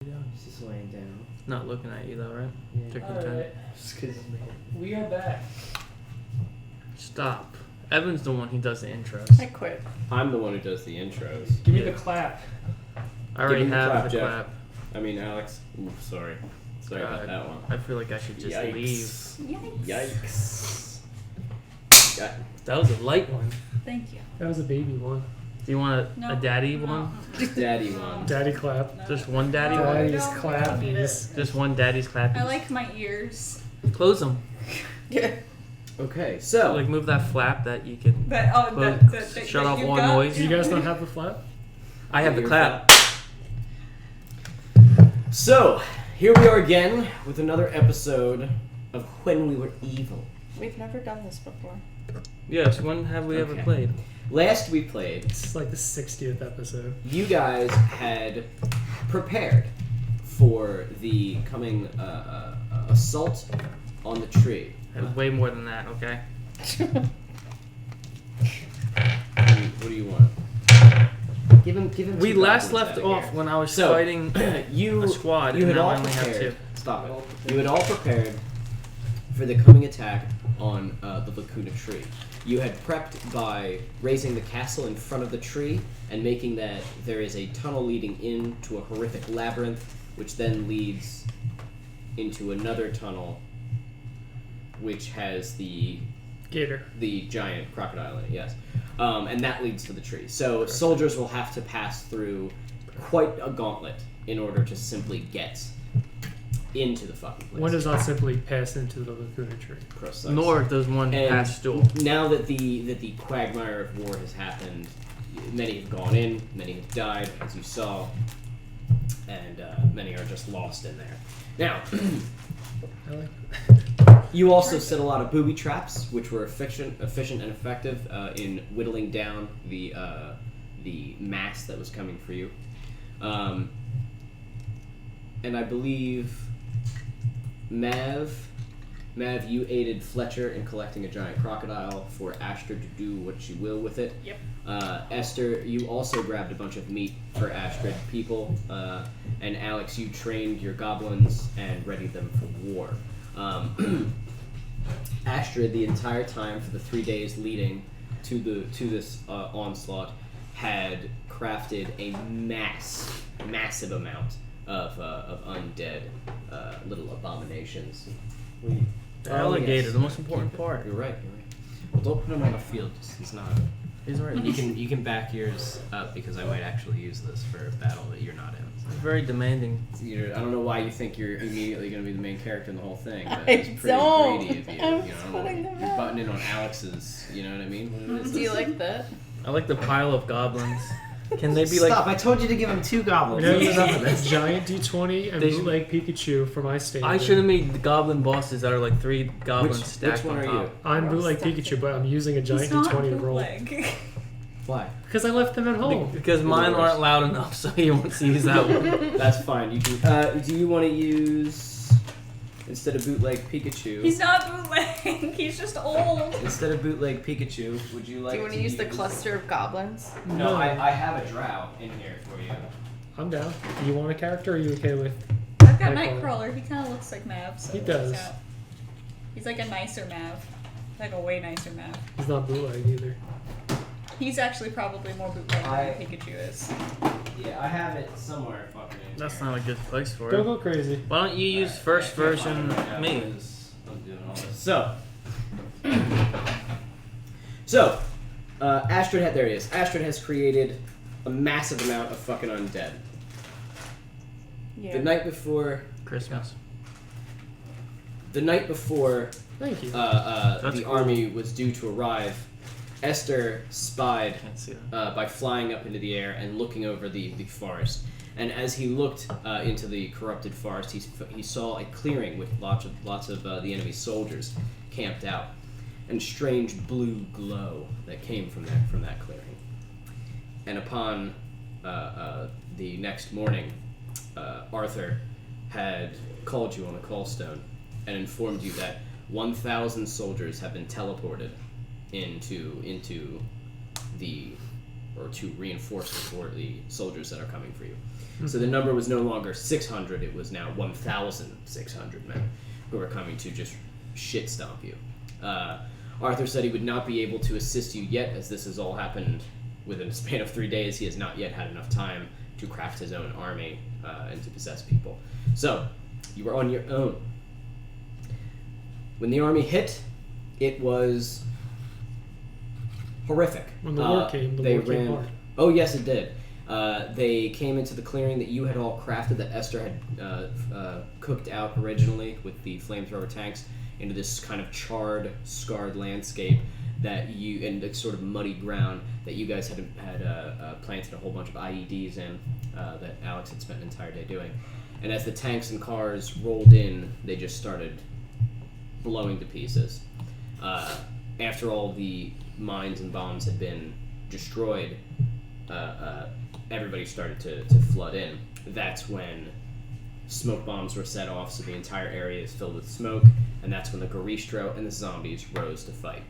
He's just laying down. Not looking at you though, right? Yeah. Alright. Just 'cause We are back. Stop. Evan's the one who does the intros. I quit. I'm the one who does the intros. Give me the clap. I already Give him the have clap, the Jeff. clap. I mean, Alex. Ooh, sorry. Sorry about that one. I feel like I should just leave. Yikes. Yeah. That was a light one. Thank you. That was a baby one. Do you want a daddy one? Daddy one. Daddy clap. No. Just one daddy one? Daddy's No, we don't need clappies. Just one daddy's clap. I like my ears. Close them. Yeah. Okay, so. Like move that flap that you can shut off all noise. Do you guys not have the flap? I have the clap. So, here we are again with another episode of When We Were Evil. We've never done this before. Yes, when have we ever played? Last we played, This is like the 60th episode. you guys had prepared for the coming assault on the tree. Way more than that, okay? What do you want? Give him We two last goblins left out of off here. when I was So, fighting you, a squad, you and had now all I only have prepared. two. Stop it. You had all prepared for the coming attack on the Lacuna tree. You had prepped by raising the castle in front of the tree and making that there is a tunnel leading into a horrific labyrinth, which then leads into another tunnel, which has the Gator. giant crocodile in it. Yes, and that leads to the tree. So soldiers will have to pass through quite a gauntlet in order to simply get into the fucking place. One does not simply pass into the Lacuna tree. Precise. Nor does one And pass stool. Now that the quagmire of war has happened, many have gone in, many have died, as you saw, and many are just lost in there. Now, I like you also set a lot of booby traps, which were efficient and effective in whittling down the mass that was coming for you. And I believe Mav, you aided Fletcher in collecting a giant crocodile for Astrid to do what she will with it. Yep. Esther, you also grabbed a bunch of meat for Astrid people, and Alex, you trained your goblins and readied them for war. Astrid, the entire time for the 3 days leading to this onslaught, had crafted a massive amount of undead little abominations. The alligator, yes. the most important part. You're right. Well, don't put him on the field. He's not. He's right. You can back yours up because I might actually use this for a battle that you're not in. It's very demanding. I don't know why you think you're immediately going to be the main character in the whole thing. But I it's pretty don't. greedy of you. I'm You know, putting them you're out. butting in on Alex's. You know what I mean? What is Do you this? like that? I like the pile of goblins. Can they be like... Stop! I told you to give him 2 goblins. We That's enough of have this. Giant D20 and They- bootleg Pikachu for my stand. I should have made the goblin bosses that are like 3 goblins stacked which one on are top. you? I'm bootleg Pikachu, but I'm using a giant D20 to roll. Why? Because I left them at home. Because mine worst. aren't loud enough, so he wants to use that one. That's fine. You can. Do you want to use instead of bootleg Pikachu? He's not bootleg. He's just old. Instead of bootleg Pikachu, would you like? Do you want to use the cluster of goblins? No, I have a Drow in here for you. I'm down. Do you want a character or are you okay with... I've got Nightcrawler. Nightcrawler. He kind of looks like Mav. So He does. so- He's like a nicer Mav. Like a way nicer Mav. He's not bootleg either. He's actually probably more bootleg I- than Pikachu is. Yeah, I have it somewhere. Fucking in That's here. not a good place for Don't it. go crazy. Why don't you use first version me? I'm doing all this. So, Astrid there he is. Astrid has created a massive amount of fucking undead. Yeah. The night before, Christmas. Thank you. That's the cool. army was due to arrive, Esther spied Can't see that. by flying up into the air and looking over the forest. And as he looked into the corrupted forest, he saw a clearing with lots of the enemy soldiers camped out, and a strange blue glow that came from that clearing. And upon the next morning, Arthur had called you on a call stone and informed you that 1,000 soldiers have been teleported into the, or to reinforce the soldiers that are coming for you. So the number was no longer 600, it was now 1,600 men who were coming to just shit stomp you. Arthur said he would not be able to assist you yet, as this has all happened within a span of 3 days. He has not yet had enough time to craft his own army and to possess people. So, you were on your own. When the army hit, it was horrific. When the war came, the war came hard. Oh, yes, it did. They came into the clearing that you had all crafted, that Esther had cooked out originally with the flamethrower tanks, into this kind of charred, scarred landscape that you, and the sort of muddy ground that you guys had planted a whole bunch of IEDs in, that Alex had spent an entire day doing. And as the tanks and cars rolled in, they just started blowing to pieces. After all the mines and bombs had been destroyed, everybody started to flood in. That's when smoke bombs were set off, so the entire area is filled with smoke, and that's when the Garistro and the zombies rose to fight.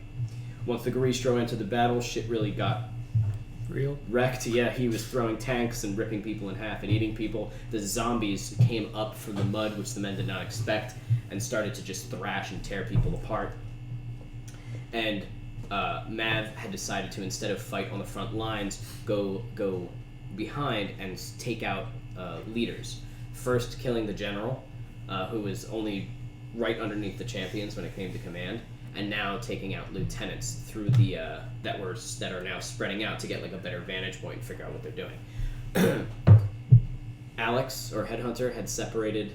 Once the Garistro entered the battle, shit really got real wrecked. Yeah, he was throwing tanks and ripping people in half and eating people. The zombies came up from the mud, which the men did not expect, and started to just thrash and tear people apart. And Mav had decided to, instead of fight on the front lines, go behind and take out leaders. First killing the general, who was only right underneath the champions when it came to command, and now taking out lieutenants through the that are now spreading out to get like a better vantage point and figure out what they're doing. Alex, or Headhunter, had separated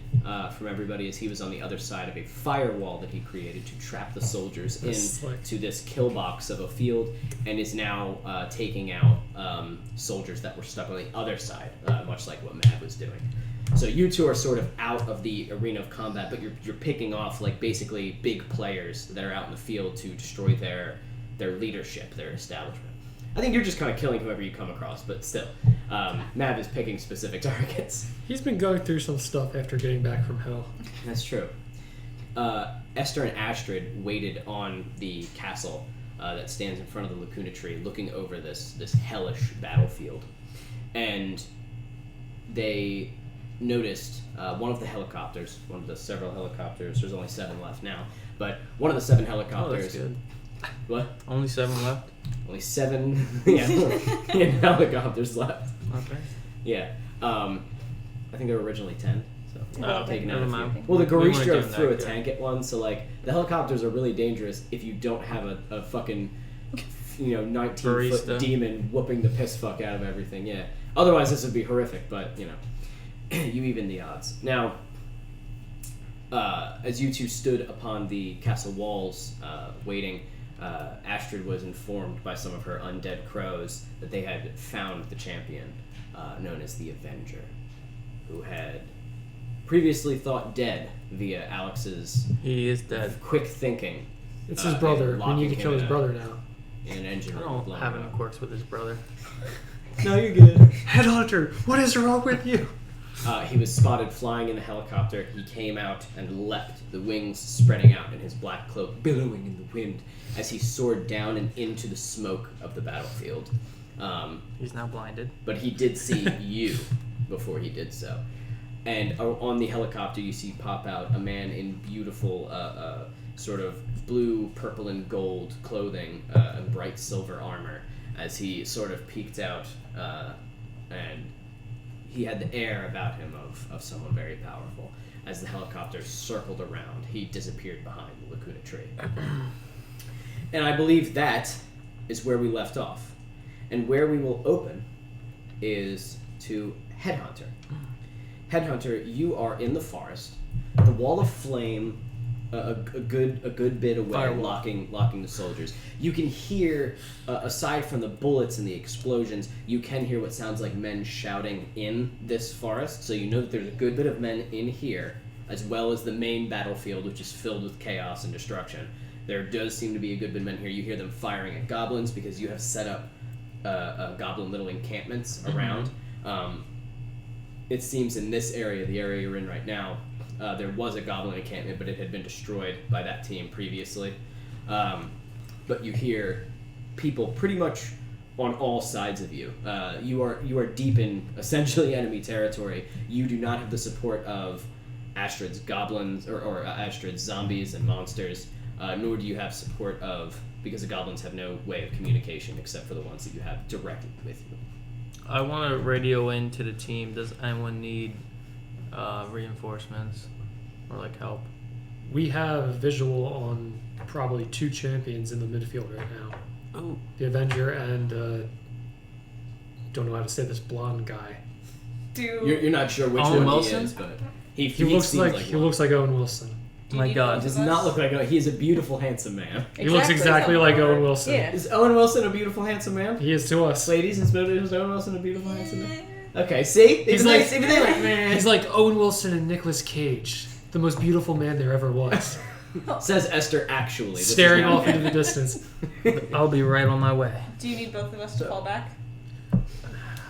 from everybody as he was on the other side of a firewall that he created to trap the soldiers into this kill box of a field, and is now taking out soldiers that were stuck on the other side, much like what Matt was doing. So you two are sort of out of the arena of combat, but you're picking off like basically big players that are out in the field to destroy their leadership, their establishment. I think you're just kind of killing whoever you come across, but still, Mav is picking specific targets. He's been going through some stuff after getting back from hell. That's true. Esther and Astrid waited on the castle that stands in front of the Lacuna tree, looking over this hellish battlefield, and they noticed one of the helicopters, one of the several helicopters. There's only 7 left now, but one of the 7 helicopters. Oh, that's good. What? Only 7 left? Only 7 helicopters left. Okay. Yeah. I think there were originally 10. So taking out a few. Well, the We weren't Garistro doing threw a that good. tank at one, so like the helicopters are really dangerous if you don't have a fucking 19-foot Barista. demon whooping the piss fuck out of everything. Yeah. Otherwise, this would be horrific. But you even the odds. Now, as you two stood upon the castle walls, waiting, Astrid was informed by some of her undead crows that they had found the champion, known as the Avenger, who had previously thought dead via Alex's He is dead. quick thinking. It's his brother. We need to kill his in brother now. In an engine I room don't blowing have any up. quirks with his brother. No, you're good. Headhunter, what is wrong with you? He was spotted flying in the helicopter. He came out and leapt, the wings spreading out and his black cloak billowing in the wind as he soared down and into the smoke of the battlefield. He's now blinded. But he did see you before he did so. And on the helicopter, you see pop out a man in beautiful sort of blue, purple, and gold clothing and bright silver armor as he sort of peeked out, and he had the air about him of someone very powerful. As the helicopter circled around, he disappeared behind the Lacuna tree. And I believe that is where we left off. And where we will open is to Headhunter. Headhunter, you are in the forest. The wall of flame, a good bit away, Firewall. locking the soldiers. You can hear, aside from the bullets and the explosions, you can hear what sounds like men shouting in this forest. So you know that there's a good bit of men in here, as well as the main battlefield, which is filled with chaos and destruction. There does seem to be a good bit of men here. You hear them firing at goblins because you have set up goblin little encampments around. It seems in this area, the area you're in right now, there was a goblin encampment, but it had been destroyed by that team previously. But you hear people pretty much on all sides of you. You are deep in essentially enemy territory. You do not have the support of Astrid's goblins or Astrid's zombies and monsters, nor do you have support of, because the goblins have no way of communication except for the ones that you have directly with you. I want to radio in to the team. Does anyone need reinforcements or like help? We have visual on probably 2 champions in the midfield right now. Oh, The Avenger and don't know how to say this blonde guy. You're not sure which Owen one Wilson? he is, but he looks seems like he looks like Owen Wilson. my God. He does not look like Owen. He is a beautiful, handsome man. He looks exactly like Owen Wilson. Yeah. Is Owen Wilson a beautiful, handsome man? He is to us. Ladies, is Owen Wilson a beautiful, handsome man? Okay, see? He's Even like- they like, man. He's like Owen Wilson and Nicolas Cage, the most beautiful man there ever was. Says Esther actually. This is Staring not- off into the distance. I'll be right on my way. Do you need both of us to fall back?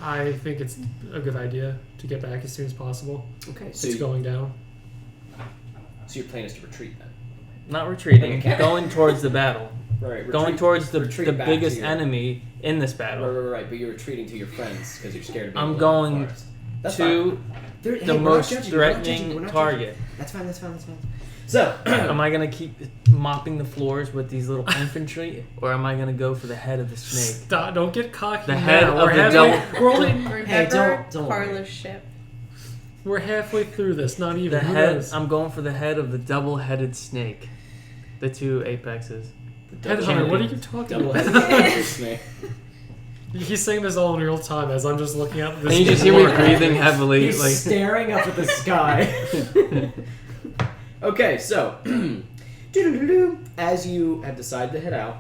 I think it's a good idea to get back as soon as possible. Okay, so, It's going down. so your plan is to retreat then? Not retreating, Okay. going towards the battle. Right, Going towards the retreat back to biggest your- enemy in this battle. Right, but you're retreating to your friends because you're scared of being I'm alone going in the forest. That's to fine. Hey, the we're not most judging, we're not judging, threatening we're not target. judging. That's fine. So, Am I gonna keep mopping the floors with these little infantry, or am I gonna go for the head of the snake? Stop, don't get cocky. The head now. of the double. We're only Remember don't worry. Carla's ship. we're halfway through this. Not even. The Who head. knows? I'm going for the head of the double-headed snake. The 2 apexes. Headhunter, what are you talking Double-headed about? snake. He's saying this all in real time as I'm just looking at this. And you just hear me board. breathing heavily, He's like staring up at the sky. Okay, so as you have decided to head out,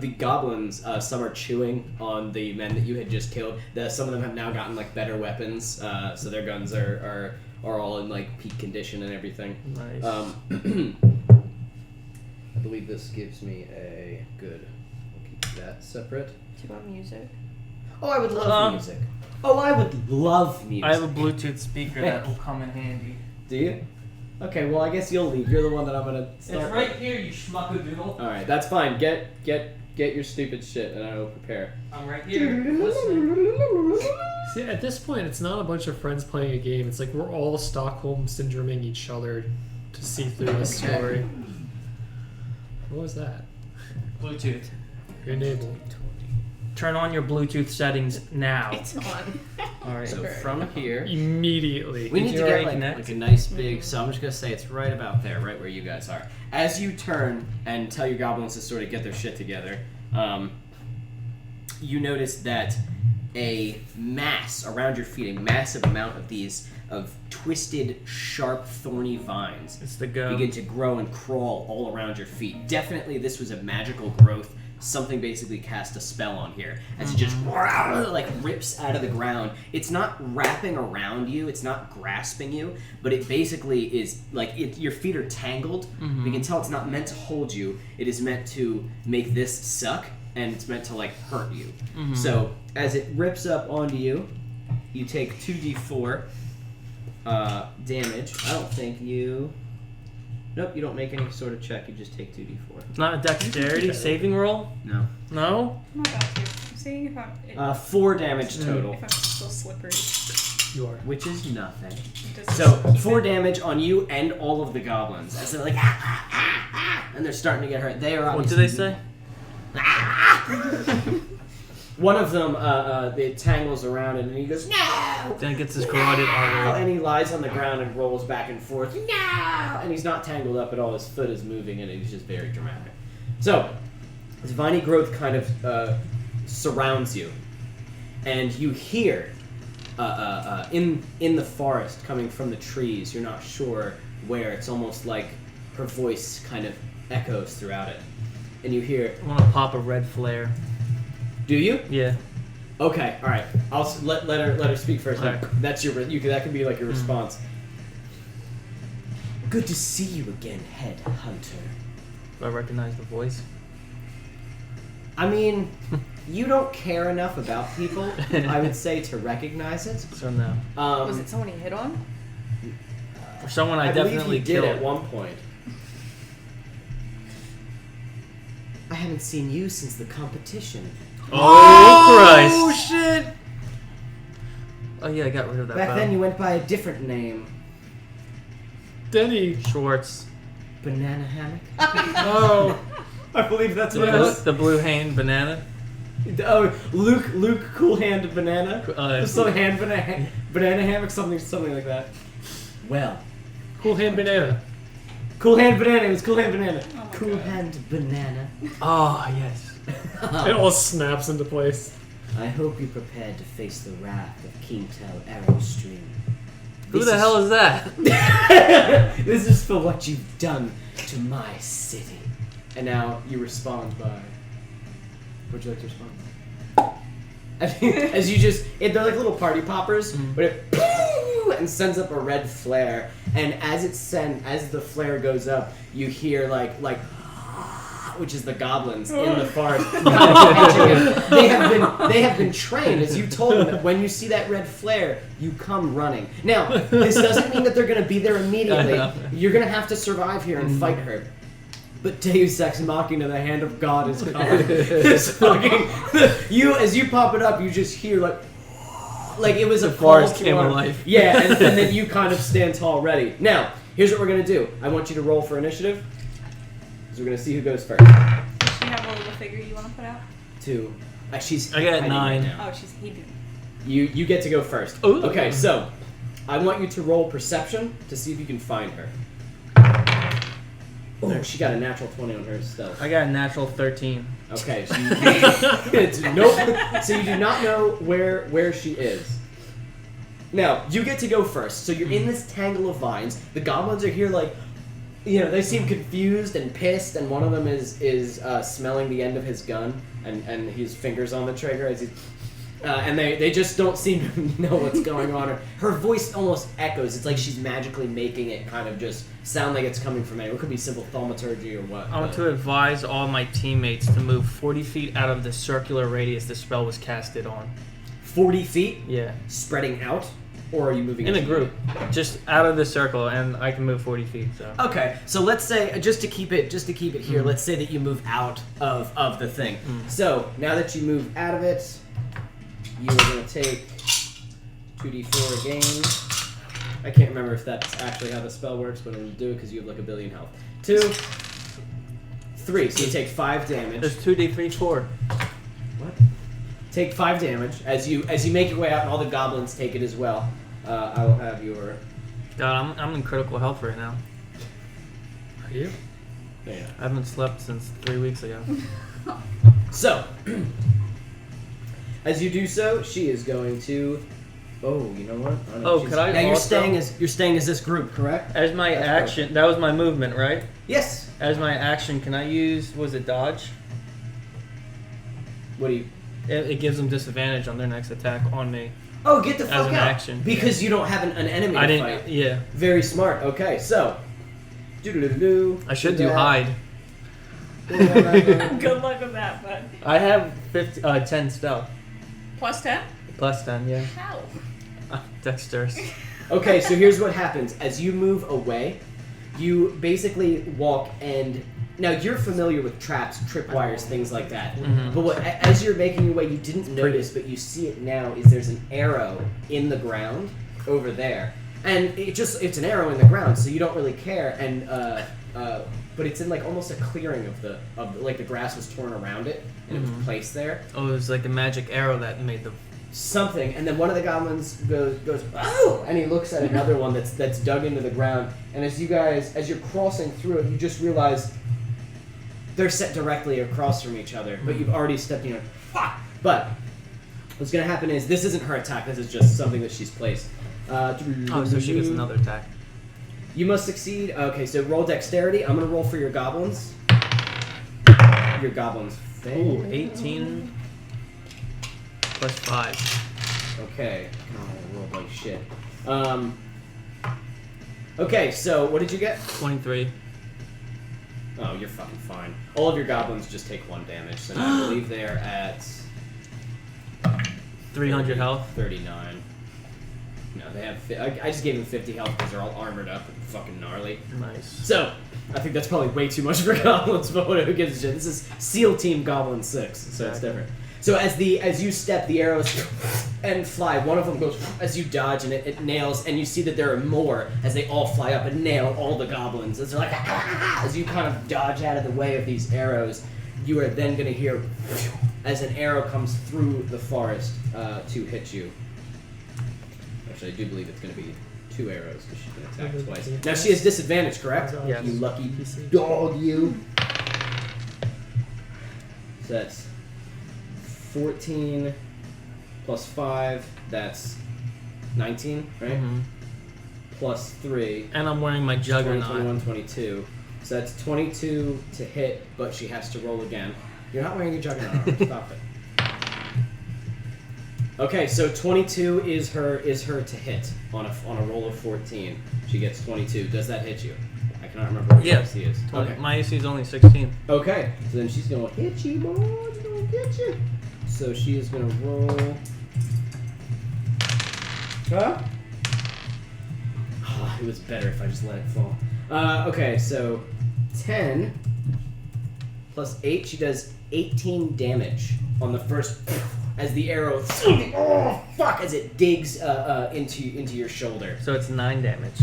the goblins, some are chewing on the men that you had just killed. Some of them have now gotten like better weapons, so their guns are all in like peak condition and everything. nice. I believe this gives me a good. We'll keep that separate. Do you want music? Oh, I would love music. Oh, I would love music. I have a Bluetooth speaker that will come in handy. Do you? Okay, well I guess you'll leave. You're the one that I'm gonna start. It's right here, you schmuckadoodle. All right, that's fine. Get your stupid shit, and I will prepare. I'm right here. Listening. See, at this point, it's not a bunch of friends playing a game. It's like we're all Stockholm syndroming each other to see through this story. What was that? Bluetooth. Enable. Turn on your Bluetooth settings now. It's on. All right. So from here, Immediately. we need Did to you get already like connect? a nice big. So I'm just gonna say it's right about there, right where you guys are. As you turn and tell your goblins to sort of get their shit together, you notice that a mass around your feet, a massive amount of these twisted, sharp, thorny vines It's the go. begin to grow and crawl all around your feet. Definitely, this was a magical growth. Something basically cast a spell on here as it just like rips out of the ground. It's not wrapping around you, it's not grasping you, but it basically is like your feet are tangled. You can tell it's not meant to hold you. It is meant to make this suck, and it's meant to like hurt you. So as it rips up onto you, you take 2d4 damage. I don't think you. Nope, you don't make any sort of check. You just take 2d4. It's not a dexterity saving roll? No. No? I'm about to. I'm seeing if I'm 4 damage total, if I'm still slippery. You are. which is nothing. Does So it keep 4 it? damage on you and all of the goblins as they're like and they're starting to get hurt. They are What do obviously. they say? One of them, it tangles around and he goes no. Then it gets his carotid artery. And he lies on the ground and rolls back and forth. No! And he's not tangled up at all. His foot is moving and he's just very dramatic. So, this viney growth kind of surrounds you. And you hear in the forest coming from the trees, you're not sure where. It's almost like her voice kind of echoes throughout it. And you hear, I want to pop a red flare. do you? Yeah. Okay, all right. I'll let her speak first. Alright. That's that can be like your response. Good to see you again, Head Hunter. Do I recognize the voice? I mean, you don't care enough about people, I would say, to recognize it. So no. Was it someone he hit on? For someone I, believe definitely you did killed. at one point. I haven't seen you since the competition. Oh, Christ! shit! Oh yeah, I got rid of that. Back bow. then you went by a different name. Denny. Schwartz. Banana hammock? Oh. I believe that's The, what it blue, was. the blue hand banana. Oh, Luke Cool Hand Banana? Some banana hammock, something like that. Well. Cool Hand Banana. Cool Hand Banana, it was Cool Hand Banana. Oh my Cool God. Hand Banana. Oh yes. It all snaps into place. I hope you're prepared to face the wrath of King Tell Arrowstream. Who the hell is that? This is for what you've done to my city. And now you respond by... Would you like to respond? As you just... they're like little party poppers, but it... and sends up a red flare. And as the flare goes up, you hear like which is the goblins in the forest. They have been trained, as you told them, that when you see that red flare, you come running. Now, this doesn't mean that they're going to be there immediately. You're going to have to survive here and fight her. But Deus Ex Machina, the hand of God is coming. This fucking as you pop it up, you just hear like it was a forest call came to arms. alive. Yeah, and then you kind of stand tall, ready. Now, here's what we're gonna do. I want you to roll for initiative. So we're gonna see who goes first. Do you have a little figure you want to put out? 2. She's. I got hiding 9. right now. Oh, he did. You get to go first. Ooh. Okay, so I want you to roll perception to see if you can find her. Oh, she got a natural 20 on her stealth. I got a natural 13. Okay, so nope. So you do not know where she is. Now you get to go first. So you're in this tangle of vines. The goblins are here, they seem confused and pissed, and one of them is smelling the end of his gun, and his fingers on the trigger as he's. And they just don't seem to know what's going on. Her voice almost echoes. It's like she's magically making it kind of just sound like it's coming from anywhere. It could be simple thaumaturgy or what. I want to advise all my teammates to move 40 feet out of the circular radius the spell was casted on. 40 feet? Yeah. Spreading out? Or are you moving In a as group. Just out of the circle, and I can move 40 feet, so. Okay, so let's say, just to keep it here, let's say that you move out of the thing. So, now that you move out of it, you are going to take 2d4 again. I can't remember if that's actually how the spell works, but I'm going to do it because you have like 1 billion health. 2, 3, so you take 5 damage. There's 2d3, 4. What? Take 5 damage as you make your way out, and all the goblins take it as well. I will have your... God, I'm in critical health right now. Are you? Yeah. I haven't slept since 3 weeks ago. So, as you do so, she is going to... Oh, you know what? Could I Now you're also- staying as this group, correct? As my That's action, that was my movement, right? Yes. As my action, can I use, was it dodge? What do you... It gives them disadvantage on their next attack on me. Oh, get the As fuck an out! action, Because you don't have an enemy I to didn't, fight. yeah. Very smart. Okay, so... Do-do-do-do-do. I should do that. hide. Good luck with that, bud. I have 10 stealth. Plus 10? Plus 10, yeah. How? Dexterous. Okay, so here's what happens. As you move away, you basically walk and... Now, you're familiar with traps, tripwires, things like that. Mhm. But as you're making your way, you didn't notice, but you see it now, is there's an arrow in the ground over there. And it's an arrow in the ground, so you don't really care. And but it's in like almost a clearing of the grass was torn around it, and it was placed there. Oh, it was like a magic arrow that made the... Something, and then one of the goblins goes oh, and he looks at another one that's dug into the ground. And as you're crossing through it, you just realize they're set directly across from each other, but you've already stepped in. Fuck! But what's gonna happen is this isn't her attack. This is just something that she's placed. Oh, so she gets another attack. You must succeed. Okay, so roll dexterity. I'm gonna roll for your goblins. Your goblins fail. Ooh, 18 plus 5. Okay. Oh, I rolled like shit. Okay, so what did you get? 23. Oh, you're fucking fine. All of your goblins just take 1 damage, so now I believe they're at 300 health. 39. No, they have. I just gave them 50 health because they're all armored up and fucking gnarly. Nice. So, I think that's probably way too much for goblins, but who gives a shit? This is SEAL Team Goblin 6, so it's different. So as you step, the arrows and fly. One of them goes as you dodge, and it nails. And you see that there are more as they all fly up and nail all the goblins. As they're like, as you kind of dodge out of the way of these arrows, you are then going to hear as an arrow comes through the forest to hit you. Actually, I do believe it's going to be 2 arrows because she can attack twice. Now she has disadvantage, correct? Yes. You lucky dog, you. So that's 14 plus 5, that's 19, right? Mm-hmm. Plus 3, And I'm wearing my 20, juggernaut. 21, 22. So that's 22 to hit, but she has to roll again. You're not wearing your juggernaut armor. Stop it. Okay, so 22 is her to hit on a roll of 14. She gets 22. Does that hit you? I cannot remember what Yes. AC is. Okay. My AC is only 16. Okay, so then she's gonna hit you, boy. She's gonna get you. So she is gonna roll. Huh? It was better if I just let it fall. Okay, so 10 plus 8. She does 18 damage on the first. As the arrow, as it digs into your shoulder. So it's 9 damage.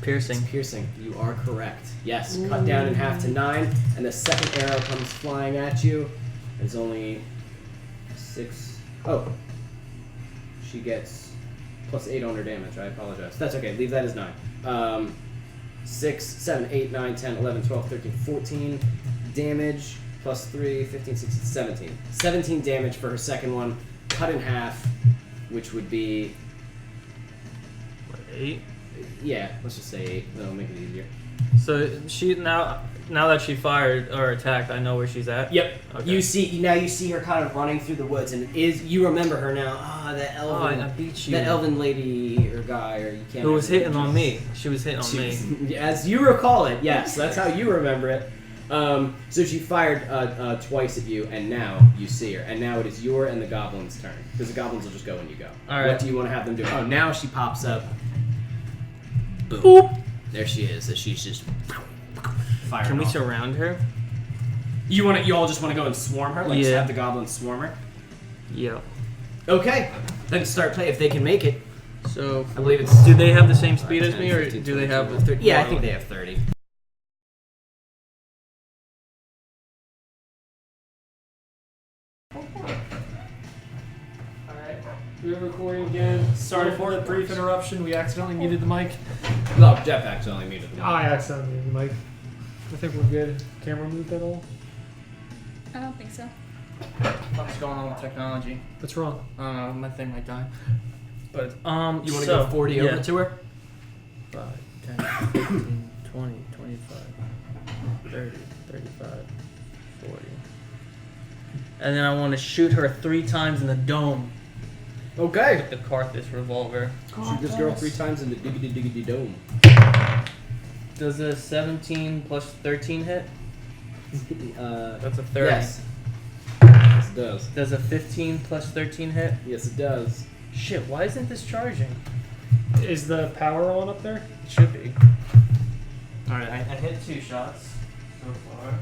Piercing. It's piercing. You are correct. Yes, cut down in half to 9, and the second arrow comes flying at you. It's only 6. Oh, she gets plus 8 on her damage. I apologize. That's okay. Leave that as 9. 6, 7, 8, 9, 10, 11, 12, 13, 14 damage. Plus 3, 15, 16, 17. 17 damage for her second one. Cut in half, which would be... What, 8? Yeah, let's just say 8. That'll make it easier. So she now that she fired or attacked, I know where she's at. Yep. Okay. You see her kind of running through the woods, and you remember her now. That elven, I beat you. that elven lady or guy, or you can't. Who was remember. hitting on me? She was hitting on me. As you recall it, yes, that's how you remember it. So she fired twice at you, and now you see her. And now it is your and the goblin's turn. Because the goblins will just go when you go. All right. What do you want to have them do? Oh, now she pops up. Boom. Boop. There she is. So she's just firing. Can we off. surround her? You all just want to go and swarm her? Like just Yeah. have the goblins swarm her? Yeah. Okay. Then start play if they can make it. So I believe it's. do they have the same speed as 10, me, or 15, do they 20, have 30. Yeah, I think they have 30. We're recording again. Sorry for the brief interruption. We accidentally muted the mic. No, Jetpack's only muted the mic. I accidentally muted the mic. I think we're good. Camera moved at all? I don't think so. What's going on with technology? What's wrong? I don't know. My thing might die. But You want to so, go 40 yeah. over to her? 5, 10, 15, 20, 25, 30, 35, 40. And then I want to shoot her 3 times in the dome Okay. with the Carthus revolver. Shoot this girl 3 times in the diggity dome. Does a 17 plus 13 hit? That's a 30. Yes. Yes, it does. Does a 15 plus 13 hit? Yes, it does. Shit, why isn't this charging? Is the power on up there? It should be. Alright, I hit 2 shots so far.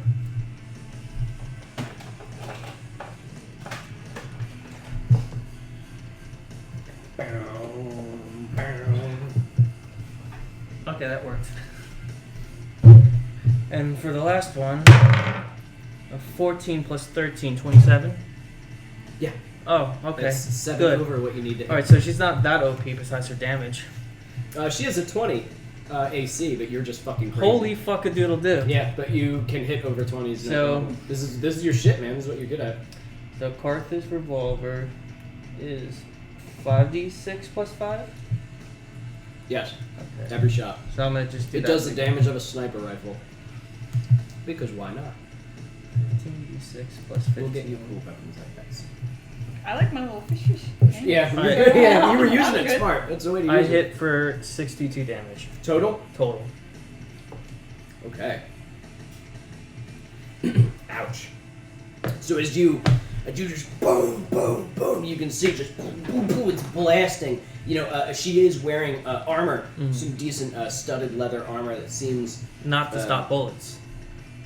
Okay, that worked. And for the last one, a 14 plus 13, 27? Yeah. Oh, okay. That's 7 Good. over what you need to hit. Alright, so she's not that OP besides her damage. She has a 20 AC, but you're just fucking crazy. Holy fuck-a-doodle-doo. Yeah, but you can hit over 20s. So- this is your shit, man. This is what you're good at. The Carthus revolver is 5d6 plus 5? Yes, Okay. every shot. So I'm gonna just do It that. does the damage of a sniper rifle. Because why not? 15d6 plus 15. We'll get you cool weapons like that. I like my little fish. Yeah, Alright. yeah, you were using it Good. smart. That's the way to use I it. hit for 62 damage Total? total. Okay. Ouch. So as you just boom, boom, boom, you can see just boom, boom, boom, it's blasting. You know, she is wearing armor, some decent studded leather armor that seems, Not to stop bullets.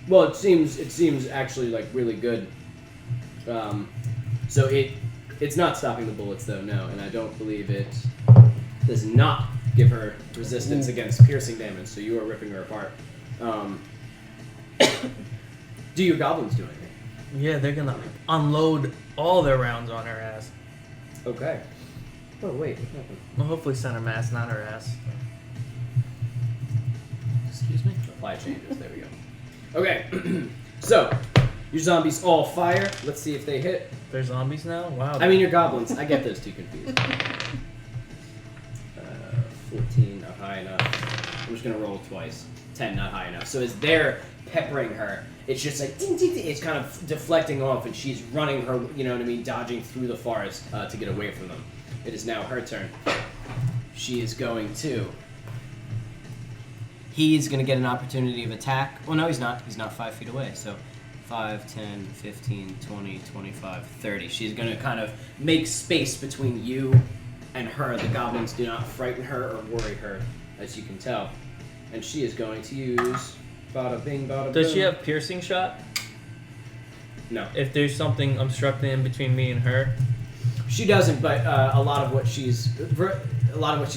well, it seems actually like really good. So it's not stopping the bullets though, no, and I don't believe it does not give her resistance against piercing damage. So you are ripping her apart. Do your goblins do anything? Yeah, they're gonna unload all their rounds on her ass. Okay. Oh wait, what happened? Well, hopefully center mass, not her ass. Excuse me? Apply changes. There we go. Okay. So your zombies all fire. Let's see if they hit. They're zombies now? Wow. I mean, your goblins. I get those two confused. 14, not high enough. I'm just gonna roll twice. 10, not high enough. So as they're peppering her, it's just like ding, ding, ding. It's kind of deflecting off, and she's running her, you know what I mean, dodging through the forest to get away from them. It is now her turn. She is going to. He's gonna get an opportunity of attack. Well, no, he's not. He's not 5 feet away. So 5, 10, 15, 20, 25, 30. She's gonna kind of make space between you and her. The goblins do not frighten her or worry her, as you can tell. And she is going to use bada bing, bada boom. Does she have piercing shot? No. If there's something obstructing in between me and her? She doesn't, but a lot of what she's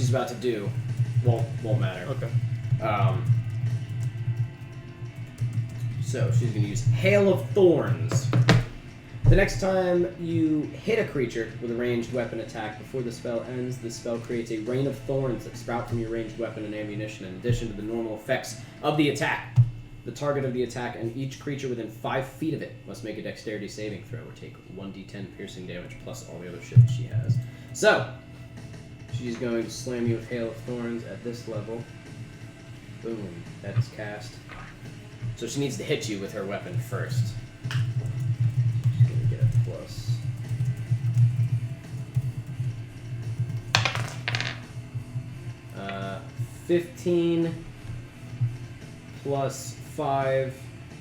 about to do won't matter. Okay. So she's going to use Hail of Thorns. The next time you hit a creature with a ranged weapon attack before the spell ends, the spell creates a rain of thorns that sprout from your ranged weapon and ammunition in addition to the normal effects of the attack. The target of the attack and each creature within 5 feet of it must make a dexterity saving throw or take 1d10 piercing damage plus all the other shit that she has. So, she's going to slam you with Hail of Thorns at this level. Boom. That is cast. So she needs to hit you with her weapon first. She's going to get a plus. Uh, 15 plus 5,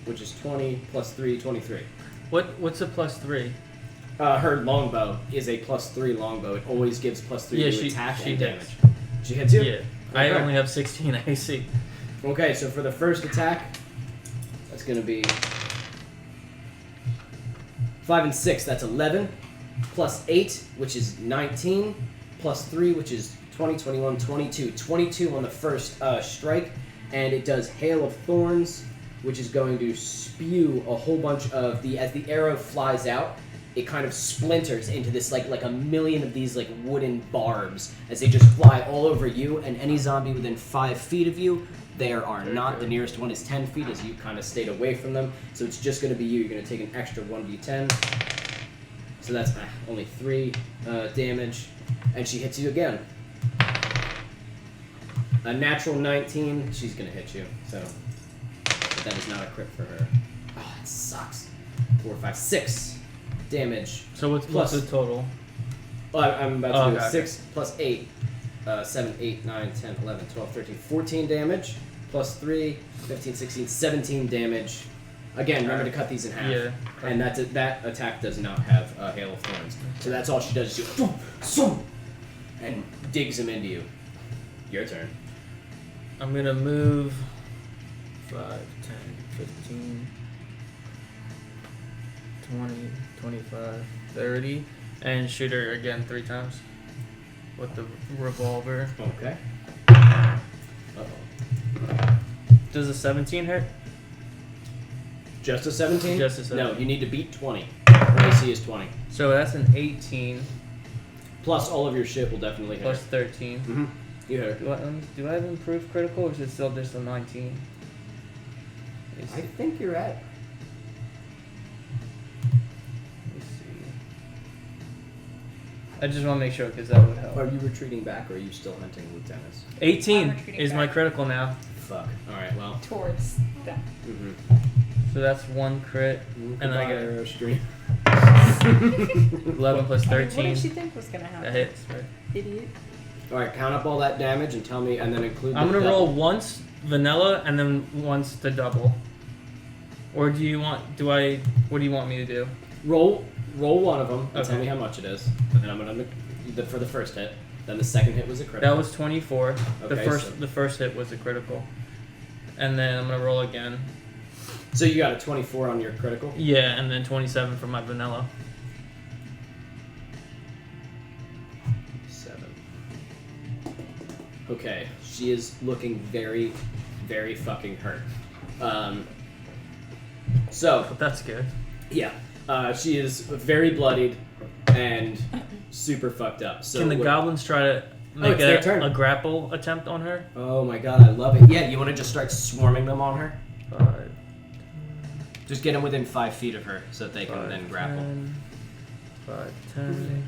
which is 20, plus 3, 23. What's a +3? Her longbow is a +3 longbow. It always gives +3 Yeah, to attack she and hits. damage. She hits you? Yeah. I Okay. only have 16 AC. Okay, so for the first attack, that's going to be 5 and 6. That's 11. Plus 8, which is 19. Plus 3, which is 20, 21, 22. 22 on the first strike. And it does Hail of Thorns, which is going to spew a whole bunch of as the arrow flies out, it kind of splinters into this like a million of these like wooden barbs as they just fly all over you and any zombie within 5 feet of you. There are not. The nearest one is 10 feet as you kind of stayed away from them. So it's just going to be you. You're going to take an extra 1d10. So that's only 3 damage. And she hits you again. A natural 19, she's going to hit you. So but that is not a crit for her. Oh, that sucks. 4, 5, 6 damage. So what's Plus- the total? Well, I'm about to do okay. 6 plus 8. 7, 8, 9, 10, 11, 12, 13, 14 damage. Plus 3, 15, 16, 17 damage. Again, remember to cut these in half. Yeah. And that attack does not have Hail of Thorns. So that's all she does is do and digs him into you. Your turn. I'm gonna move 5, 10, 15, 20, 25, 30, and shoot her again 3 times with the revolver. Okay. Uh-oh. Does a 17 hit? Just a 17? Just a 17. No, you need to beat 20. Her AC is 20. So that's an 18 Plus all of your shit will definitely hit. plus 13. Mm-hmm. You hit her. Do I have improved critical or is it still just a 19? Let I think you're at. me see. I just want to make sure because that would help. Are you retreating back or are you still hunting lieutenants? 18 I'm retreating is my back. critical now. Fuck. Alright, well. Towards them. Mm-hmm. So that's 1 crit. And I got arrow stream. 11 plus What 13. did she think was gonna happen? That hits, right? Idiot. Alright, count up all that damage and tell me, and then include the I'm gonna double. roll once vanilla and then once the double. Or do you want? What do you want me to do? Roll one of them and tell Okay. me how much it is. And then I'm gonna for the first hit. Then the second hit was a critical. That was 24. Okay, so- The first hit was a critical. And then I'm gonna roll again. So you got a 24 on your critical? Yeah, and then 27 for my vanilla. 7. Okay, she is looking very, very fucking hurt. So, But that's good. yeah, she is very bloodied and super fucked up. So Can the goblins try to make it's their turn. a grapple attempt on her? Oh my god, I love it. Yeah, you want to just start swarming them on her? 5, Just get them within 5 feet of her so that they can 5, then grapple. 10, 5, 10,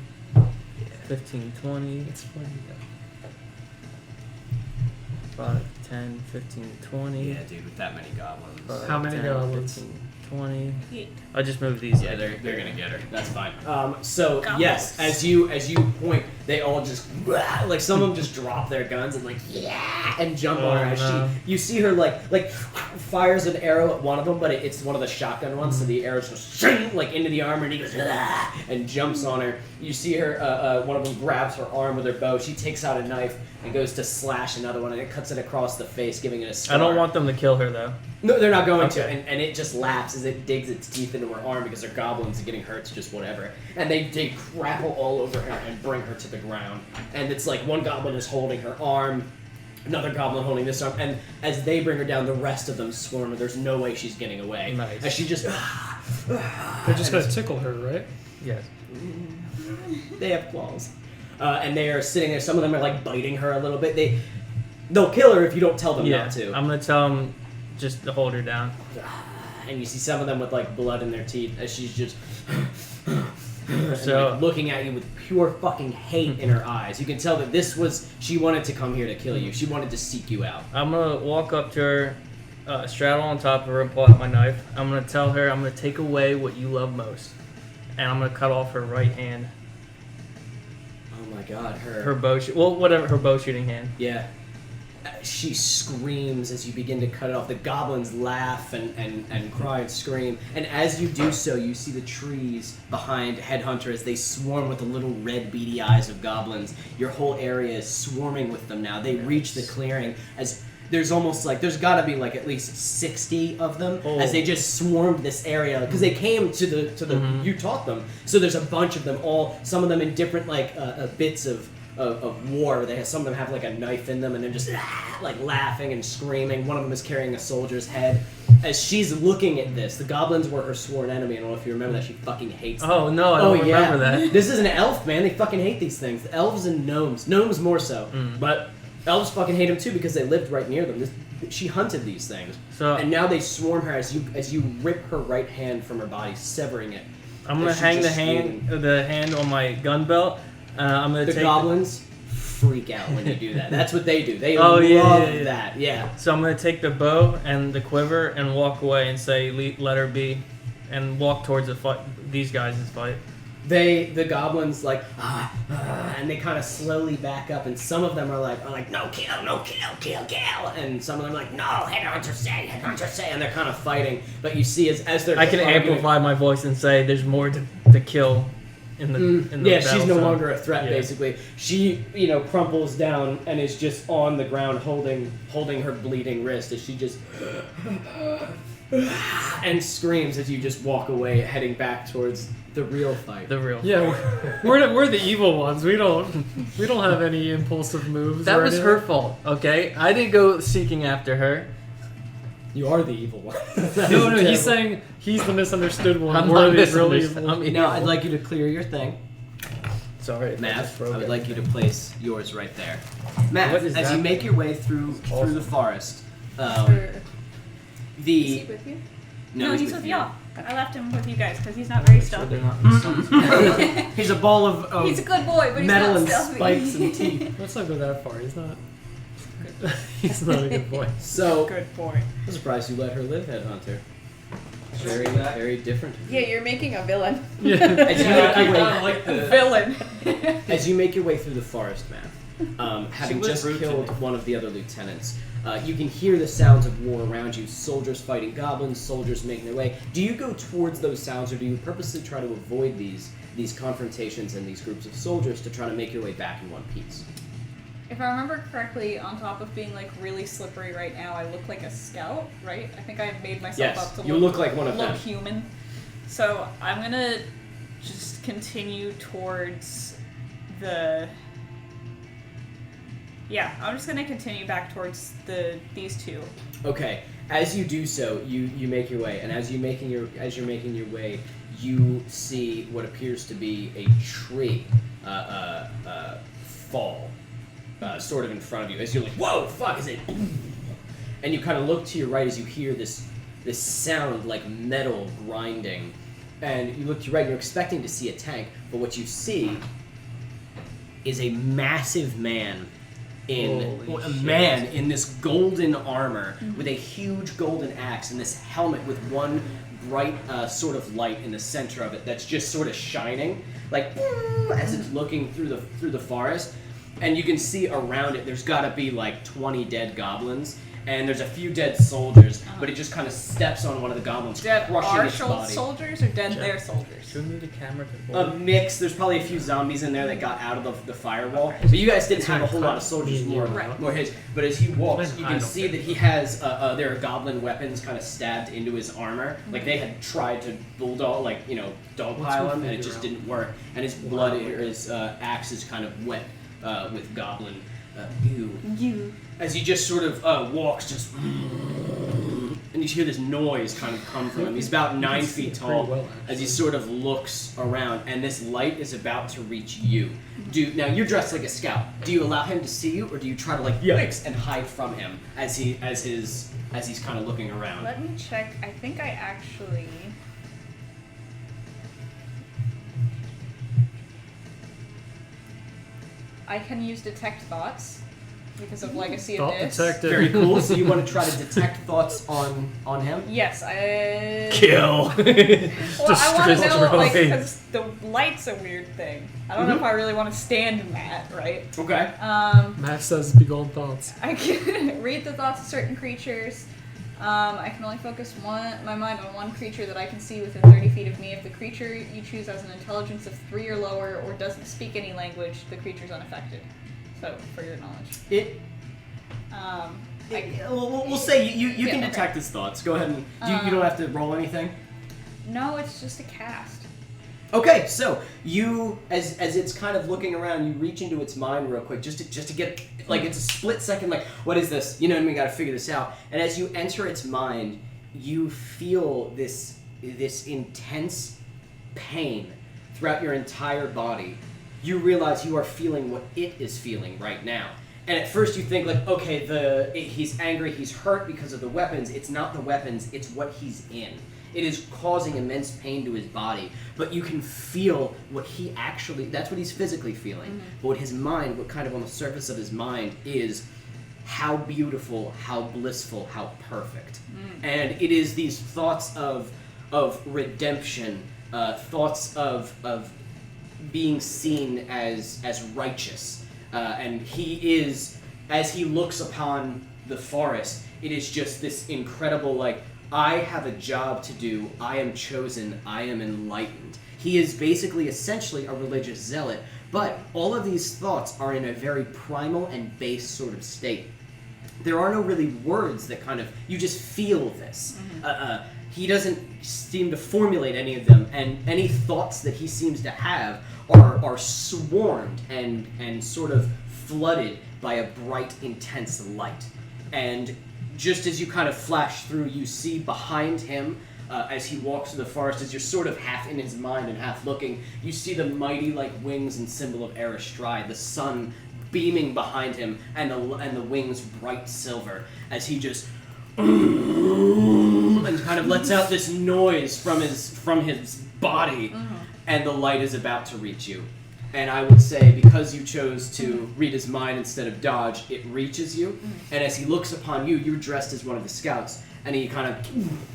15, 20, It's funny. 5, 10, 15, 20. Yeah, dude, with that many goblins. 5, How many 10, goblins? 15, 20. 8. I just moved these. Yeah, they're gonna get her. That's fine. So Goblins. yes, as you point, they all just like some of them just drop their guns and like and jump on her. As no. you see her like fires an arrow at one of them, but it's one of the shotgun ones, so the arrow just goes like into the armor and he goes and jumps on her. You see her one of them grabs her arm with her bow. She takes out a knife and goes to slash another one, and it cuts it across the face, giving it a scar. I don't want them to kill her though. No, they're not going to, Okay. and it just laughs as it digs its teeth into her arm because they're goblins and getting hurt's just whatever. And they grapple all over her and bring her to the ground. And it's like one goblin is holding her arm, another goblin holding this arm, and as they bring her down, the rest of them swarm her. There's no way she's getting away. Nice. As she just They're just gonna tickle her, right? Yes. they have claws, and they are sitting there. Some of them are like biting her a little bit. They'll kill her if you don't tell them Yeah. not to. I'm gonna tell them just to hold her down. And you see some of them with like blood in their teeth as she's just So- like, looking at you with pure fucking hate in her eyes. You can tell that she wanted to come here to kill you. She wanted to seek you out. I'm gonna walk up to her, straddle on top of her, and pull out my knife. I'm gonna tell her I'm gonna take away what you love most, and I'm gonna cut off her right hand, Oh my god, her bow, whatever, her bow shooting hand. yeah. She screams as you begin to cut it off. The goblins laugh and cry and scream. And as you do so, you see the trees behind Headhunter as they swarm with the little red beady eyes of goblins. Your whole area is swarming with them now. They reach the clearing as there's almost like, there's gotta be like at least 60 of them as they just swarmed this area. Because they came to the you taught them. So there's a bunch of them all, some of them in different like bits of war. Some of them have like a knife in them, and they're just like laughing and screaming. One of them is carrying a soldier's head. As she's looking at this, the goblins were her sworn enemy. I don't know if you remember that. She fucking hates them. Oh no, I don't remember that. This is an elf, man. They fucking hate these things. The elves and gnomes more so, but elves fucking hate them too because they lived right near them. She hunted these things, So- and now they swarm her as you rip her right hand from her body, severing it. I'm gonna As she hang the just hand on my gun belt. I'm gonna The take goblins freak out when you do that. That's what they do. They Oh, love yeah. that. Yeah. So I'm gonna take the bow and the quiver and walk away and say, "Let her be," and walk towards the fight. These guys' fight. The goblins like and they kind of slowly back up, and some of them are like no kill, kill, and some of them are like no, headhunter say, and they're kind of fighting. But you see as they're I can arguing- amplify my voice and say, "There's more to kill." In the yeah, she's battle no zone. longer a threat. Yeah. Basically, she crumples down and is just on the ground holding her bleeding wrist as she just and screams as you just walk away, heading back towards the real fight. The real. Yeah, we're the evil ones. We don't have any impulsive moves. That or was anything. her fault. Okay, I didn't go seeking after her. You are the evil one. No, he's saying he's the misunderstood one. I'm We're not the real misunderstood. evil. I'm evil. Now, I'd like you to clear your thing. Sorry, if I just Mav, broke I would it. like you to place yours right there. Mav, What is as that? you make your way through the forest, Is the he with you? no, he's with y'all. I left him with you guys because he's not very stealthy. They're not my sons. He's a ball of He's a good boy, but he's metal not and stealthy. spikes and teeth. Let's not go that far. He's not. He's not a good boy. So Good boy. I'm surprised you let her live, Headhunter. Very, very different. Yeah, you're making a villain. Yeah. As you make your way, like A villain. as you make your way through the forest, Mav, having was just rude to killed me. one of the other lieutenants, you can hear the sounds of war around you. Soldiers fighting goblins, soldiers making their way. Do you go towards those sounds, or do you purposely try to avoid these confrontations and these groups of soldiers to try to make your way back in one piece? If I remember correctly, on top of being like really slippery right now, I look like a scout, right? I think I made myself Yes, up to you look like one of look them. human. So I'm gonna just continue towards the. Yeah, I'm just gonna continue back towards these two. Okay. As you do so, you make your way, and as you're making your way, you see what appears to be a tree fall, sort of in front of you. As you're like, "Whoa, fuck is it?" And you kind of look to your right as you hear this sound like metal grinding, and you look to your right and you're expecting to see a tank, but what you see is a massive man in this golden armor with a huge golden axe and this helmet with one bright sort of light in the center of it that's just sort of shining like as it's looking through the forest, and you can see around it there's got to be like 20 dead goblins. And there's a few dead soldiers, but it just kind of steps on one of the goblins, Dead crushing our its body. soldiers or dead their soldiers? Should we move the camera to A mix. There's probably a few zombies in there that got out of the firewall. But you guys didn't have a whole lot of soldiers, more his. But as he walks, you can see that he has their goblin weapons kind of stabbed into his armor. Like they had tried to bulldog, dogpile him, and it just didn't work. And his blood, or his axe is kind of wet with goblin goo. As he just sort of walks, and you hear this noise kind of come from him. He's about 9 feet tall as he sort of looks around, and this light is about to reach you. Now you're dressed like a scout. Do you allow him to see you, or do you try to yikes and hide from him as he's kind of looking around? Let me check. I think I actually. I can use detect thoughts because of Legacy Thought Abyss. detected. Very cool. So you want to try to detect thoughts on him? Yes, I. Kill. Well, I want to know, Destroy. because the light's a weird thing. I don't know if I really want to stand in that, right? Okay. Max says big old thoughts. I can read the thoughts of certain creatures. I can only focus my mind on one creature that I can see within 30 feet of me. If the creature you choose has an intelligence of 3 or lower or doesn't speak any language, the creature's unaffected. So, for your knowledge. We'll say you can okay. detect his thoughts. Go ahead and you don't have to roll anything. No, it's just a cast. Okay, so you, as it's kind of looking around, you reach into its mind real quick, just to get, it's a split second, what is this? You know what I mean? Gotta figure this out. And as you enter its mind, you feel this intense pain throughout your entire body. You realize you are feeling what it is feeling right now. And at first you think, okay, he's angry, he's hurt because of the weapons. It's not the weapons, it's what he's in. It is causing immense pain to his body, but you can feel what he actually, that's what he's physically feeling. Mm-hmm. But what his mind, what kind of on the surface of his mind is how beautiful, how blissful, how perfect. And it is these thoughts of redemption, thoughts of being seen as righteous. And he is, as he looks upon the forest, it is just this incredible, I have a job to do, I am chosen, I am enlightened. He is basically, essentially, a religious zealot, but all of these thoughts are in a very primal and base sort of state. There are no really words that you just feel this. He doesn't seem to formulate any of them, and any thoughts that he seems to have are swarmed and sort of flooded by a bright, intense light. And just as you kind of flash through, you see behind him, as he walks through the forest, as you're sort of half in his mind and half looking, you see the mighty wings and symbol of Astrid, the sun beaming behind him, and the wings bright silver, as he just and kind of lets out this noise from his body, and the light is about to reach you. And I would say, because you chose to read his mind instead of dodge, it reaches you. And as he looks upon you, you're dressed as one of the scouts, and he kind of...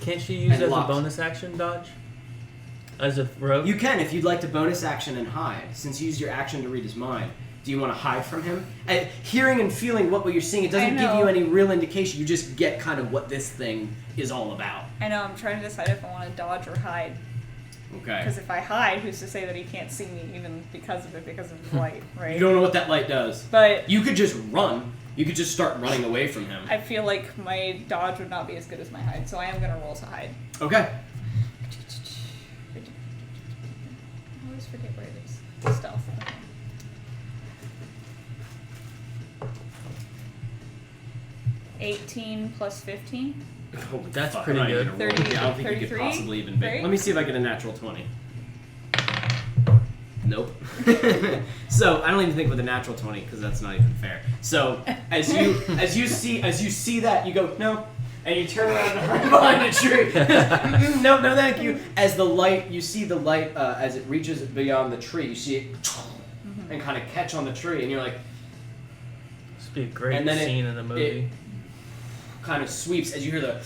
Can't she use it as a bonus action dodge? As a rogue? You can, if you'd like to bonus action and hide. Since you used your action to read his mind, do you want to hide from him? Hearing and feeling what you're seeing, it doesn't give you any real indication. You just get kind of what this thing is all about. I know, I'm trying to decide if I want to dodge or hide. Okay. Because if I hide, who's to say that he can't see me even because of the light, right? You don't know what that light does. But You could just run. You could just start running away from him. I feel like my dodge would not be as good as my hide, so I am gonna roll to hide. Okay. I always forget where it is. Stealth. Okay. $18 plus 15. Holy That's fuck, pretty I'm not good. even gonna roll. 30, I don't think you could 33? possibly even make. Right? Let me see if I get a natural 20. Nope. So I don't even think with a natural 20 because that's not even fair. So as you see that, you go no, and you turn around and hide behind a tree. No, thank you. As the light, you see the light as it reaches beyond the tree. You see it and kind of catch on the tree, and you're like, This would be a great And then scene in a movie. kind of sweeps as you hear the.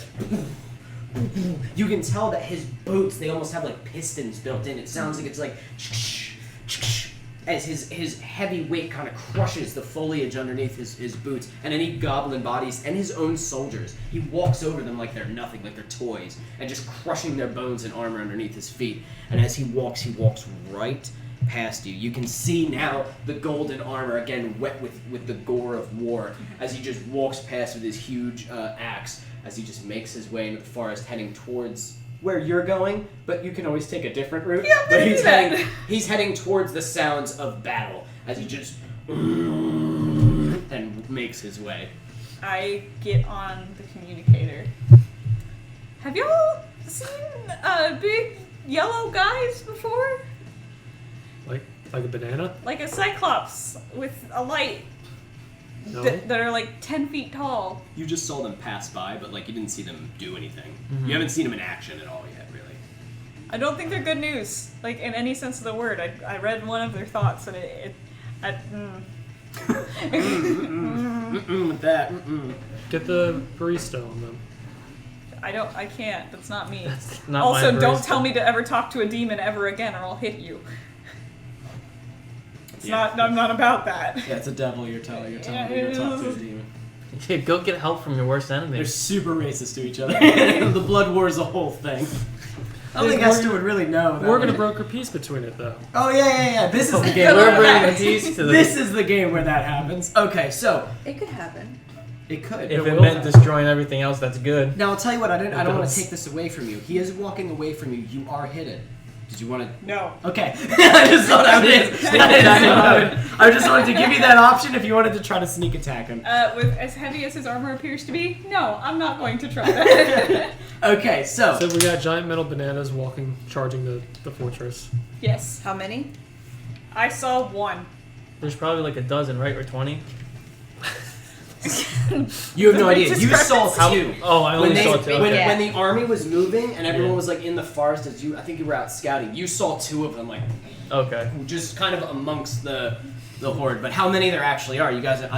You can tell that his boots, they almost have like pistons built in. It sounds like it's like as his heavy weight kind of crushes the foliage underneath his boots and any goblin bodies and his own soldiers. He walks over them like they're nothing, like they're toys, and just crushing their bones and armor underneath his feet. And as he walks right past you. You can see now the golden armor, again wet with the gore of war, as he just walks past with his huge axe, as he just makes his way into the forest, heading towards where you're going, but you can always take a different route. Yeah, but but he's heading towards the sounds of battle, as he just and makes his way. I get on the communicator. Have y'all seen big yellow guys before? Like a banana? Like a cyclops with a light No. that are like 10 feet tall. You just saw them pass by, but like you didn't see them do anything. Mhm. You haven't seen them in action at all yet, really. I don't think they're good news, like in any sense of the word. I read one of their thoughts and With that. Get the barista on them. I can't. That's not me. That's not Also, my don't barista. tell me to ever talk to a demon ever again, or I'll hit you. I'm not about that. Yeah, it's a devil you're telling. You're telling Yeah, me you're it talking to a is. demon. Yeah, go get help from your worst enemy. They're super racist to each other. The blood war is a whole thing. I don't think We're- Astrid would really know. We're gonna broker peace between it though. Oh yeah. This is the game. We're where bringing that- peace to the. This is the game where that happens. Okay, so It could happen. it could. if it it will meant happen. destroying everything else, that's good. Now I'll tell you what. I don't want does. to take this away from you. He is walking away from you. You are hidden. Did you want to? No. Okay. I just thought I would. I just wanted to give you that option if you wanted to try to sneak attack him. With as heavy as his armor appears to be, no, I'm not going to try that. Okay, so So we got giant metal bananas charging the fortress. Yes. How many? I saw one. There's probably like a dozen, right, or 20. you have no The big idea. You saw discrepancy. two. Oh, I only When, they, saw two. when, Okay. when the army was moving and everyone Yeah. was like in the forest, as you, I think you were out scouting. You saw two of them, like Okay. just kind of amongst the horde. But how many there actually are? You guys, a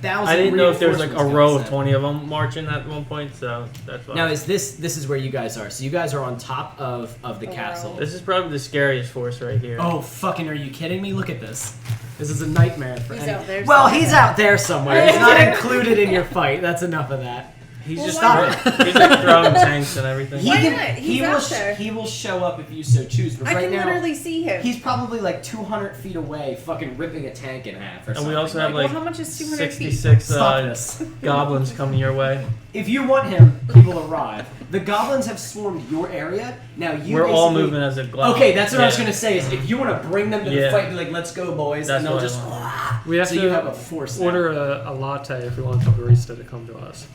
thousand. I didn't know if there was like a reinforcements row got of sent. 20 of them marching at one point, so that's why. Now is this is where you guys are? So you guys are on top of the Wow. castle. This is probably the scariest force right here. Oh fucking! Are you kidding me? Look at this. This is a nightmare for He's any- out there Well, somewhere. he's out there somewhere. He's not included in your fight. That's enough of that. He's Well, just why he's like throwing tanks and everything. Why not? He's he out will there. he will show up if you so choose. But I right can now, literally see him. he's probably like 200 feet away, fucking ripping a tank in half or And something. we also have well, like how much is 200 feet? 66 Stop this. goblins coming your way. If you want him, he will arrive. The goblins have swarmed your area. Now you. We're all basically- moving as a glob. Okay, that's what I was Yeah. gonna say. Is if you want to bring them to the Yeah. fight, be like, "Let's go, boys," That's and they'll what I just. want. We have so to you have a force. now. order a latte if we want the barista to come to us.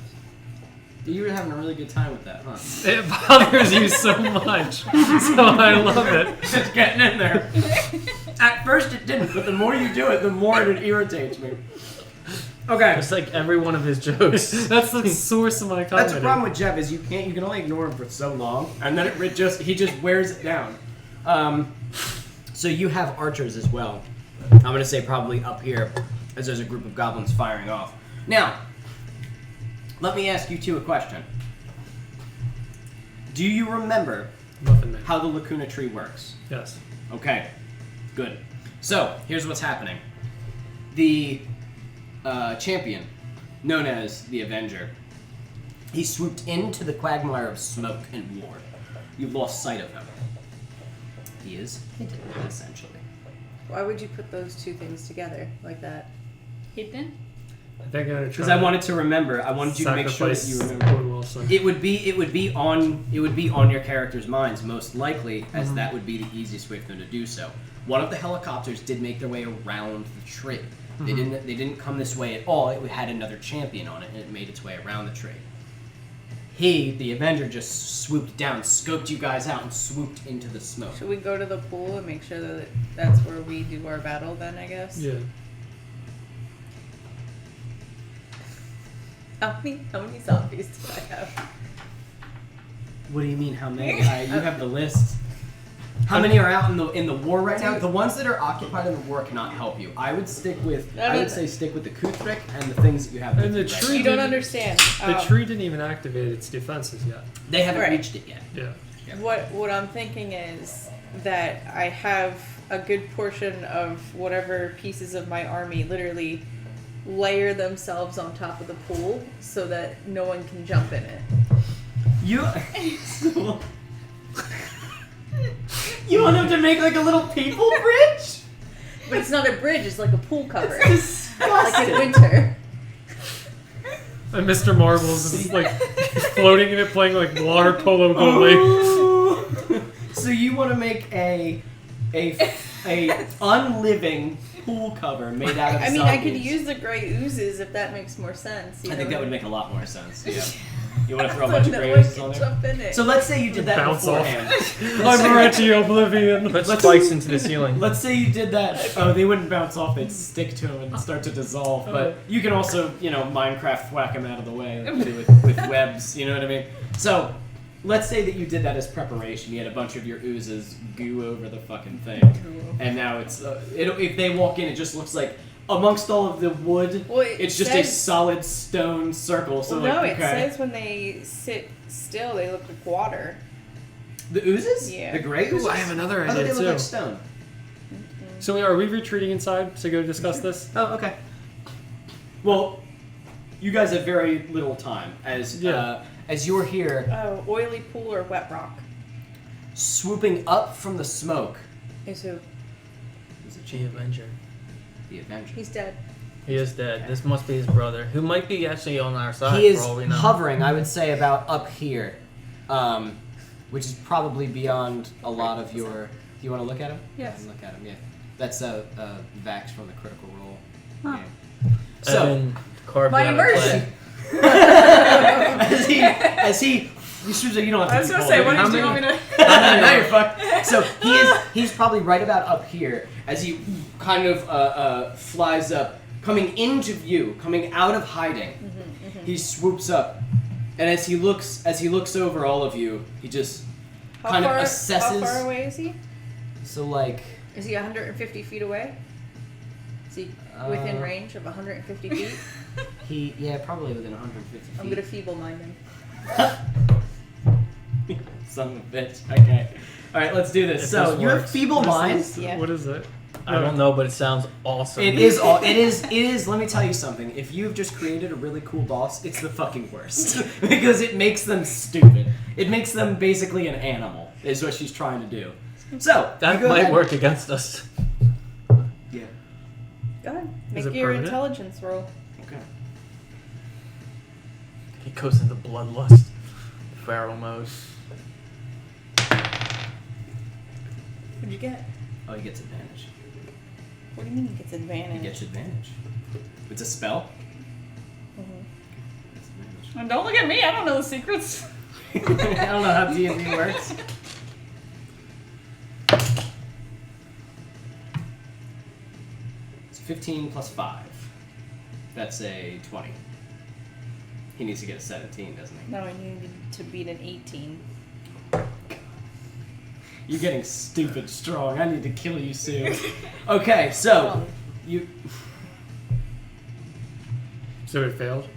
You were having a really good time with that, huh? It bothers you so much, so I love it. Just getting in there. At first it didn't, but the more you do it, the more it irritates me. Okay. It's like every one of his jokes. That's the source of my comedy. That's the problem with Jeff is you can only ignore him for so long, and then he just wears it down. So you have archers as well. I'm gonna say probably up here, as there's a group of goblins firing off. Now, let me ask you two a question. Do you remember Muffin Man. how the Lacuna tree works? Yes. Okay, good. So, here's what's happening. The champion, known as the Avenger, he swooped into the quagmire of smoke and war. You've lost sight of him. He is, essentially. Why would you put those two things together like that? Hidden? I think I'm Because I wanted to remember. I wanted you to make sure that you remember. Owen Wilson. It would be on your characters' minds most likely, as that would be the easiest way for them to do so. One of the helicopters did make their way around the tree. They didn't come this way at all. It had another champion on it, and it made its way around the tree. He, the Avenger, just swooped down, scoped you guys out, and swooped into the smoke. Should we go to the pool and make sure that that's where we do our battle then, I guess? Yeah. How many zombies do I have? What do you mean? How many? You have the list. How many are out in the war right now? The ones that are occupied in the war cannot help you. I would stick with. Say stick with the Kuthrik and the things that you have. And the with you right tree You don't understand. The tree didn't even activate its defenses yet. now. They haven't Right. reached it yet. Yeah. What I'm thinking is that I have a good portion of whatever pieces of my army literally layer themselves on top of the pool so that no one can jump in it. You. You want them to make like a little people bridge? But it's not a bridge, it's like a pool cover. It's Like disgusting. in winter. And Mr. Marbles is like floating in it, playing like water polo goalie. Ooh. So you want to make a unliving pool cover made out of I mean, I could zombies. use the gray oozes if that makes more sense. I think that would make a lot more sense. Yeah. You want to throw a So bunch of no gray one oozes can on there? jump in it. So let's say you did that Bounce off. beforehand. I'm Reggie Oblivion. Put spikes into the ceiling. Let's say you did that. Oh, they wouldn't bounce off; they'd stick to them and start to dissolve. But you can also, Minecraft whack them out of the way with webs. You know what I mean? So, let's say that you did that as preparation. You had a bunch of your oozes goo over the fucking thing, and now it's if they walk in, it just looks like amongst all of the wood, Well, it's just a solid stone circle. So Well, no, like, it okay. says when they sit still, they look like water. The oozes? Yeah. The gray oozes? Ooh, I have another I thought idea they look too. like stone. So are we retreating inside to go discuss this? Oh, okay. Well, you guys have very little time as you're here Oily pool or wet rock? swooping up from the smoke. Is who? Is it The Avenger. the Avenger? He's dead. He is dead. This must be his brother, who might be actually on our side. He is for all we know. hovering, I would say, about up here, which is probably beyond a lot of your. Do you want to look at him? Yes. Look at him. Yeah. That's Vax from the Critical Role. Huh. game. So. And carved My out of immersion. clay. as he you don't have to I was keep gonna say, holding what it. do you want me to? Now you're fucked. So he's probably right about up here as he kind of flies up, coming into view, coming out of hiding. He swoops up, and as he looks over all of you, he just kind of assesses. How far away is he? So like Is he 150 feet away? Is he within range of 150 feet? probably within 150 feet. I'm gonna feeble mind him. Son of a bitch. Okay. All right, let's do this. If So this you have works. feeble mind. Yeah. What is it? I don't know, but it sounds awesome. It is. Let me tell you something. If you've just created a really cool boss, it's the fucking worst because it makes them stupid. It makes them basically an animal. Is what she's trying to do. So That you go might ahead. work against us. Yeah. Go ahead. Is Make it your permanent? intelligence roll. Okay. He goes into bloodlust. Pharaoh mode. What'd you get? Oh, he gets advantage. What do you mean he gets He advantage? gets advantage. It's a spell. Mhm. It's advantage. And don't look at me. I don't know the secrets. I don't know how D&D works. It's 15 plus 5. That's a 20. He needs to get a 17, doesn't he? No, I needed to beat an 18. You're getting stupid strong. I need to kill you soon. Okay, so you. So it failed?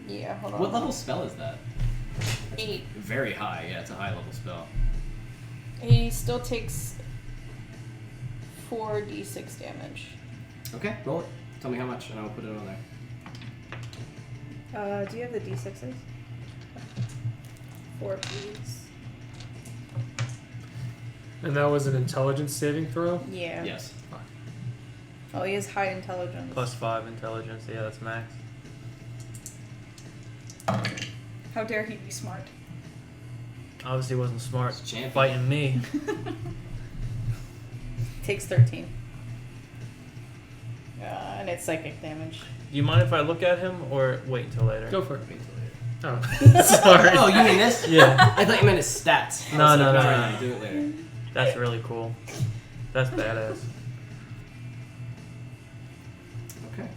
Yeah, hold on. What level spell is that? 8. Very high. Yeah, it's a high level spell. He still takes 4d6 damage. Okay, roll it. Tell me how much, and I'll put it on there. Do you have the d6s? 4 please. And that was an intelligence saving throw? Yeah. Yes. Oh, he has high intelligence. +5 intelligence. Yeah, that's max. How dare he be smart? Obviously, wasn't smart. He's a champion. Fighting me. Takes 13. And it's psychic damage. Do you mind if I look at him or wait until later? Go for it. Oh, sorry. Oh, you mean this? Yeah. I thought you meant his stats. No, I was no, like, no, alright, no. do it later. That's really cool. That's badass. Okay.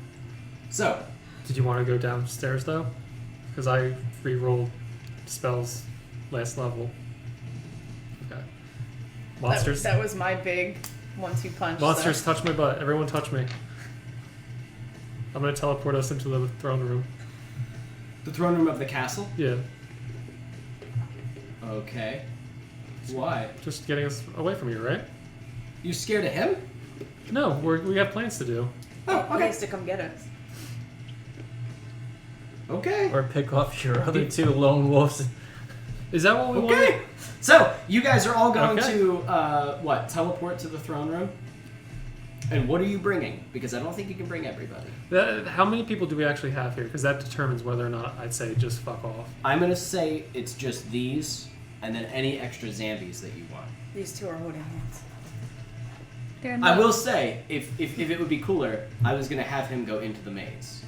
So, Did you want to go downstairs though? Because I re-rolled spells last level. Okay. Monsters. That was my big 1-2 punch. Monsters, So. touch my butt. Everyone, touch me. I'm gonna teleport us into the throne room. the throne room of the castle? Yeah, Okay. Why? just getting us away from you, right? You scared of him? No, we have plans to do. Oh, He okay. has to come get us. Okay. Or pick off your other 2 lone wolves. Is that what we want? Okay. So, you guys are all going Okay. to, teleport to the throne room? And what are you bringing? Because I don't think you can bring everybody. How many people do we actually have here? Because that determines whether or not I'd say just fuck off. I'm going to say it's just these, and then any extra zombies that you want. These 2 are holding hands. They're I will say, if it would be cooler, I was going to have him go into the maze.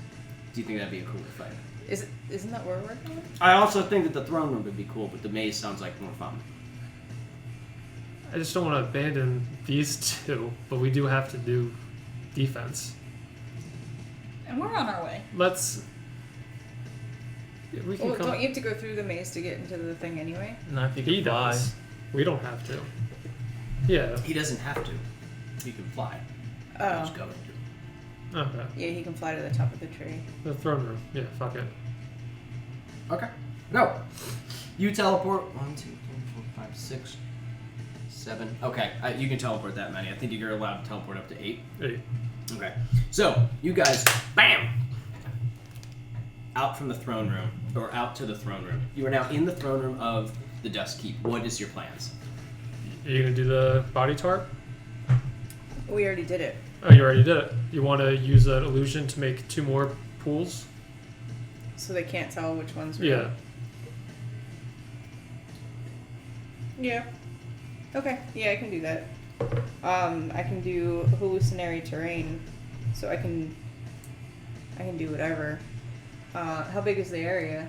Do you think that'd be a cooler fight? Isn't that where we're going? I also think that the throne room would be cool, but the maze sounds like more fun. I just don't want to abandon these 2, but we do have to do defense. And we're on our way. Let's. We can Well, come. don't you have to go through the maze to get into the thing anyway? Not if you He can fly. does. We don't have to. Yeah. He doesn't have to. He can fly. Oh. He's going to. Okay. Yeah, he can fly to the top of the tree. The throne room. Yeah. Fuck it. Okay. Go. You teleport. 1, 2, 3, 4, 5, 6, 7. Okay. You can teleport that many. I think you're allowed to teleport up to 8. Hey. Okay. So, you guys, bam! Out from the throne room, or out to the throne room. You are now in the throne room of the Dust Keep. What is your plans? Are you gonna do the body tarp? We already did it. Oh, you already did it. You want to use an illusion to make 2 more pools? So they can't tell which one's real. Yeah. Yeah. Okay. Yeah, I can do that. I can do hallucinatory terrain, so I can do whatever. How big is the area?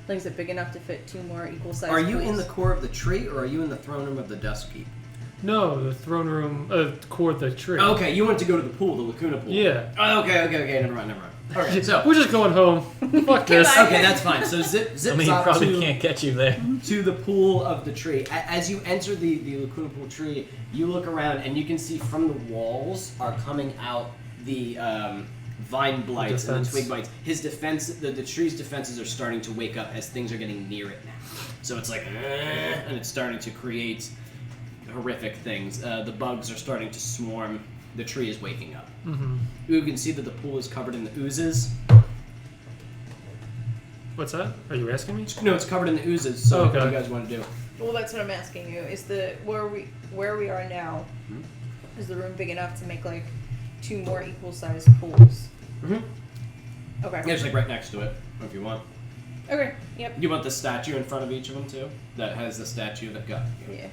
Like, is it big enough to fit 2 more equal-sized Are you pools? in the core of the tree, or are you in the throne room of the Dust Keep? No, the throne room. Core of the tree. Okay, you wanted to go to the pool, the Lacuna pool. Yeah. Oh, okay, never mind. Okay, so We're just going home. Fuck this. okay, that's fine. So zip I mean, he up probably to, can't get you there. to the pool of the tree. As you enter the Lacuna pool tree, you look around and you can see from the walls are coming out the vine blights and the Defense. twig bites. His defense, the tree's defenses are starting to wake up as things are getting near it now. So it's like, and it's starting to create horrific things. The bugs are starting to swarm. The tree is waking up. Mm-hmm. You can see that the pool is covered in the oozes. What's that? Are you asking me? No, it's covered in the oozes. So Okay. what do you guys want to do? Well, that's what I'm asking you. Is where we are now? Is the room big enough to make like 2 more equal-sized pools? Mm-hmm. Okay. Yeah, just like right next to it, if you want. Okay. Yep. You want the statue in front of each of them too? That has the statue that got. Yeah.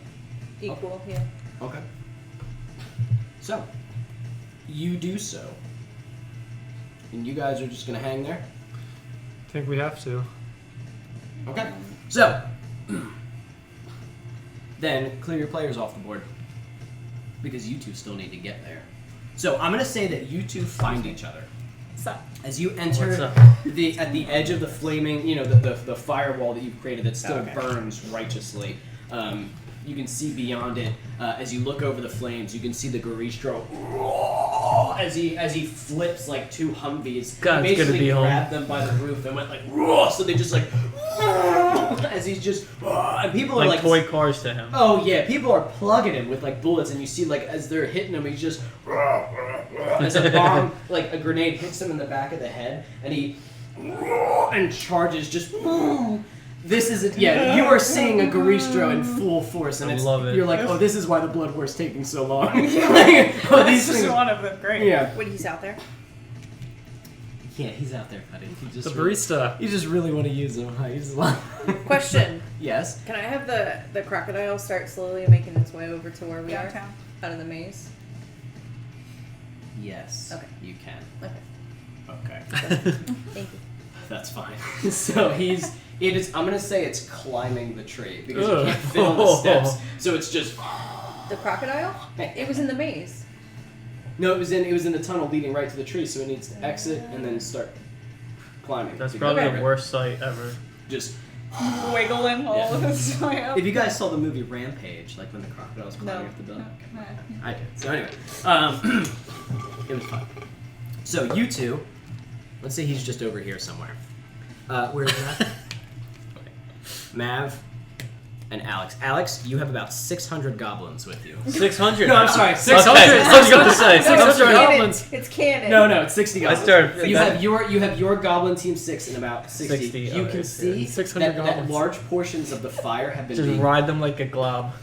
Equal. Yeah. Okay. So, you do so. And you guys are just gonna hang there? I think we have to. Okay. So, then clear your players off the board. Because you 2 still need to get there. So, I'm gonna say that you 2 find each other. So, As you What's enter up? at the edge of the flaming, the firewall that you've created that still Okay. burns righteously, you can see beyond it. As you look over the flames, you can see the Garistro as he flips like 2 Humvees. God's he gonna basically be home. grabbed them by the roof and went like, so they just like, as he's just, and people are Like like toy cars to him. oh yeah, people are plugging him with like bullets, and you see like as they're hitting him, he's just as a bomb, like a grenade hits him in the back of the head, and he and charges just boom, This is yeah. You are seeing a Garistro in full force, and I love it. You're like, oh, this is why the blood war's taking so long. Like, oh, these This is things. one of them. Great. Yeah. When he's out there. Yeah, he's out there, buddy. He The just barista. You just really want to use him. Huh? You just love. Question. Yes. Can I have the crocodile start slowly making its way over to where we are? Downtown. Out of the maze? Yes. Okay. You can. Okay. Okay. Thank you. That's fine. So it is. I'm gonna say it's climbing the tree because Ugh. you can't fit on the steps. So it's just. The crocodile? It was in the maze. No, it was in the tunnel leading right to the tree. So it needs to exit and then start climbing. That's to probably go. the worst sight ever. Just. Wiggling all this way up. If you guys saw the movie Rampage, like when the crocodiles climbing No. up the building, No. I did. So anyway, it was fun. So you two, let's say he's just over here somewhere. Where's Mav? Okay. Mav and Alex. Alex, you have about 600 goblins with you. 600. No, I'm sorry. 600. Okay, I was going to say 600 600. goblins. It's canon. No, it's 60 I goblins. started. You have your goblin team 6 and about 60. 60, You okay, can see 600 that goblins. large portions of the fire have been Just being ride them like a glob.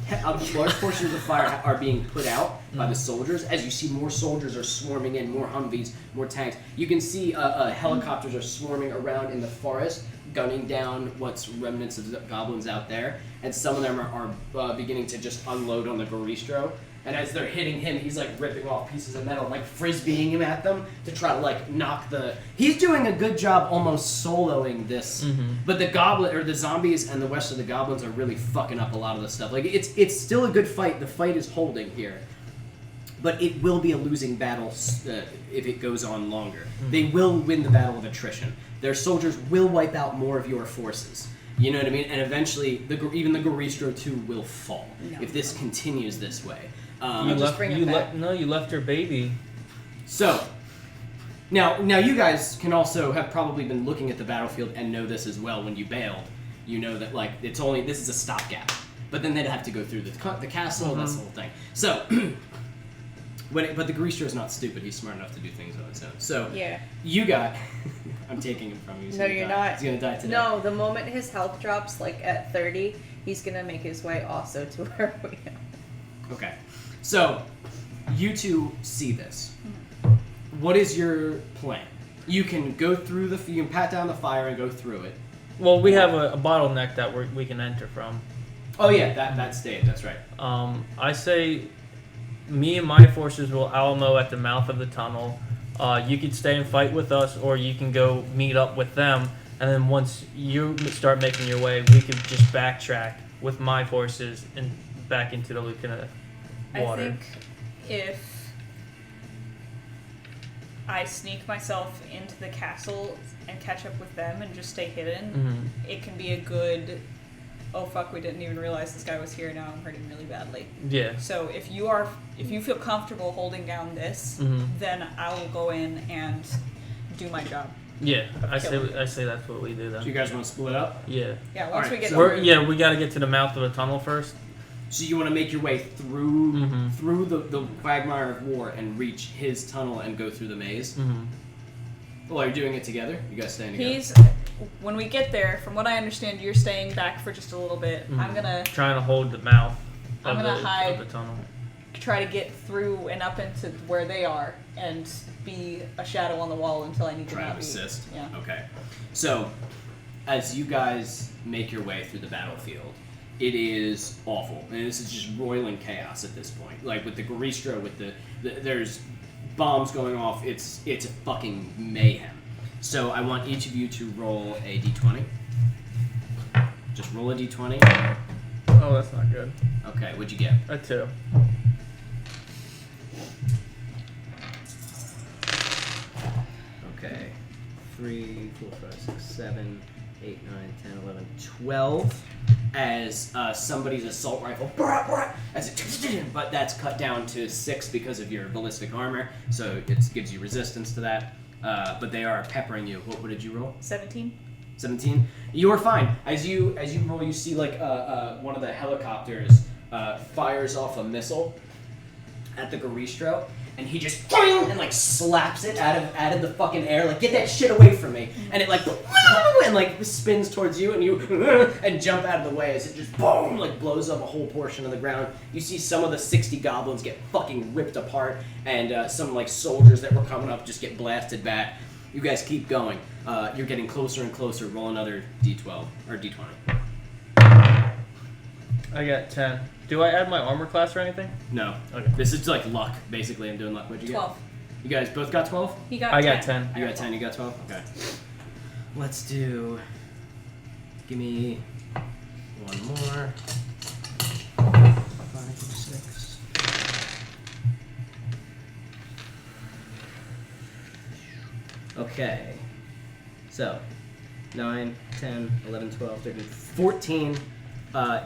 large portions of the fire are being put out by the soldiers. As you see, more soldiers are swarming in, more Humvees, more tanks. You can see helicopters are swarming around in the forest, gunning down what's remnants of the goblins out there. And some of them are beginning to just unload on the Garistro. And as they're hitting him, he's like ripping off pieces of metal, like frisbeeing him at them to try to like knock the. He's doing a good job almost soloing this, but the goblin or the zombies and the rest of the goblins are really fucking up a lot of the stuff. Like it's still a good fight. The fight is holding here, but it will be a losing battle if it goes on longer. They will win the battle of attrition. Their soldiers will wipe out more of your forces. You know what I mean? And eventually, even the Garistro 2 will fall if this continues this way. You left your baby. So, now you guys can also have probably been looking at the battlefield and know this as well when you bailed. You know that, like, this is a stopgap. But then they'd have to go through the castle, that's the whole thing. So, but the Garistro is not stupid. He's smart enough to do things on his own. So, Yeah. you got... I'm taking him from you. No, you're not. He's gonna die today. No, the moment his health drops, like at 30, he's gonna make his way also to where we are. Okay. So, you two see this. What is your plan? You can go through you can pat down the fire and go through it. Well, we have a bottleneck that we can enter from. Oh yeah, that stayed. That's right. I say me and my forces will Alamo at the mouth of the tunnel. You can stay and fight with us, or you can go meet up with them. And then once you start making your way, we can just backtrack with my forces and back into the Lucana water. I think if I sneak myself into the castle and catch up with them and just stay hidden, it can be a good, oh fuck, we didn't even realize this guy was here, now I'm hurting really badly. Yeah. So if you feel comfortable holding down this, then I will go in and do my job. Yeah, I say that's what we do then. So you guys want to split up? Yeah. Yeah, once Alright, we get so We got to get to the mouth of the tunnel first. So you want to make your way through the quagmire of war and reach his tunnel and go through the maze? Well, are you doing it together? You guys staying together? When we get there, from what I understand, you're staying back for just a little bit. I'm gonna trying to hold the mouth I'm of, gonna the, hide. of the tunnel. try to get through and up into where they are and be a shadow on the wall until I need to Try to not be. assist. Yeah. Okay. So, as you guys make your way through the battlefield, it is awful. And this is just roiling chaos at this point. Like with the Garistro, with the there's bombs going off. It's fucking mayhem. So I want each of you to roll a d20. Just roll a d20. Oh, that's not good. Okay, what'd you get? A 2. Okay. 3, 4, 5, 6, 7, 8, 9, 10, 11, 12. As somebody's assault rifle, as it, but that's cut down to 6 because of your ballistic armor, so it gives you resistance to that. But they are peppering you. What did you roll? 17. 17. You are fine. As you roll, you see like one of the helicopters fires off a missile at the Garistro, and he just and like slaps it out of the fucking air, like get that shit away from me, and it like and like spins towards you, and you and jump out of the way as it just boom like blows up a whole portion of the ground. You see some of the 60 goblins get fucking ripped apart, and some like soldiers that were coming up just get blasted back. You guys keep going. You're getting closer and closer. Roll another d12 or d20. I got 10. Do I add my armor class or anything? No. Okay. This is like luck, basically. I'm doing luck. What'd you 12. get? You guys both got 12? He got I 10. got 10. You got 10, you got 12? Okay. Let's do... Give me one more. 5, 6. Okay. So, 9, 10, 11, 12, 13, 14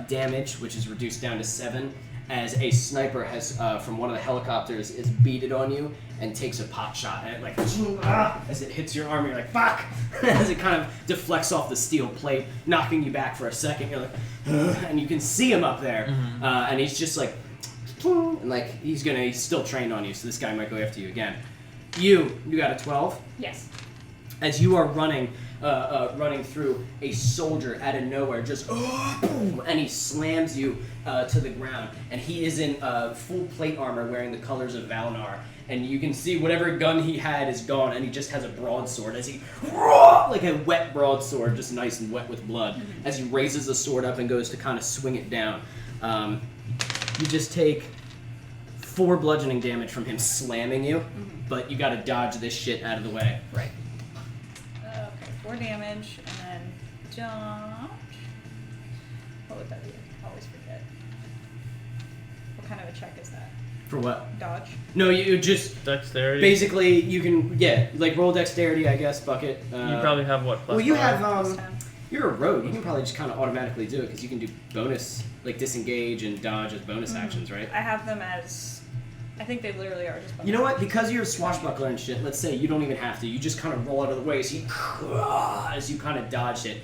damage, which is reduced down to 7, as a sniper has, from one of the helicopters, is beated on you and takes a pot shot at it, like, as it hits your arm, you're like, fuck! As it kind of deflects off the steel plate, knocking you back for a second, you're like, and you can see him up there, and he's just like, and like, he's still trained on you, so this guy might go after you again. You got a 12? Yes. As you are running through, a soldier out of nowhere just boom, and he slams you to the ground, and he is in full plate armor wearing the colors of Valnar, and you can see whatever gun he had is gone, and he just has a broadsword as he like a wet broadsword, just nice and wet with blood, as he raises the sword up and goes to kind of swing it down. You just take 4 bludgeoning damage from him slamming you, but you gotta dodge this shit out of the way. Right. Okay, 4 damage, and then dodge. What would that be? I always forget. What kind of a check is that? For what? Dodge? No, you just Dexterity. basically you can like roll dexterity, I guess. Bucket. You probably have what? Plus Well, you 5? have Plus 10. you're a rogue. You can probably just kind of automatically do it because you can do bonus like disengage and dodge as bonus actions, right? I have them as. I think they literally are just. You know what? Because you're a swashbuckler and shit, let's say you don't even have to. You just kind of roll out of the way as you kind of dodge it.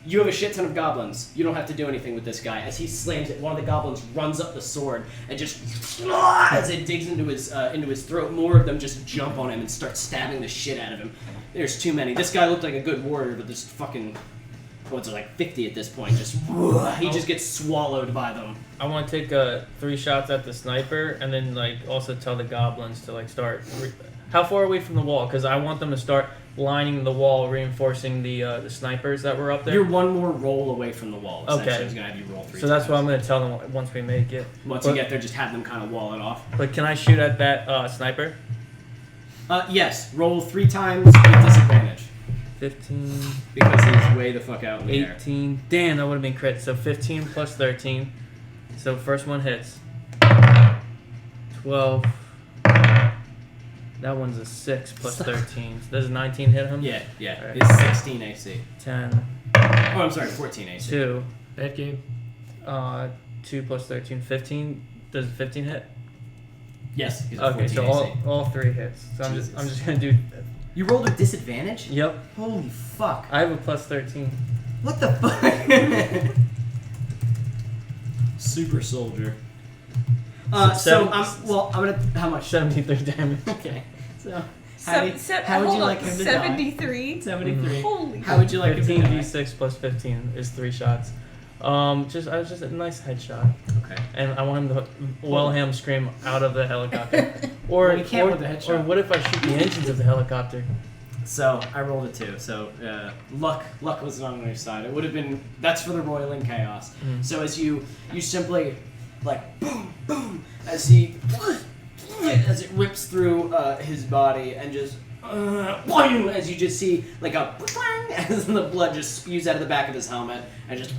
You have a shit ton of goblins. You don't have to do anything with this guy. As he slams it, one of the goblins runs up the sword and just as it digs into his throat. More of them just jump on him and start stabbing the shit out of him. There's too many. This guy looked like a good warrior, but this fucking what's it like 50 at this point? Just he just gets swallowed by them. I want to take 3 shots at the sniper, and then like also tell the goblins to like start. How far away from the wall? Because I want them to start lining the wall, reinforcing the snipers that were up there. You're one more roll away from the wall. Okay. Essentially, he's gonna have you roll 3 So that's times. what I'm going to tell them once we make it. Once you get there, just have them kind of wall it off. But can I shoot at that sniper? Yes. Roll 3 times with disadvantage 15, because he's way the fuck out in the air. 18. Damn, that would have been crit. So 15 plus 13. So first one hits. 12. That one's a 6 plus 13. So does a 19 hit him? Yeah. All right. It's 16 AC. 10. Oh, I'm sorry, 14 AC. 2. Bad game. 2 plus 13. 15. Does 15 hit? Yes. He's a Okay, 14 so AC. all 3 hits. So I'm Jesus. just going to do. You rolled with disadvantage? Yep. Holy fuck. I have a plus 13. What the fuck? Super soldier. Seven- I'm gonna. How much? 73 damage. Okay. So, How would you like him to die? 73? 73. Holy. How would you like him to 15 die? d6 plus 15 is 3 shots. I was just a nice headshot, Okay. and I want him to well him scream out of the helicopter. Or Well, you can't or, with the headshot. or what if I shoot the engines of the helicopter? So I rolled a 2. So luck was not on your side. It would have been. That's for the roiling chaos. Mm. So as you simply like boom boom as as it rips through his body and just boing, as you just see like a boing, as the blood just spews out of the back of his helmet and just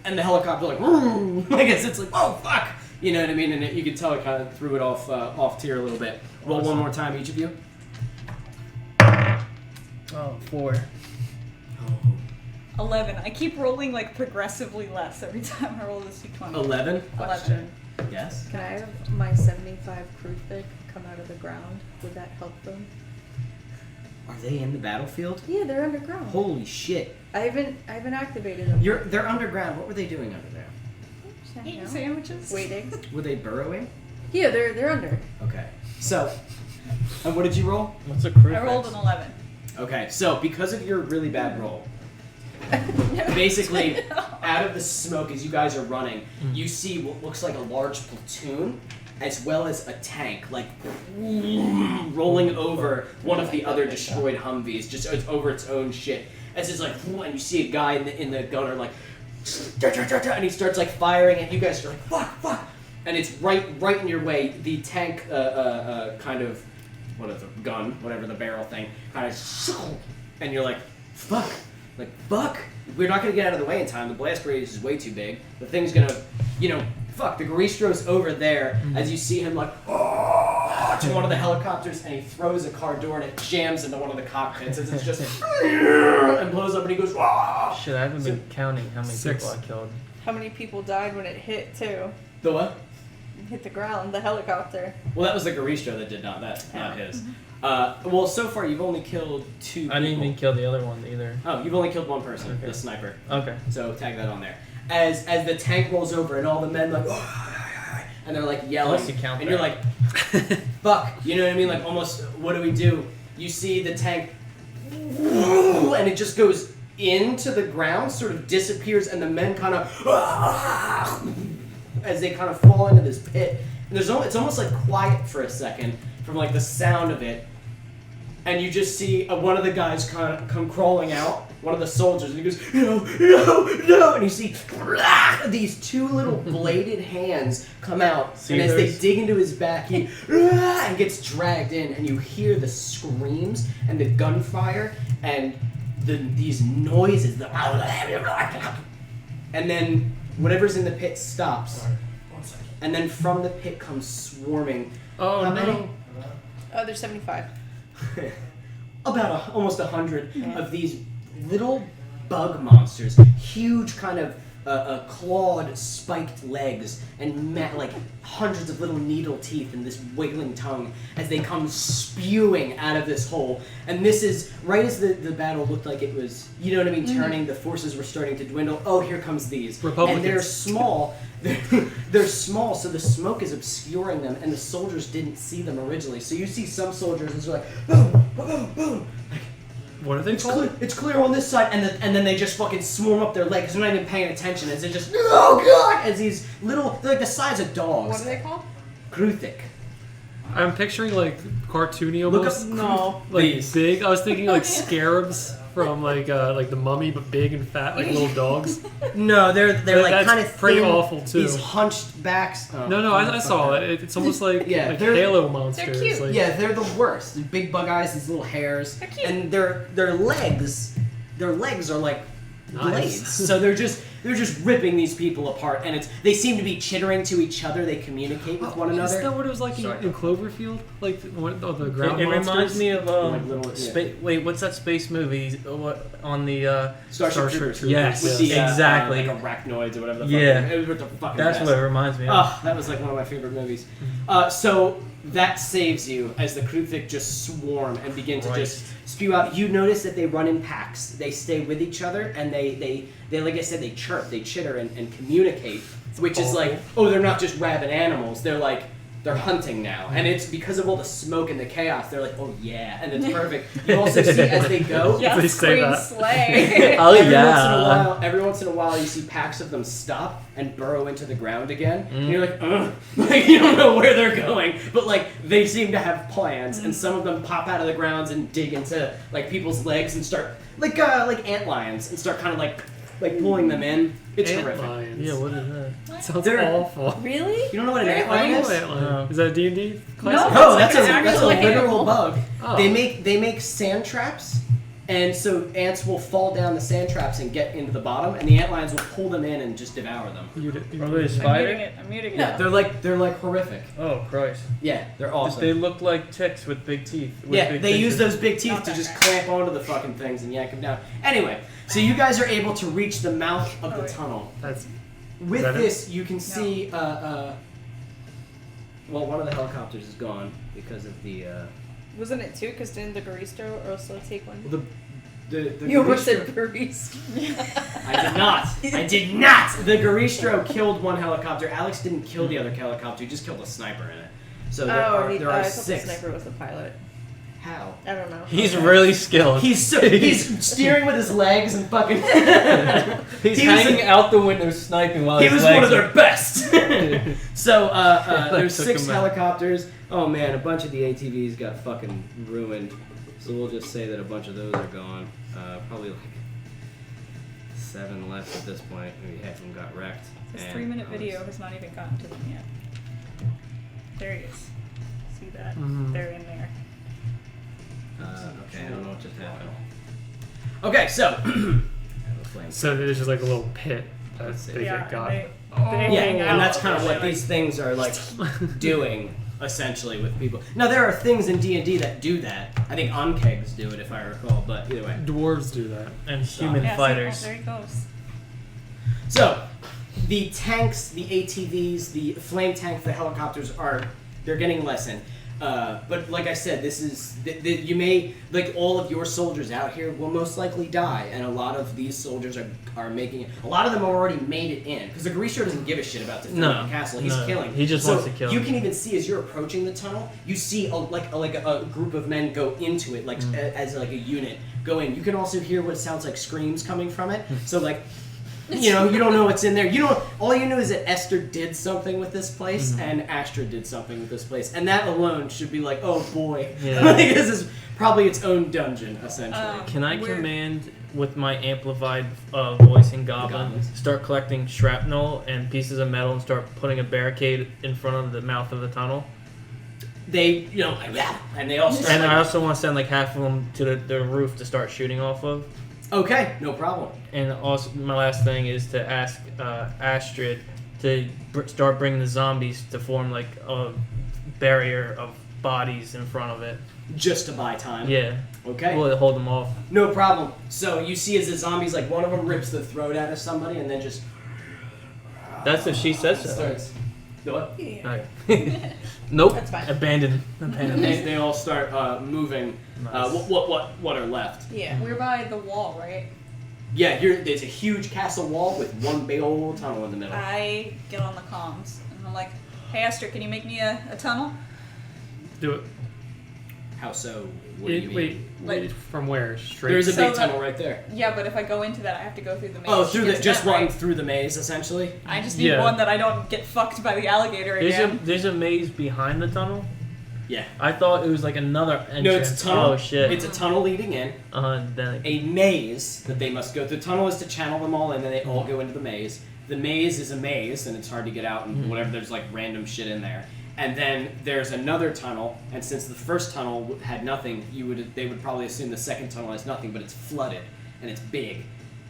and the helicopter like I guess it's like oh fuck, you know what I mean, and you can tell it kind of threw it off tier a little bit. Roll one more time, each of you. Oh, 4. 11. I keep rolling like progressively less every time I roll this d20. 11. 11. Yes. Can I have my 75 crew thick come out of the ground? Would that help them? Are they in the battlefield? Yeah, they're underground. Holy shit! I haven't activated them. They're underground. What were they doing under there? Just hanging Eating out. sandwiches. Waiting. Were they burrowing? Yeah, they're under. Okay. So, and what did you roll? What's a crit? I rolled an 11. Okay, so because of your really bad roll, basically, out of the smoke as you guys are running, you see what looks like a large platoon, as well as a tank, like rolling over one of the other destroyed Humvees, just over its own shit. As it's like, and you see a guy in the gunner like, and he starts like firing, and you guys are like, fuck, and it's right in your way. The tank, kind of, what is it, gun, whatever the barrel thing, kind of, and you're like, fuck, we're not gonna get out of the way in time. The blast radius is way too big. The thing's gonna, fuck. The Garistro's over there as you see him like, to one of the helicopters, and he throws a car door and it jams into one of the cockpits as it's just and blows up, and he goes, Shit, I haven't been counting how many 6. people I killed. How many people died when it hit too? The what? Hit the ground, the helicopter. Well, that was the Garistro that did not. That's not his. Well, so far you've only killed 2 people. I didn't even kill the other one either. Oh, you've only killed 1 person, Okay. the sniper. Okay. So tag that on there. As the tank rolls over and all the men like, and they're like yelling, Unless you count and that. you're like, fuck, you know what I mean? Like almost, what do we do? You see the tank, and it just goes into the ground, sort of disappears, and the men kind of, as they kind of fall into this pit. And it's almost like quiet for a second from like the sound of it. And you just see one of the guys kind of come crawling out, one of the soldiers, and he goes, no, and you see these 2 little bladed hands come out, and as they dig into his back, he and gets dragged in, and you hear the screams and the gunfire and these noises, and then whatever's in the pit stops, and then from the pit comes swarming. Oh, How no. many? Oh, there's 75. About almost 100 of these little bug monsters, huge kind of clawed, spiked legs, and like hundreds of little needle teeth and this wiggling tongue as they come spewing out of this hole. And this is right as the battle looked like it was, you know what I mean, turning. The forces were starting to dwindle. Oh, here comes these. Republicans. And they're small. They're small, so the smoke is obscuring them, and the soldiers didn't see them originally. So you see some soldiers, and they're like, boom, boom, boom. Like, What are they called? it's clear on this side, and then they just fucking swarm up their leg because they're not even paying attention. As they're just, oh god, as these little, they're like the size of dogs. What are they called? Kruthic. I'm picturing like cartoony Look almost. up No. Like these. big. I was thinking like scarabs from like the Mummy, but big and fat, like little dogs. No, they're like That's kind of pretty thin, awful, too. These hunched backs. Oh, No, I saw it. It's almost like Yeah, like they're- Halo monsters. cute. Like, Yeah, they're the worst. The big bug eyes, these little hairs, They're cute. and their legs are like Nice. blades. So they're just ripping these people apart, and they seem to be chittering to each other. They communicate with one Is another. that what it was like in Cloverfield? Like the ground It monsters? reminds me of Like little- wait, what's that space movie? What on the Starship Starship Troopers. Troopers. Yes, With the, exactly. like arachnoids or whatever the Yeah. fuck. It was the fucking That's best. what it reminds me of. Oh, that was like one of my favorite movies. So that saves you as the Kruthic just swarm and begin to just spew out. You notice that they run in packs. They stay with each other, and they like I said, they chirp, they chitter, and communicate, which is like, oh, they're not just rabid animals. They're hunting now, and it's because of all the smoke and the chaos. They're like, oh yeah, and it's perfect. You also see as they go. Yeah. Please say Queen that. Slay. Oh Every once in a while, you see packs of them stop and burrow into the ground again, and you're like, ugh, like you don't know where they're going, but like they seem to have plans, and some of them pop out of the grounds and dig into like people's legs and start like antlions and start kind of like pulling them in. It's horrific. Antlions. Yeah, what is that? Sounds They're- awful. Really? You don't know what an Very antlion funny. is? Antlion. Is that a D&D class? No. No, that's It's a an actual literal animal. bug. Oh. They make sand traps, and so ants will fall down the sand traps and get into the bottom, and the antlions will pull them in and just devour them. You Are they a I'm muting spider? it. I'm muting Yeah, it. they're like horrific. Oh Christ! Yeah, they're awesome. They look like ticks with big teeth. With Yeah, big they use faces. those big teeth Not to that just bad. clamp onto the fucking things and yank them down. Anyway, so you guys are able to reach the mouth of the wait. tunnel. That's With that it? this, you can see. Well, one of the helicopters is gone because of the. Wasn't it 2? Because didn't the Garisto also take one? The You almost Garistro- said Garisto. I did not. I did not. The Garistro killed one helicopter. Alex didn't kill the other helicopter. He just killed a sniper in it. So there are I thought the 6. sniper was the pilot. How? I don't know. He's really skilled. He's steering with his legs and fucking. He's he was hanging out the window sniping while He his was legs one of are- their best. So there's Took 6 him out. helicopters. Oh man, a bunch of the ATVs got fucking ruined. So we'll just say that a bunch of those are gone. Probably like 7 left at this point. Maybe half of them got wrecked. This And 3-minute I was- video has not even gotten to them yet. There he is. See that? Mhm. They're in there. Okay, I don't know what just happened. Okay, so. I have a flame. So there's just like a little pit that Let's see. they Yeah, get and got. they Oh. hang out. And that's kind of what They, these things are like doing essentially with people. Now there are things in D&D that do that. I think Onkegs do it if I recall, but either way. Dwarves do that. and human Yeah, see, fighters. there he goes. So the tanks, the ATVs, the flame tank, the helicopters they're getting lessened. But like I said, this is you may like all of your soldiers out here will most likely die, and a lot of these soldiers are making it. A lot of them already made it in because the Grisho doesn't give a shit about defending No, the castle. He's no, killing. he just So wants to kill. You can even see as you're approaching the tunnel, you see a group of men go into it as like a unit go in. You can also hear what sounds like screams coming from it. So like. You know, you don't know what's in there. All you know is that Esther did something with this place, and Astrid did something with this place, and that alone should be like, oh boy, Yeah. like, this is probably its own dungeon, essentially. Can I We're- command with my amplified voice in Goblin Goblins. start collecting shrapnel and pieces of metal and start putting a barricade in front of the mouth of the tunnel? They, like, yeah, and they all start. And like, I also want to send like half of them to the roof to start shooting off of. okay, no problem. And also, my last thing is to ask Astrid to start bringing the zombies to form like a barrier of bodies in front of it. Just to buy time. Yeah. Okay. Will hold them off. No problem. So you see as the zombies, like one of them rips the throat out of somebody, and then just That's if she says so. starts. The what? Okay. Nope. That's fine. Abandoned. They all start moving. Nice. What are left? Yeah. We're by the wall, right? Yeah, there's a huge castle wall with one big old tunnel in the middle. I get on the comms and I'm like, hey Astrid, can you make me a tunnel? Do it. How so? What do you mean? Wait, Like- from where? Straight. There's a So big that- tunnel right there. Yeah, but if I go into that, I have to go through the maze. Oh, to through get the to just that, one right? through the maze, essentially. I just need Yeah. one that I don't get fucked by the alligator again. There's a maze behind the tunnel. Yeah. I thought it was like another entrance. No, it's a tunnel. Oh shit. It's a tunnel leading in. Then A maze that they must go through. The tunnel is to channel them all in, and they all go into the maze. The maze is a maze, and it's hard to get out, and whatever. There's like random shit in there. And then there's another tunnel, and since the first tunnel had nothing, they would probably assume the second tunnel has nothing, but it's flooded and it's big,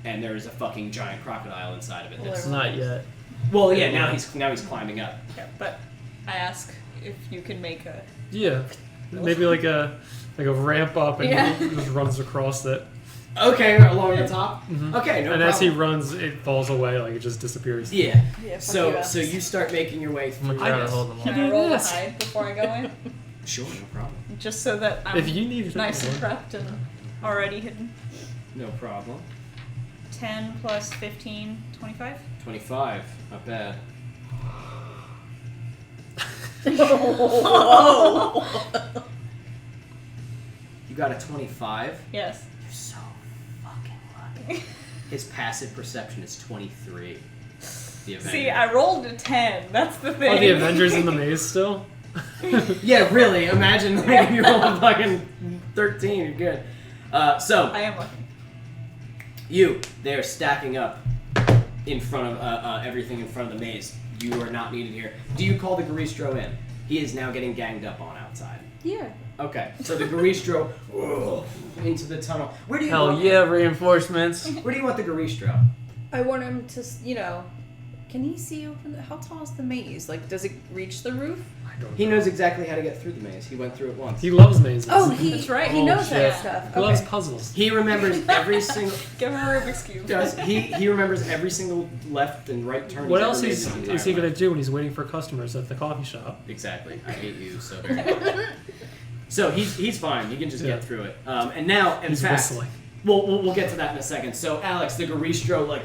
and there's a fucking giant crocodile inside of it. it's not yet. Well, yeah, now he's climbing up. Yeah, but I ask if you can make a. Yeah. Maybe like a ramp up and Yeah. he just runs across it. Okay, along the top. Mhm. Okay, no and problem. as he runs, it falls away, like it just disappears. Yeah. Yeah. fuck So you, so you start making your way I'm through. gonna try to this. hold them You off. do Can I roll to this. hide before I go in? Sure, no problem. Just so that I'm If you need nice and prepped and already hidden. No problem. 10 plus 15, 25? 25, not bad. You got a 25. Yes. You're so fucking lucky. His passive perception is 23. The Avenger. See, I rolled a 10. That's the thing. Are the Avengers in the maze still? Yeah, really. Imagine like, if you roll a fucking 13. You're good. So I am lucky. they're stacking up in front of everything in front of the maze. You are not needed here. Do you call the Garistro in? He is now getting ganged up on outside. Yeah. Okay, so the Garistro into the tunnel. Where do you Hell want, yeah, reinforcements. Where do you want the Garistro? I want him to, can he see over how tall is the maze? Like, does it reach the roof? I don't He know. knows exactly how to get through the maze. He went through it once. He loves mazes. That's right. He Oh, knows shit. that stuff. He loves Okay. puzzles. He remembers every single. Give him a Rubik's Cube. He remembers every single left and right turn. What he's else ever made is in his he entire gonna life. do when he's waiting for customers at the coffee shop? Exactly. I hate you so very much. So he's fine. He can just Yeah. get through it. And now, in He's fact, whistling. We'll get to that in a second. So Alex, the Garistro like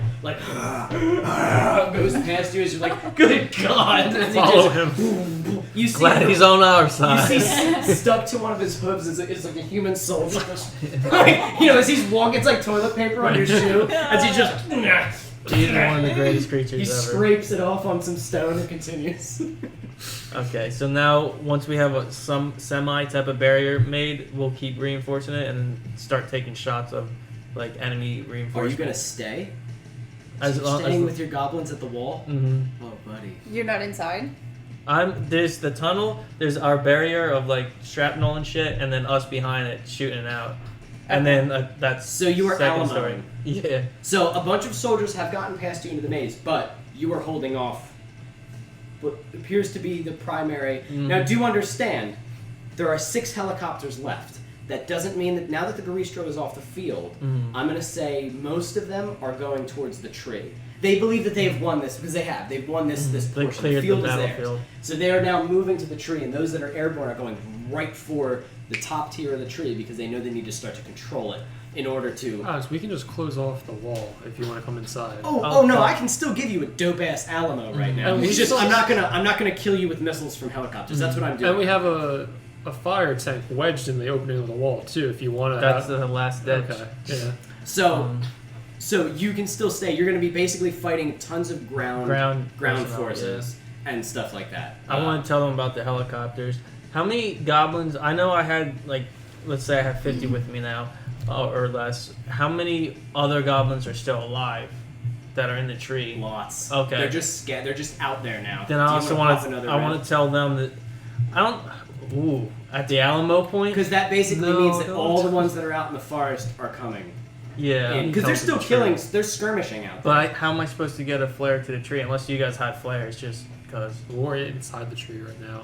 goes past you as you're like, good God! As he Follow just- him. You see, Glad he's on our you side. see stuck to one of his hooves is like a human soldier. Like, you know, as he's walking, it's like toilet paper on your shoe. As he just He's one of the greatest he creatures ever. scrapes it off on some stone and continues. Okay, so now once we have some semi type of barrier made, we'll keep reinforcing it and start taking shots of like enemy Are reinforcement. you gonna stay? As long Staying as with your goblins at the wall? hmm Oh, buddy. You're not inside? there's the tunnel, there's our barrier of like shrapnel and shit, and then us behind it shooting it out, and then that's So you are second Alamoing. story. Yeah. So a bunch of soldiers have gotten past you into the maze, but you are holding off what appears to be the primary. Now, do understand, there are 6 helicopters left. That doesn't mean that now that the Garistro is off the field, I'm going to say most of them are going towards the tree. They believe that they have won this because they have. They've won this They portion. cleared The field the is theirs. battlefield. So they are now moving to the tree, and those that are airborne are going right for the top tier of the tree because they know they need to start to control it in order to. Alex, we can just close off the wall if you want to come inside. Oh no! I can still give you a dope ass Alamo right now. And we It's just still- I'm not gonna kill you with missiles from helicopters. That's what I'm doing. And we have a fire tank wedged in the opening of the wall too. If you want to. That's the last ditch. Okay. Yeah. So you can still stay. You're gonna be basically fighting tons of ground Personnel, forces and stuff like that. I want to tell them about the helicopters. How many goblins? I know I had like, let's say I have 50 with me now, or less. How many other goblins are still alive that are in the tree? Lots. Okay. They're just scared. They're just out there now. Then I also want to. I want to. to tell them that I don't. Ooh, at the Alamo point. Because that basically No, means that don't. all the ones that are out in the forest are coming. Yeah. Because they're still killing. They're skirmishing out there. But how am I supposed to get a flare to the tree unless you guys had flares? Just because. We're inside the tree right now.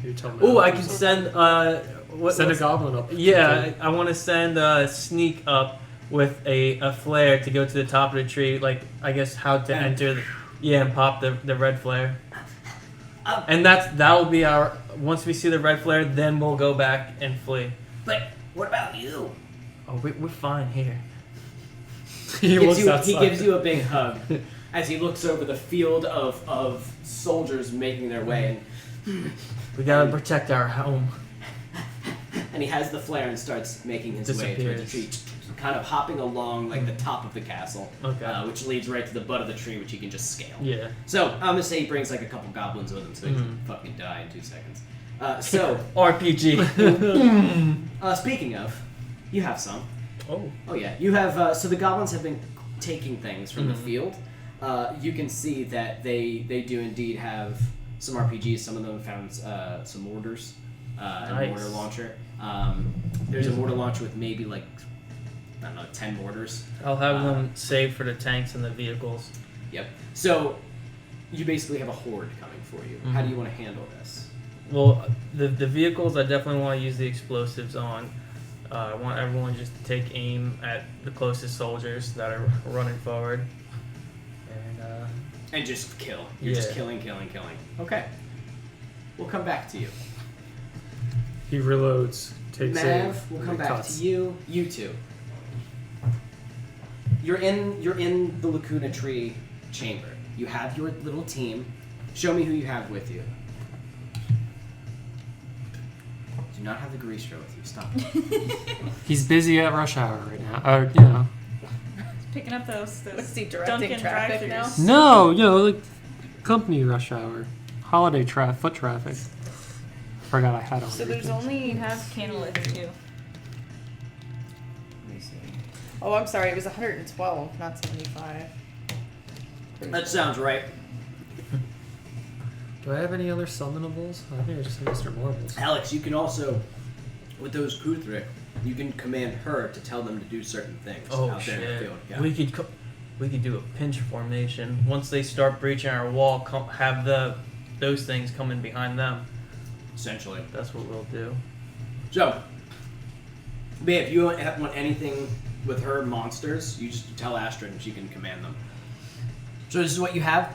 You tell me. Oh, I can send. send a what's- goblin up. Yeah, I want to send a sneak up with a flare to go to the top of the tree. Like I guess how to And- enter. And pop the red flare. And that will be our. Once we see the red flare, then we'll go back and flee. But what about you? Oh, we're fine here. he looks He outside. gives you a big hug as he looks over the field of soldiers making their way, We gotta protect our home. and he has the flare and starts making his way towards the tree, kind of hopping along like the top of the castle, Okay. which leads right to the butt of the tree, which he can just scale. Yeah. So I'm gonna say he brings like a couple goblins with him, so he can fucking die in 2 seconds. So RPG. speaking of, you have some. Oh. Oh yeah, you have. So the goblins have been taking things from the field. You can see that they do indeed have some RPGs. Some of them found some mortars, and a Nice. mortar launcher. There's a mortar launcher with maybe like I don't know 10 mortars. I'll have them saved for the tanks and the vehicles. Yep. So you basically have a horde coming for you. How do you want to handle this? Well, the vehicles I definitely want to use the explosives on. I want everyone just to take aim at the closest soldiers that are running forward. And just kill. You're just Yeah. killing. Okay. We'll come back to you. He reloads, takes aim, Mav, we'll and come then back cuts. to you. You two. You're in the Lacuna Tree chamber. You have your little team. Show me who you have with you. Do not have the Garistro with you. Stop. He's busy at rush hour right now. You know. Picking up those Is he directing Dunkin' traffic drive-thrus. No, like company rush hour, holiday foot traffic. Forgot I had on. So there's everything. only. You have candlelight too. Let me see. Oh, I'm sorry. It was 112, not 75. That sounds right. Do I have any other summonables? I think I just have Mr. Marbles. Alex, you can also, with those Kuthric, you can command her to tell them to do certain things Oh out there in the shit! field. Yeah. We could do a pinch formation. Once they start breaching our wall, have those things come in behind them. Essentially. That's what we'll do. So, babe, if you want anything with her monsters, you just tell Astrid and she can command them. So this is what you have?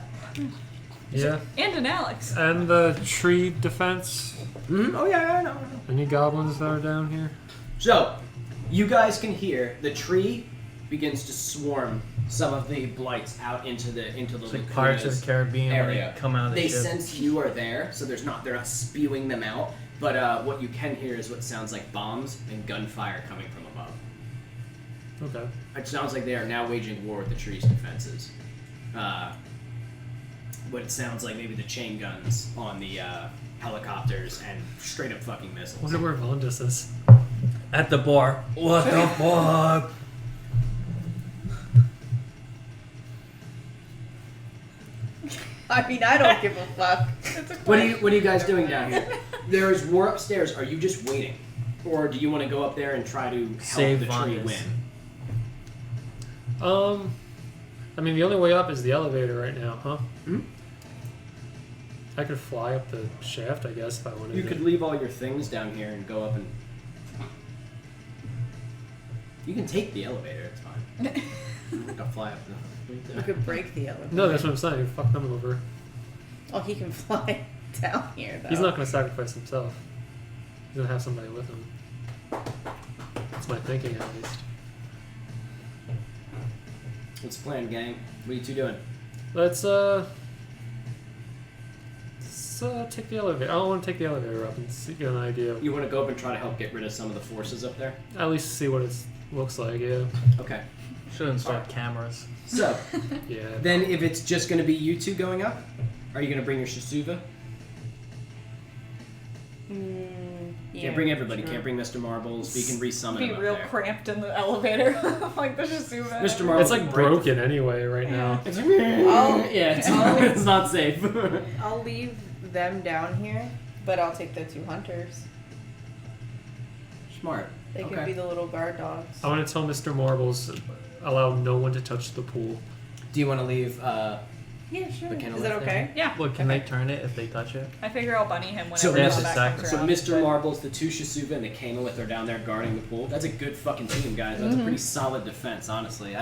Yeah. And an Alex. And the tree defense. Mm-hmm. Oh yeah, I know. Any goblins that are down here? So, You guys can hear the tree begins to swarm some of the blights out into the It's like Pirates of the Caribbean when area. they come out of the They ship. sense you are there, so they're not spewing them out. But what you can hear is what sounds like bombs and gunfire coming from above. Okay. It sounds like they are now waging war with the tree's defenses. What it sounds like maybe the chain guns on the helicopters and straight up fucking I missiles. wonder where Vondas is. At the bar. What the fuck? I mean, I don't give a fuck. What are you guys doing down here? There is war upstairs. Are you just waiting, or do you want to go up there and try to help Save the tree Vondas. win? I mean, the only way up is the elevator right now, huh? Hmm? I could fly up the shaft, I guess, if I wanted You to. could leave all your things down here and go up and. You can take the elevator. It's fine. I'll fly up. You could break the elevator. No, that's what I'm saying. Fuck them over. Oh, he can fly down here, though. He's not going to sacrifice himself. He's going to have somebody with him. That's my thinking, at least. What's the plan, gang? What are you two doing? Let's take the elevator. I don't want to take the elevator up and get an idea. You want to go up and try to help get rid of some of the forces up there? At least see what it looks like, yeah. Okay. Should install cameras. So, Yeah. then if it's just going to be you two going up, are you going to bring your Shisuva? Yeah, Can't bring everybody. sure. Can't bring Mr. Marbles. But you can resummon Be him up real there. cramped in the elevator, like the Shisuva. Mr. Marbles. It's like broken anyway right now. It's, I'll- it's not safe. I'll leave them down here, but I'll take the 2 hunters. Smart. They can Okay. be the little guard dogs. I want to tell Mr. Marbles, allow no one to touch the pool. Do you want to leave? Yeah, sure. But can I Is that lift okay? Yeah. Look, can they turn it if they touch it? I figure I'll bunny him So whenever that's combat the comes So around. Mr. but- Marbles, the 2 Shisuva, and the Canolith are down there guarding the pool. That's a good fucking team, guys. That's a pretty solid defense, honestly.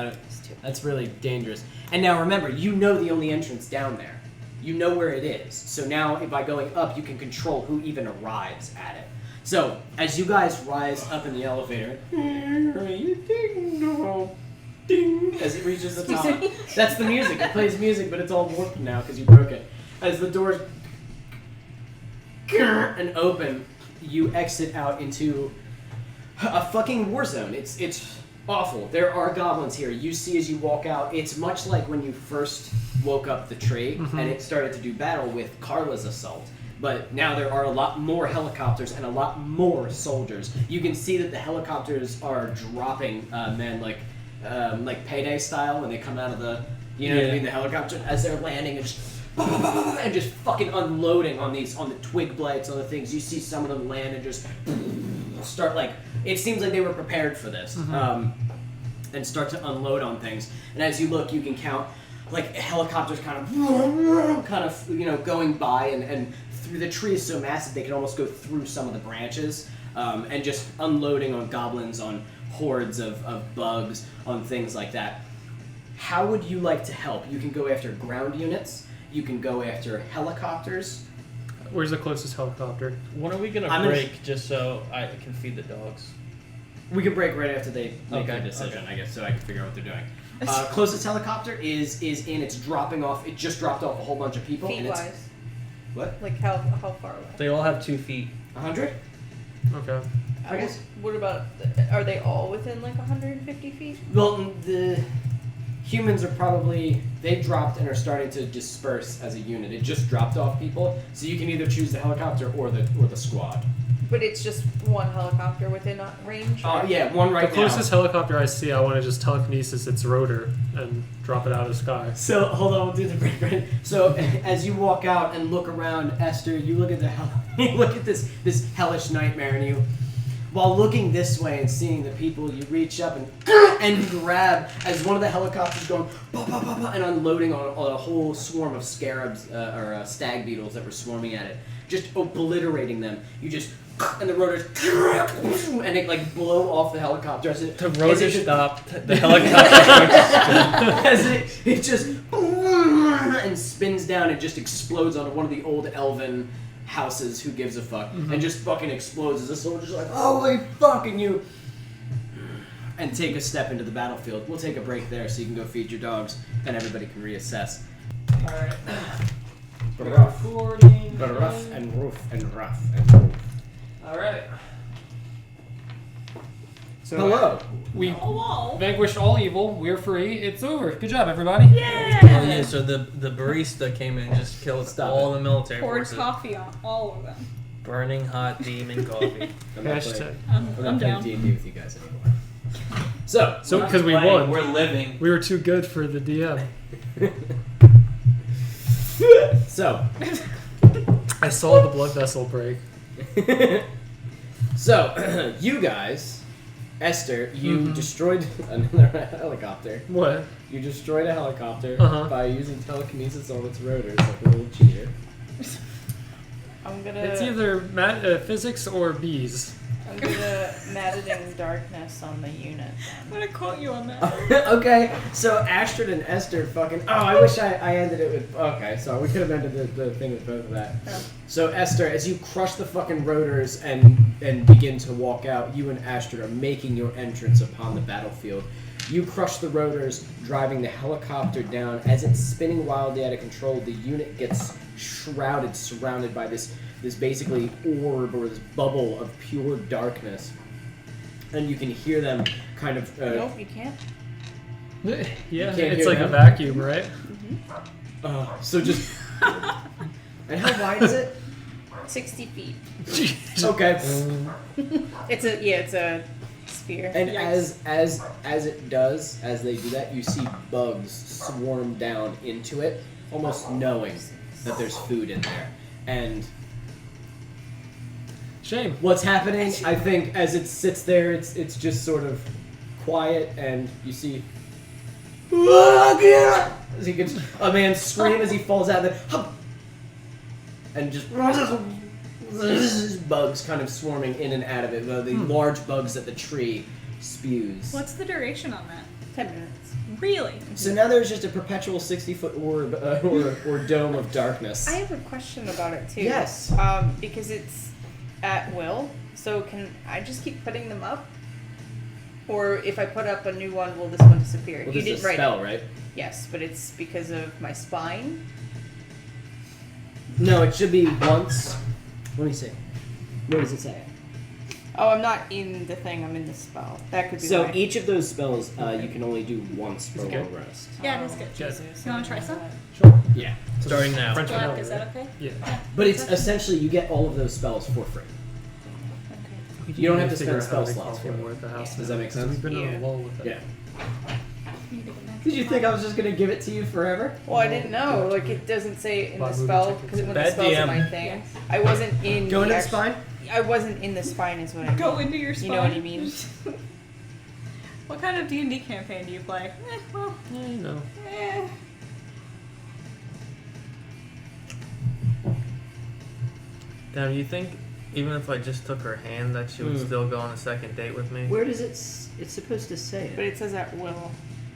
That's really dangerous. And now remember, you know the only entrance down there. You know where it is. So now, by going up, you can control who even arrives at it. So as you guys rise up in the elevator, ding, as it reaches the top. That's the music. It plays music, but it's all warped now because you broke it. As the doors and open, you exit out into a fucking war zone. It's awful. There are goblins here. You see as you walk out, it's much like when you first woke up the tree and it started to do battle with Carla's assault. But now there are a lot more helicopters and a lot more soldiers. You can see that the helicopters are dropping men like Payday style when they come out of the, you know what I mean, the helicopter as they're landing and just fucking unloading on the twig blights, on the things. You see some of them land and just start like, it seems like they were prepared for this, and start to unload on things. And as you look, you can count like helicopters kind of you know going by and through. The tree is so massive they can almost go through some of the branches, and just unloading on goblins, on hordes of bugs, on things like that. How would you like to help? You can go after ground units. You can go after helicopters. Where's the closest helicopter? When are we gonna I'm gonna- break just so I can feed the dogs? We can break right after they make their Okay, decision, okay. I guess, so I can figure out what they're doing. Closest helicopter is in. It's dropping off. It just dropped off a whole bunch of people. Feet and it's wise. what? Like how far away? They all have 2 feet. 100? Okay. I guess. What about? Are they all within like 150 feet? Well, the humans are probably, they dropped and are starting to disperse as a unit. It just dropped off people, so you can either choose the helicopter or the squad. But it's just one helicopter within range. Oh yeah, one right The closest helicopter I see, I want to just telekinesis its rotor and drop it out of the sky. So hold on, we'll do the break. So as you walk out and look around, Esther, you look at you look at this hellish nightmare, and you, while looking this way and seeing the people, you reach up and grab as one of the helicopters going bah, bah, bah, bah, and unloading on a whole swarm of scarabs or stag beetles that were swarming at it, just obliterating them. You just and the rotors and it like blow off the helicopter as it The rotor just- stopped. The helicopter as it just and spins down and just explodes on one of the old elven houses. Who gives a fuck? And just fucking explodes as the soldiers are like, holy fuck, and you and take a step into the battlefield. We'll take a break there so you can go feed your dogs, and everybody can reassess. Alright. Rough. Recording. But rough and rough and rough and rough. Alright. So Hello. We Hello. vanquished all evil. We're free. It's over. Good job, everybody. Yeah, so the barista came in and just killed Stop all it. the military Poured forces. coffee on all of them. Burning hot demon coffee. I'm not Hashtag. playing- I'm I'm not playing down. D&D with you guys anymore. So, So because we won, We're living. we were too good for the DM. so, I saw the blood vessel break. so you guys, Esther, you destroyed another helicopter. What? You destroyed a helicopter Uh-huh. by using telekinesis on its rotors like a little cheater. I'm gonna. It's either physics or bees. I'm gonna Maddening Darkness on the unit. I'm Then. gonna quote you on that. Okay, so Astrid and Esther fucking. Oh, I wish I ended it with. Okay, so we could have ended the thing with both of that. Yeah. So Esther, as you crush the fucking rotors and begin to walk out, you and Astrid are making your entrance upon the battlefield. You crush the rotors, driving the helicopter down. As it's spinning wildly out of control, the unit gets shrouded, surrounded by this basically orb or this bubble of pure darkness. And you can hear them kind of... Nope, you can't. Yeah, can't it's hear like them? a vacuum, right? so just... And how wide is it? 60 feet. Okay. It's a sphere. And Yikes. as they do that, you see bugs swarm down into it, almost knowing that there's food in there. And Shame. what's happening, I think, as it sits there, it's just sort of quiet, and you see as he gets a man scream as he falls out, and just bugs kind of swarming in and out of it. The large bugs that the tree spews. What's the duration on that? 10 minutes. Really? So now there's just a perpetual 60-foot orb or dome of darkness. I have a question about it too. Yes. Because it's at will, so can I just keep putting them up? Or if I put up a new one, will this one disappear? Well, You this is didn't a write spell, it. right? Yes, but it's because of my spine. No, it should be once. Let me see. What does it say? Oh, I'm not in the thing. I'm in the spell. That could be So why. each of those spells you can only do once per Is it good? long rest. Yeah, it is good. Good. Jesus. You wanna try some? Yeah. Starting now. French Black, vanilla, is that right? okay? Yeah. But it's essentially you get all of those spells for free. Okay. You don't have to Figure spend out how spell to make slots coffee for it. more at the house. Does now, that make 'cause sense? We've been on Yeah. a lull with it. Yeah. You need to get next Did you one. think I was just gonna give it to you forever? Well, I didn't know. Like, it doesn't say in the Bad movie spell, chickens. because when the Bad spell's in DM. my thing, Yes. I wasn't in Go the into the act- spine? I wasn't in the spine is what I mean. Go into your spine. You know what I mean? What kind of D&D campaign do you play? Well, Yeah, you know. eh. Now, do you think even if I just took her hand, that she would still go on a second date with me? Where does it's supposed to say But it says at will.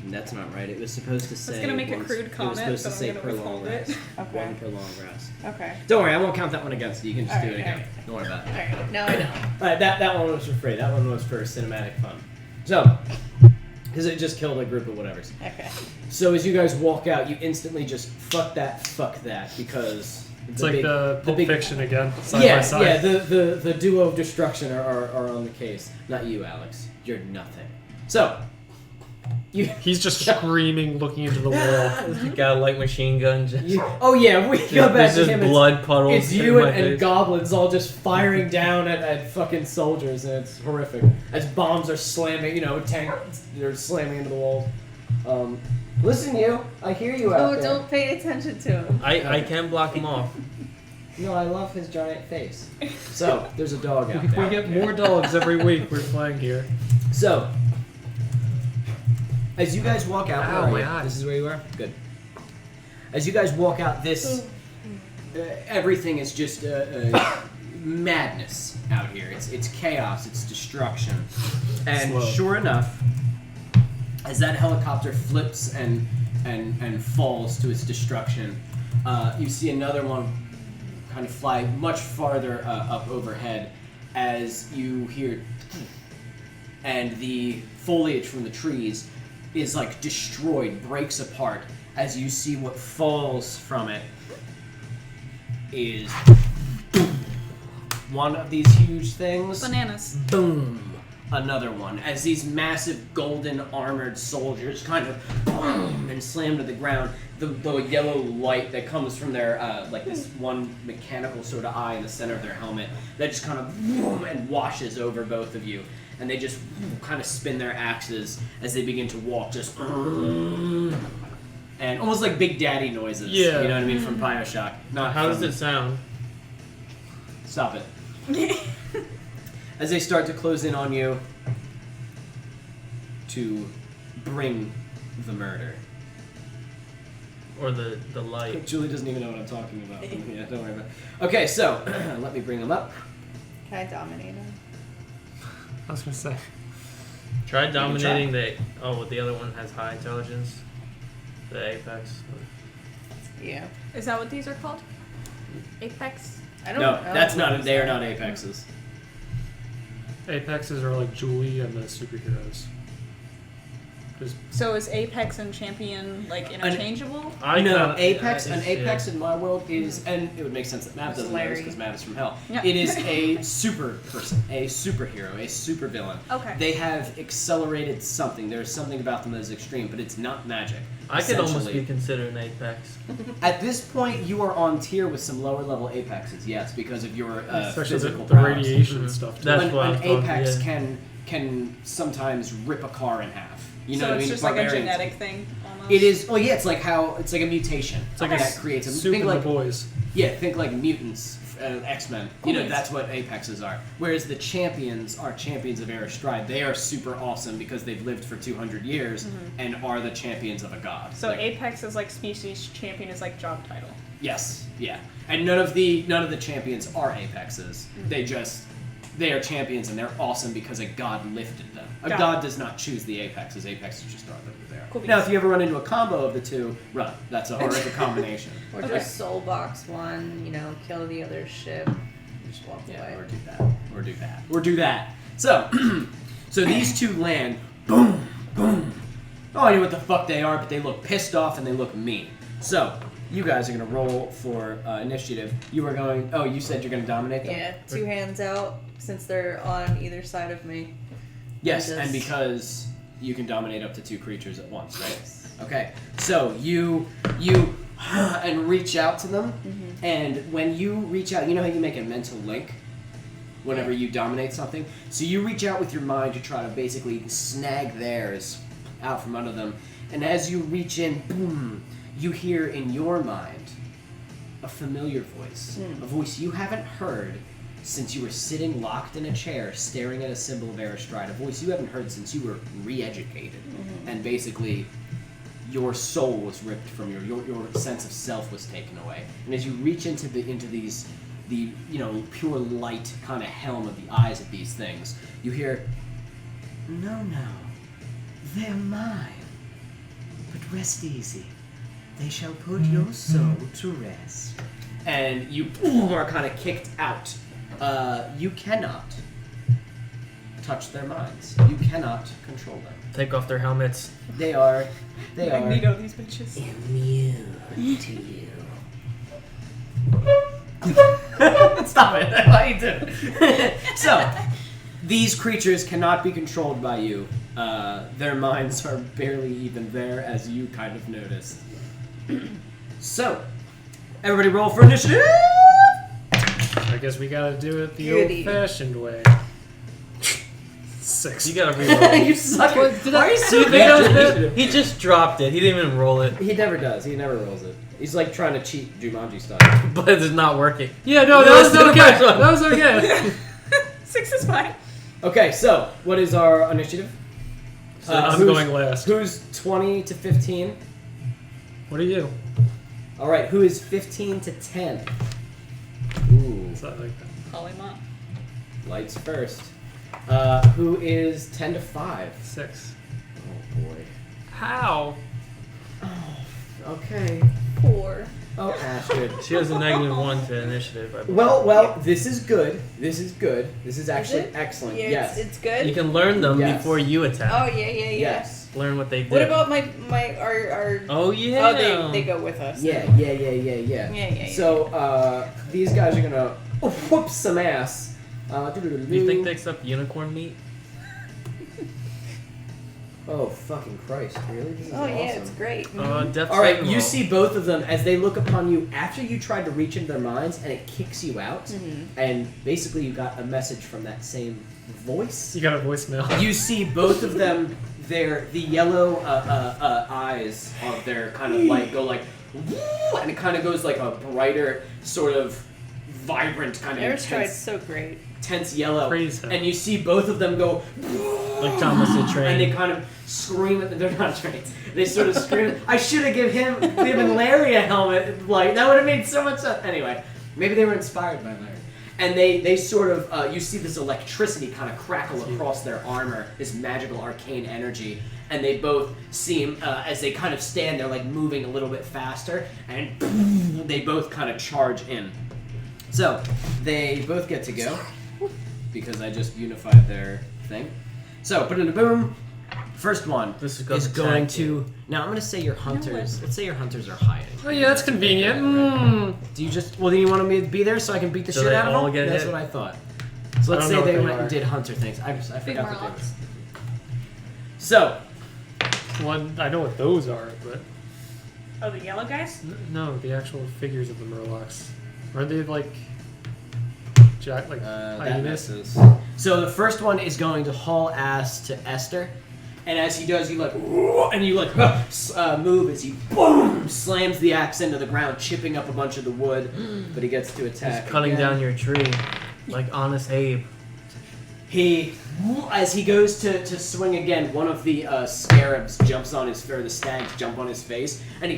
That's not right. It was supposed to say. I was gonna make a once- crude comment, It was supposed but to I'm say gonna per long withhold it. rest. Okay. One per long rest. Okay. Don't worry, I won't count that one against you. You can just do it Alright, again. alright. Don't worry about it. Alright, now I know. That one was for free. That one was for cinematic fun. So, because it just killed a group of whatevers. Okay. So as you guys walk out, you instantly just fuck that, because It's like the Pulp big- Fiction again, side yeah, by side. yeah. The duo of destruction are on the case. Not you, Alex. You're nothing. So, you. He's just screaming, looking into the wall. Got a light machine gun. Just, Oh yeah, we go back there's to just him. blood puddles. It's in you my and face. goblins all just firing down at fucking soldiers, and it's horrific. As bombs are slamming, tanks they're slamming into the walls. Listen, you. I hear you out Oh, there. don't pay attention to him. I can block him off. No, I love his giant face. So there's a dog out If we there. get more dogs every week, we're playing here. So, as you guys walk out, Ow, where are my you? eye. This is where you are. Good. As you guys walk out, everything is just madness out here. It's chaos. It's destruction. And Slow. sure enough, as that helicopter flips and falls to its destruction, you see another one kind of fly much farther up overhead as you hear and the foliage from the trees is like destroyed, breaks apart, as you see what falls from it is one of these huge things. Bananas. Boom. Another one. As these massive golden armored soldiers kind of boom and slam to the ground, the yellow light that comes from their like this one mechanical sort of eye in the center of their helmet that just kind of boom and washes over both of you, and they just kind of spin their axes as they begin to walk, just and almost like Big Daddy noises. Yeah. You know what I mean, from BioShock. Not How does from- it sound? Stop it. As they start to close in on you to bring the murder. Or the light? Julie doesn't even know what I'm talking about. Yeah, don't worry about it. Okay, so let me bring them up. Can I dominate him? I was gonna say. Try dominating the... Oh, the other one has high intelligence. The Apex. Yeah. Is that what these are called? Apex? I don't No, know. that's not. They are not apexes. Apexes are like Julie and the superheroes. Just So is Apex and Champion like interchangeable? I No, kinda- apex. I An just- apex in my world is, and it would make sense that Matt It's doesn't know this Larry. because Matt is from hell. Yeah. It is a super person, a superhero, a supervillain. Okay. They have accelerated something. There's something about them that is extreme, but it's not magic. I could almost Essentially. be considered an Apex. At this point, you are on tier with some lower level apexes, yes, because of your especially physical the prowess. radiation Mhm. stuff. Too. That's an, what I was an talking- apex yeah. can sometimes rip a car in half. You know so what I it's mean? just like a Barbarians- genetic thing almost? It is. Oh yeah, it's like a mutation. It's like that a creates a soup think and like the boys. yeah, think like mutants, X-Men. You know, Cool. that's what apexes are. Whereas the champions are champions of Astrid. They are super awesome because they've lived for 200 years and are the champions of a god. So Like, Apex is like species, Champion is like job title. yes, yeah, and none of the champions are apexes. They are champions and they're awesome because a god lifted them. A Got it. god does not choose the apexes. Apexes just are who they are. Cool Now, beans. if you ever run into a combo of the two, run. That's a horrific combination. Or Okay. just soul box one, kill the other ship, and just walk Yeah, away. or do that. Or do that. Or do that. So, so these two land. Boom, boom. Oh, I know what the fuck they are, but they look pissed off and they look mean. So, you guys are gonna roll for initiative. You are going. Oh, you said you're gonna dominate them. Yeah, 2 hands out since they're on either side of me. Yes, And and just- because you can dominate up to 2 creatures at once, right? Okay. So you and reach out to them, and when you reach out, you know how you make a mental link whenever you dominate something. So you reach out with your mind to try to basically snag theirs out from under them, and as you reach in, boom, you hear in your mind a familiar voice, a voice you haven't heard since you were sitting locked in a chair staring at a symbol of Astrid, a voice you haven't heard since you were re-educated, and basically your soul was ripped from your sense of self was taken away. And as you reach into the pure light kind of helm of the eyes of these things, you hear, "No, they're mine. But rest easy. They shall put your soul to rest." And you are kind of kicked out. You cannot touch their minds. You cannot control them. Take off their helmets. They are Magneto, these bitches. immune to you. Stop it. Why you do? So, these creatures cannot be controlled by you. Their minds are barely even there, as you kind of noticed. So, everybody roll for initiative! I guess we gotta do it the Goody. old-fashioned way. 6. You gotta reroll. You suck. What, did I- Why are you See, so the bad thing at is, initiative? he just dropped it. He didn't even roll it, He never does. He never rolls it. He's like trying to cheat Jumanji style. but it's not working. Yeah, no, that Let's was do the okay. first one. That was okay. 6 is fine. Okay, so what is our initiative? So I'm who's- going last. Who's 20 to 15? What are you? All right, who is 15 to 10? Ooh, Is that like that? Polymont. lights first. Who is 10 to 5? 6. Oh boy. How? Okay. 4. 4. Oh, Astrid. She has a -1 to initiative. I believe. Well, this is good. This is good. This is actually it? excellent. Yeah, Yes. it's good. You can learn them Yes. before you attack. Oh yeah. Yes. Learn what they do. What about our? Oh yeah. Oh, they go with us. Yeah. Yeah. So, these guys are gonna whoop some ass. Do you think they accept unicorn meat? Oh, fucking Christ. Really? This is Oh awesome. yeah, it's great. Death Alright, saving you roll. see both of them as they look upon you after you tried to reach into their minds and it kicks you out. Mhm. And basically, you got a message from that same voice. You got a voicemail. You see both of them, the yellow eyes of their kind of light go like, woo, and it kind of goes like a brighter, sort of vibrant, kind of Airstride's so great. intense yellow. Praise him. And you see both of them go, Like Thomas the Train. and they kind of scream at they're not trains. They sort of scream. I should have given Larry a helmet. Like that would have made so much sense. Anyway, maybe they were inspired by Larry. And they sort of you see this electricity kind of crackle across their armor, this magical arcane energy, and they both seem as they kind of stand there like moving a little bit faster, and they both kind of charge in. So they both get to go because I just unified their thing. So put in a boom. First one This is is gonna going attack to. Now I'm going to say your hunters. Let's say your hunters are hiding. Oh yeah, that's convenient. Mm. Do you just? Well, then you want me to be there so I can beat the So shit they out of all them? get That's hit? what I thought. So let's I don't say know they what they went and are. did hunter things. I Big forgot that they were. Murlocs. So One, I know what those are, but Oh, the yellow guys? no, the actual figures of the Murlocs. Aren't they like like that hyenas? misses. So the first one is going to haul ass to Esther, and as he does, you like and you like move as he boom slams the axe into the ground, chipping up a bunch of the wood. But he gets to attack. He's cutting again. down your tree, like Honest Abe. He, as he goes to swing again, one of the scarabs jumps on his, or the stags jump on his face, and he,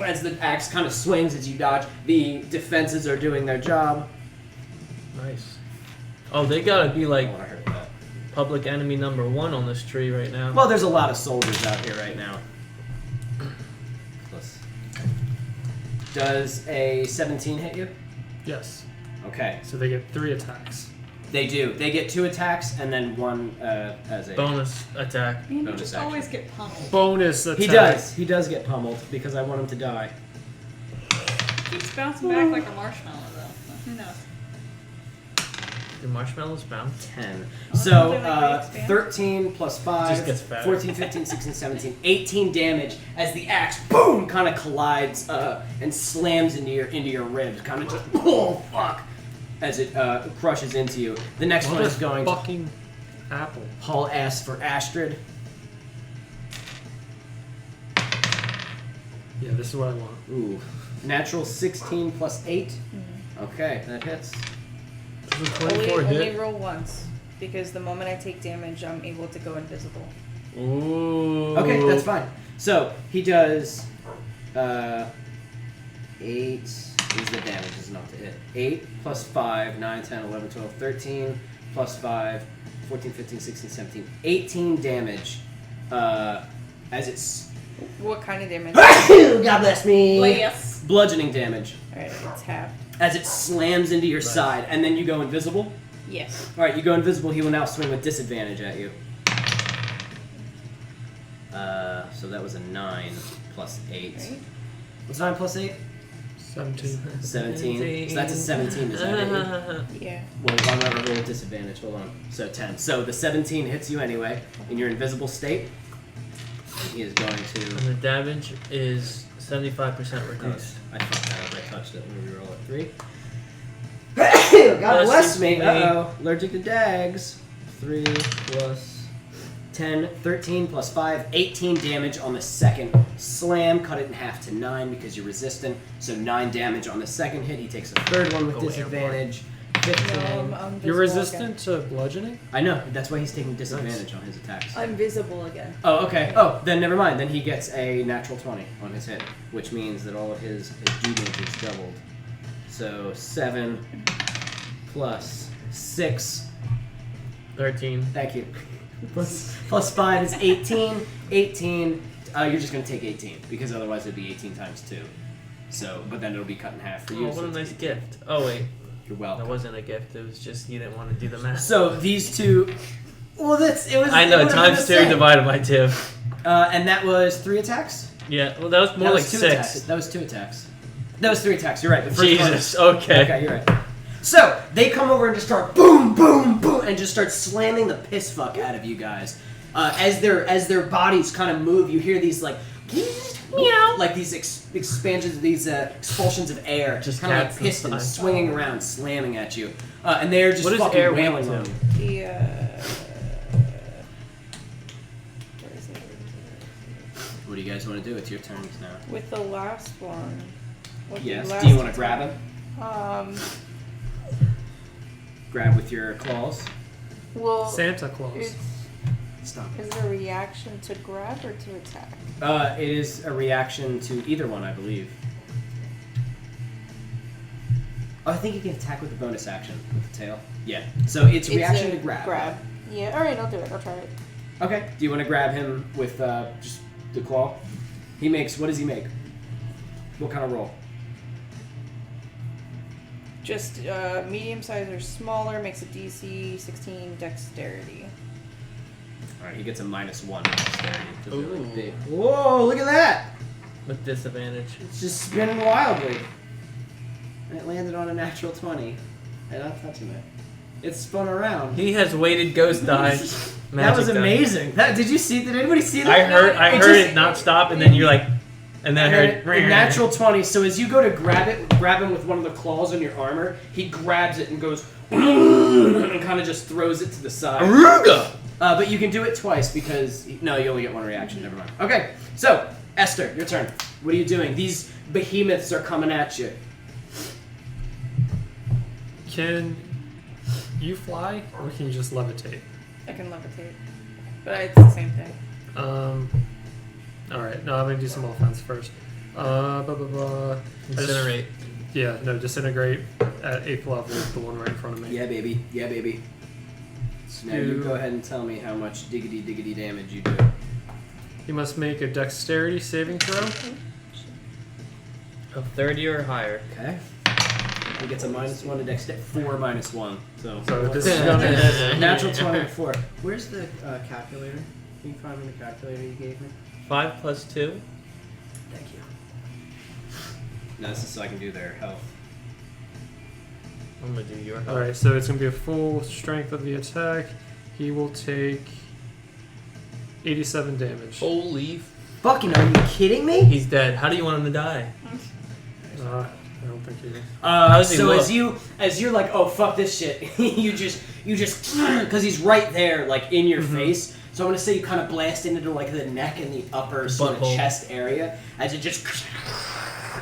as the axe kind of swings as you dodge, the defenses are doing their job. Nice. Oh, they gotta be like Oh, I heard that. public enemy #1 on this tree right now. Well, there's a lot of soldiers out here right now. Does a 17 hit you? Yes. Okay. So they get 3 attacks. They do. They get 2 attacks and then 1 as a Bonus attack. And you Bonus just action. always get pummeled. Bonus attack. He does. He does get pummeled because I want him to die. Keeps bouncing back like a marshmallow, though. Who knows? Your marshmallows bounce. 10. Oh, So, they're like they expand. 13 plus 5, Just gets fatter. 14, 15, 16, 17, 18 damage as the axe, boom, kind of collides and slams into your ribs. Kind of just, oh, fuck, as it crushes into you. The next one is going to fucking apple. haul ass for Astrid. Yeah, this is what I want. Ooh. Natural 16 plus 8. Okay, that hits. Does a 24 Only hit? roll once, because the moment I take damage, I'm able to go invisible. Ooh. Okay, that's fine. So, he does 8 is the damage, is not to hit. 8 plus 5, 9, 10, 11, 12, 13 plus 5, 14, 15, 16, 17, 18 damage as it's... What kind of damage? God bless me! Yes. Bludgeoning damage Alright, it's half. as it slams into your side, and then you go invisible. Yes. Alright, you go invisible, he will now swing with disadvantage at you. So that was a 9 plus 8. Right? What's 9 plus 8? 17. 17. So that's a 17, does that hit you? Yeah. Well, I'm gonna roll with disadvantage, hold on. So 10. So the 17 hits you anyway, in your invisible state. And he is going And to... the damage is 75% reduced. I fucked that up, I touched it. Let me roll a 3. God bless me! Uh-oh. Allergic to dags. 3 plus 10, 13 plus 5, 18 damage on the second slam. Cut it in half to 9 because you're resistant. So 9 damage on the second hit. He takes a third one with Go disadvantage. 15. I'm You're visible resistant to bludgeoning? I know, that's why he's taking disadvantage on his attacks. Again. I'm visible again. Oh, okay. Oh, then never mind. Then he gets a natural 20 on his hit, which means that all of his damage is doubled. So 7 plus 6. 13. Thank you. Plus 5 is 18. 18 you're just going to take 18 because otherwise it'd be 18 times 2. So, but then it'll be cut in half for you. Oh, so what a it's nice 18. gift. Oh wait, You're that welcome. wasn't a gift. It was just you didn't want to do the math. So these two. Well, it was. I know, it was times the 2 same. divided by 2. And that was 3 attacks. Yeah, well that was more That like was 2 6. Attacks. That was 2 attacks. That was 3 attacks. You're right. The first Jesus. one- Okay. Okay, you're right. So they come over and just start boom, boom, boom, and just start slamming the piss fuck out of you guys. As their bodies kind of move, you hear these like meow, like these expansions, these expulsions of air, just kind of like cats pistons inside. swinging around, slamming at you, and they're just What is fucking air wailing weak on to? you. The where is it? What do you guys want to do? It's your turns now. With the last one. With the Yes. last Do you want to grab him? Grab with your claws. Well, Santa Claus. it's, Stop. is it a reaction to grab or to attack? It is a reaction to either one, I believe. Oh, I think you can attack with the bonus action with the tail. Yeah. So it's reaction a to grab. Grab. Yeah. All right, I'll do it. I'll try it. Okay. Do you want to grab him with just the claw? He makes. What does he make? What kind of roll? Just medium size or smaller makes a DC 16 dexterity. All right. He gets a -1 dexterity. Because they're Ooh. like big. Whoa! Look at that! With disadvantage. It's just spinning wildly. And it landed on a natural 20. I'm not touching it. It spun around. He has weighted ghost die. That was magic die. amazing. Did you see? Did anybody see that? I heard just- it not stop, and then you're like, and then I heard a natural 20. So as you go to grab him with one of the claws on your armor, he grabs it and goes and kind of just throws it to the side. Aruga! But you can do it twice because no, you only get one reaction. Never mind. Okay, so Esther, your turn. What are you doing? These behemoths are coming at you. Can you fly, or can you just levitate? I can levitate, but it's the same thing. All right. No, I'm gonna do some offense first. Incinerate. Yeah. No, disintegrate at 8th level. The one right in front of me. Yeah, baby. Yeah, baby. Now you go ahead and tell me how much diggity damage you do. You must make a dexterity saving throw. Of 30 or higher. Okay. He gets a -1 to dexterity. 4 -1. So This is gonna. natural 20 to 4. Where's the calculator? Can you find me the calculator you gave me? 5 plus 2. Thank you. No, this is so I can do their health. I'm gonna do your health. All right. So it's gonna be a full strength of the attack. He will take 87 damage. Holy Fucking, are you kidding me? He's dead. How do you want him to die? I don't think he is. does he So look? as you're like, oh fuck this shit, you just because he's right there, like in your face. So I'm gonna say you kind of blast into like the neck and the upper sort of Butthole. chest area as it just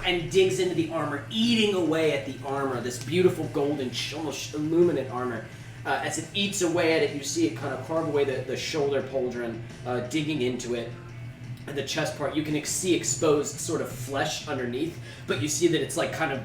and digs into the armor, eating away at the armor. This beautiful golden, almost illuminate armor. As it eats away at it, you see it kind of carve away the shoulder pauldron, digging into it. And the chest part, you can see exposed sort of flesh underneath, but you see that it's like kind of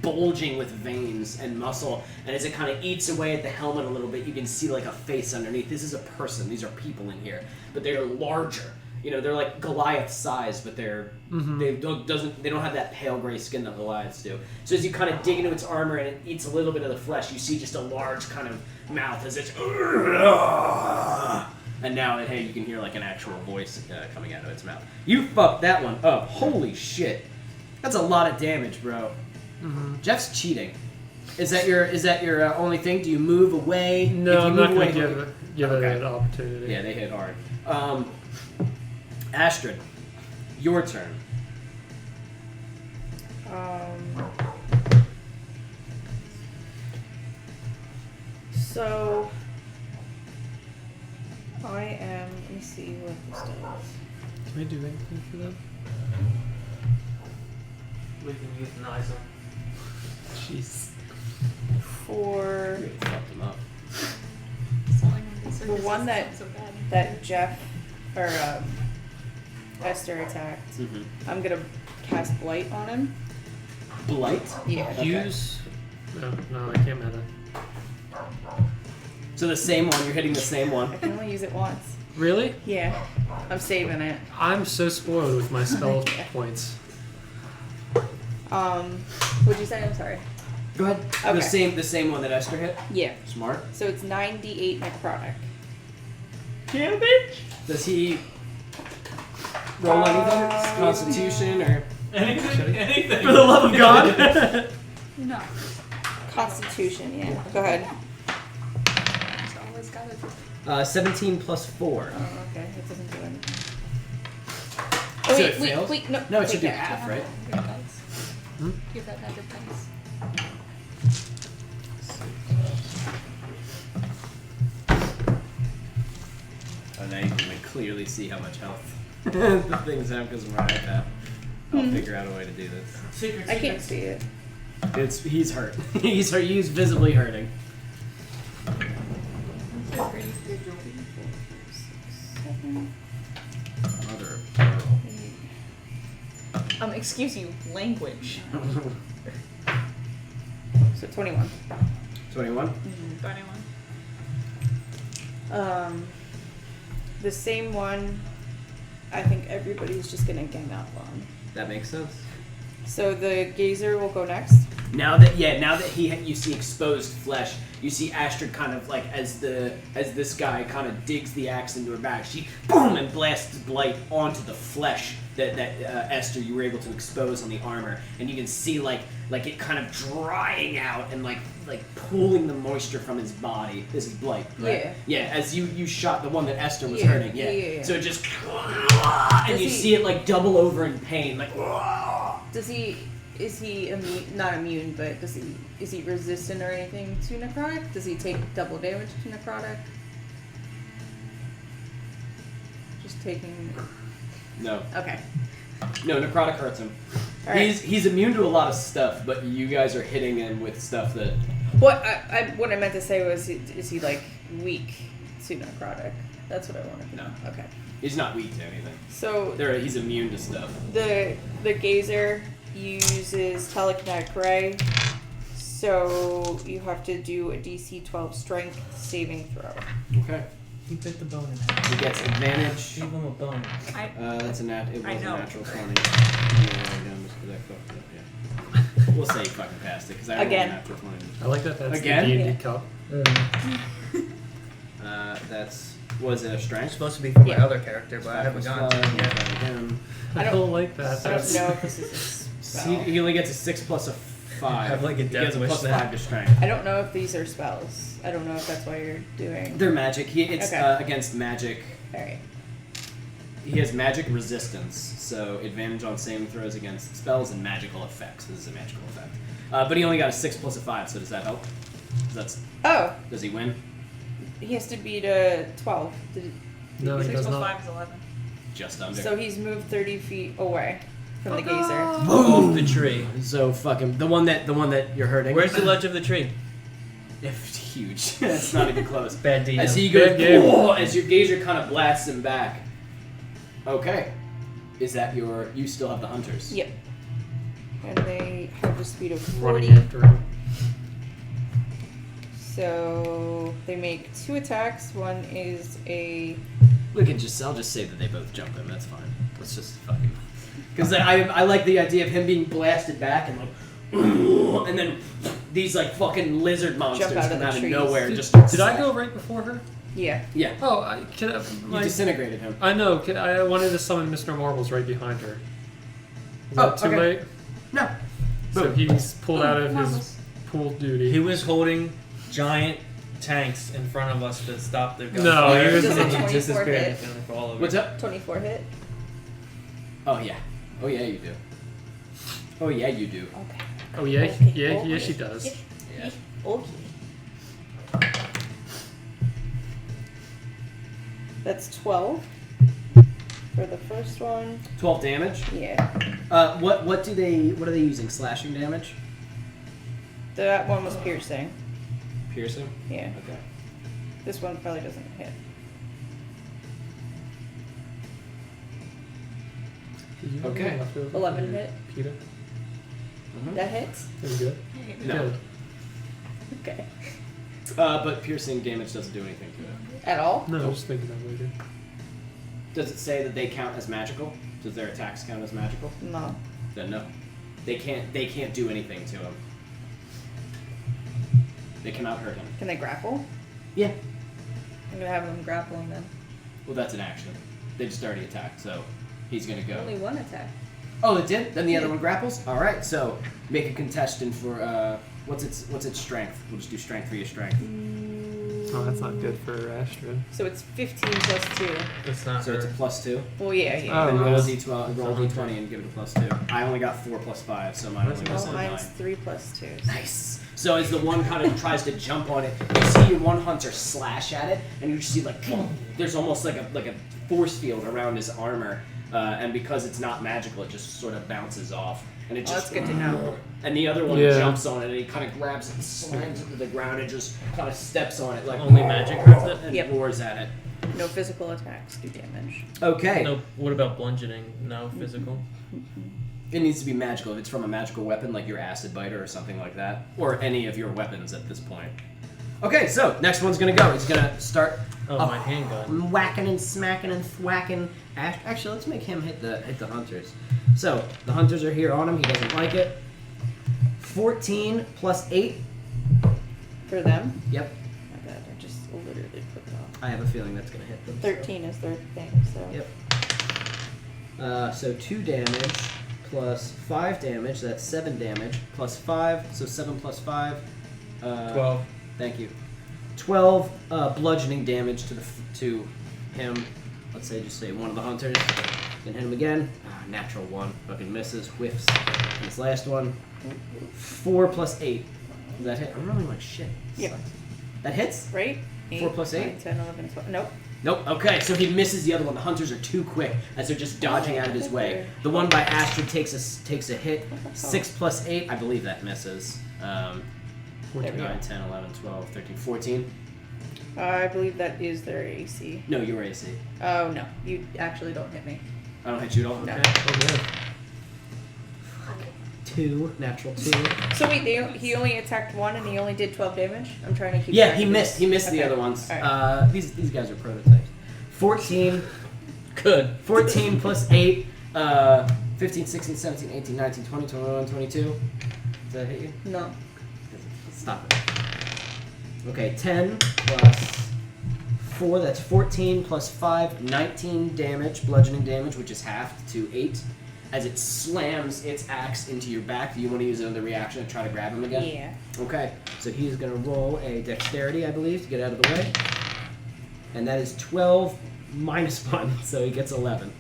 bulging with veins and muscle. And as it kind of eats away at the helmet a little bit, you can see like a face underneath. This is a person. These are people in here, but they're larger. You know, they're like Goliath size, but they don't have that pale gray skin that Goliaths do. So as you kind of dig into its armor and it eats a little bit of the flesh, you see just a large kind of mouth as it's. And now, hey, you can hear like an actual voice coming out of its mouth. You fucked that one up. Holy shit. That's a lot of damage, bro. Jeff's cheating. Is that your only thing? Do you move away? No, If you I'm move not gonna away, give Okay. it an opportunity. Yeah, they hit hard. Astrid, your turn. So I am. Let me see what this does. Can we do anything for them? We can euthanize him. Jeez. For You fucked him up. the one that Jeff or Esther attacked, I'm gonna cast Blight on him. Blight? Yeah. Okay. Use. No, I can't meta. So the same one, you're hitting the same one. I can only use it once. Really? Yeah, I'm saving it. I'm so spoiled with my spell Yeah. points. What'd you say? I'm sorry. Go ahead. Okay. The same one that Esther hit. Yeah. Smart. So it's 9d8 necrotic. Does he roll anything? Constitution or? Anything. For the love of God! No. Constitution, yeah. Go ahead. It's always gotta do. 17 plus 4. Oh, okay. It doesn't do anything. So Oh, wait, it fails? wait, no. No, it should take do that. half, right? Your dice. Hmm? Give that back your dice. Oh, now you can clearly see how much health the things have because of my iPad. I'll figure out a way to do this. I can't see it. He's hurt. He's hurt. He's visibly hurting. Mother of pearl. Excuse you, language. So 21. 21. 21. The same one. I think everybody's just gonna gang up on. That makes sense. So the gazer will go next. Now that you see exposed flesh, you see Astrid kind of like as this guy kind of digs the axe into her back, she boom and blasts blight onto the flesh that Esther you were able to expose on the armor, and you can see like it kind of drying out and like pulling the moisture from his body. This is blight, right? Yeah. As you shot the one that Esther was Yeah, hurting, yeah. So it just and Does you he- see it like double over in pain, like. Is he immune? Not immune, but is he resistant or anything to necrotic? Does he take double damage to necrotic? Just taking. No. Okay. No, necrotic hurts him. All right. He's immune to a lot of stuff, but you guys are hitting him with stuff that. What I meant to say was, is he like weak to necrotic? That's what I wanted to know. Okay. He's not weak to anything. So He's immune to stuff. the gazer uses telekinetic ray, so you have to do a DC 12 strength saving throw. Okay. He bit the bone in half. He gets advantage. Give him a bone. That's a it was I a know. natural 20. Yeah. We'll say he fucking passed it because I rolled a Again. natural 20. I like that that's Again? the D&D Yeah. cup. Was it a It's strength? supposed to be for my Yeah. other character, but I haven't gotten to it yet. Again. I don't like that. I don't know if this is a spell. He only gets a 6 plus a 5. Have like a He death gets a wish plus then. 5 to strength. I don't know if these are spells. I don't know if that's why you're doing. They're magic. It's Okay. against magic. Alright. He has magic resistance, so advantage on saving throws against spells and magical effects. This is a magical effect. But he only got a 6 plus a 5, so does that help? Oh, Does he win? he has to beat a 12. No, he 6 does plus not. 5 is 11. Just under. So he's moved 30 feet away from the gazer. Off the tree. So fucking the one that you're hurting. Where's the ledge of the tree? It's huge. That's not even close. Bad DM. As he goes, Bad game. "Whoa," as your gazer kind of blasts him back. Okay. Is that you still have the hunters? Yep. And they have a speed of 40. Running after him. So they make 2 attacks. One is a. We can I'll just say that they both jump him. That's fine. Let's just fucking. Because I like the idea of him being blasted back and like. And then these like fucking lizard monsters out of come the out of trees. nowhere. Did, Just did I go right before her? Yeah. Yeah. Oh, You disintegrated him. I know. I wanted to summon Mr. Marbles right behind her. Is Oh, that too okay. late? No. So Boom. he's pulled out of his Marbles. pool duty. He was holding giant tanks in front of us to stop the gunfire. No, he was- Does a And he 24 disappeared hit? for all of it. What's up? 24 hit. Oh yeah. Oh yeah, you do. Oh yeah, you do. Okay. Oh yeah, Okay. yeah, she does. Yeah. Okay. That's 12 for the first one. 12 damage. Yeah. What are they using? Slashing damage? That one was piercing. Piercing? Yeah. Okay. This one probably doesn't hit. Did you Okay. have leftover 11 for hit. Peter? That hits? That was good. No. Good. Okay. But piercing damage doesn't do anything to it. At all? No, I was just thinking that later. Does it say that they count as magical? Does their attacks count as magical? No. Then no. They can't do anything to him. They cannot hurt him. Can they grapple? Yeah. I'm gonna have them grapple him then. Well, that's an action. They just already attacked, so he's gonna go. Only one attack. Oh, it did? Then the other one grapples? Alright, so make a contestant for what's its strength? We'll just do strength for your strength. Oh, that's not good for Astrid. So it's 15 plus 2. It's not. So it's a +2. Well, yeah. Oh, Then roll a yes. d12, roll a d20 and give it a +2. I only got 4 plus 5, so mine only goes Well, to 9. mine's 3 plus 2. Nice. So as the one kind of tries to jump on it, you see your one hunter slash at it, and you just see like there's almost like a force field around his armor, and because it's not magical, it just sort of bounces off, and it Oh, just. that's good to know. And the other one Yeah. jumps on it, and he kind of grabs it and slams it to the ground, and just kind of steps on it like Only magic hurts it? and Yep. roars at it. No physical attacks do damage. Okay. No. What about bludgeoning? No physical. It needs to be magical. If it's from a magical weapon, like your acid biter or something like that, or any of your weapons at this point. Okay, so next one's gonna go. He's gonna start Oh, my handgun. whacking and smacking and thwacking. Actually, let's make him hit the hunters. So the hunters are here on him. He doesn't like it. 14 plus 8. For them? Yep. My bad, I just literally put it on. I have a feeling that's gonna hit them. 13 is their thing, so. Yep. So 2 damage plus 5 damage. That's 7 damage plus 5. So 7 plus 5. 12. Thank you. 12 bludgeoning damage to him. Let's just say one of the hunters. Then hit him again. Natural 1. Fucking misses. Whiffs. And this last one. 4 plus 8. Does that hit? I'm rolling like shit. Yep. Sucks. That hits? Right? 4 plus 8? 9, 10, 11, 12. Nope. Nope. Okay, so he misses the other one. The hunters are too quick as they're just dodging out of his way. The one by Astrid takes a hit. 6 plus 8. I believe that misses. There we go. 9, 10, 11, 12, 13, 14. I believe that is their AC. No, you were AC. Oh, no. You actually don't hit me. I don't hit you at all? No. Okay. Oh, good. 2, natural 2. So wait, he only attacked one and he only did 12 damage? I'm trying to keep Yeah, track he of missed. this. He missed the Okay. other ones. Alright. These guys are prototypes. 14, Good. 14 plus 8, 15, 16, 17, 18, 19, 20, 21, 22. Does that hit you? No. Stop it. Okay, 10 plus 4, that's 14 plus 5, 19 damage, bludgeoning damage, which is halved to 8. As it slams its axe into your back, do you want to use another reaction to try to grab him again? Yeah. Okay, so he's going to roll a dexterity, I believe, to get out of the way. And that is 12 minus 1, so he gets 11.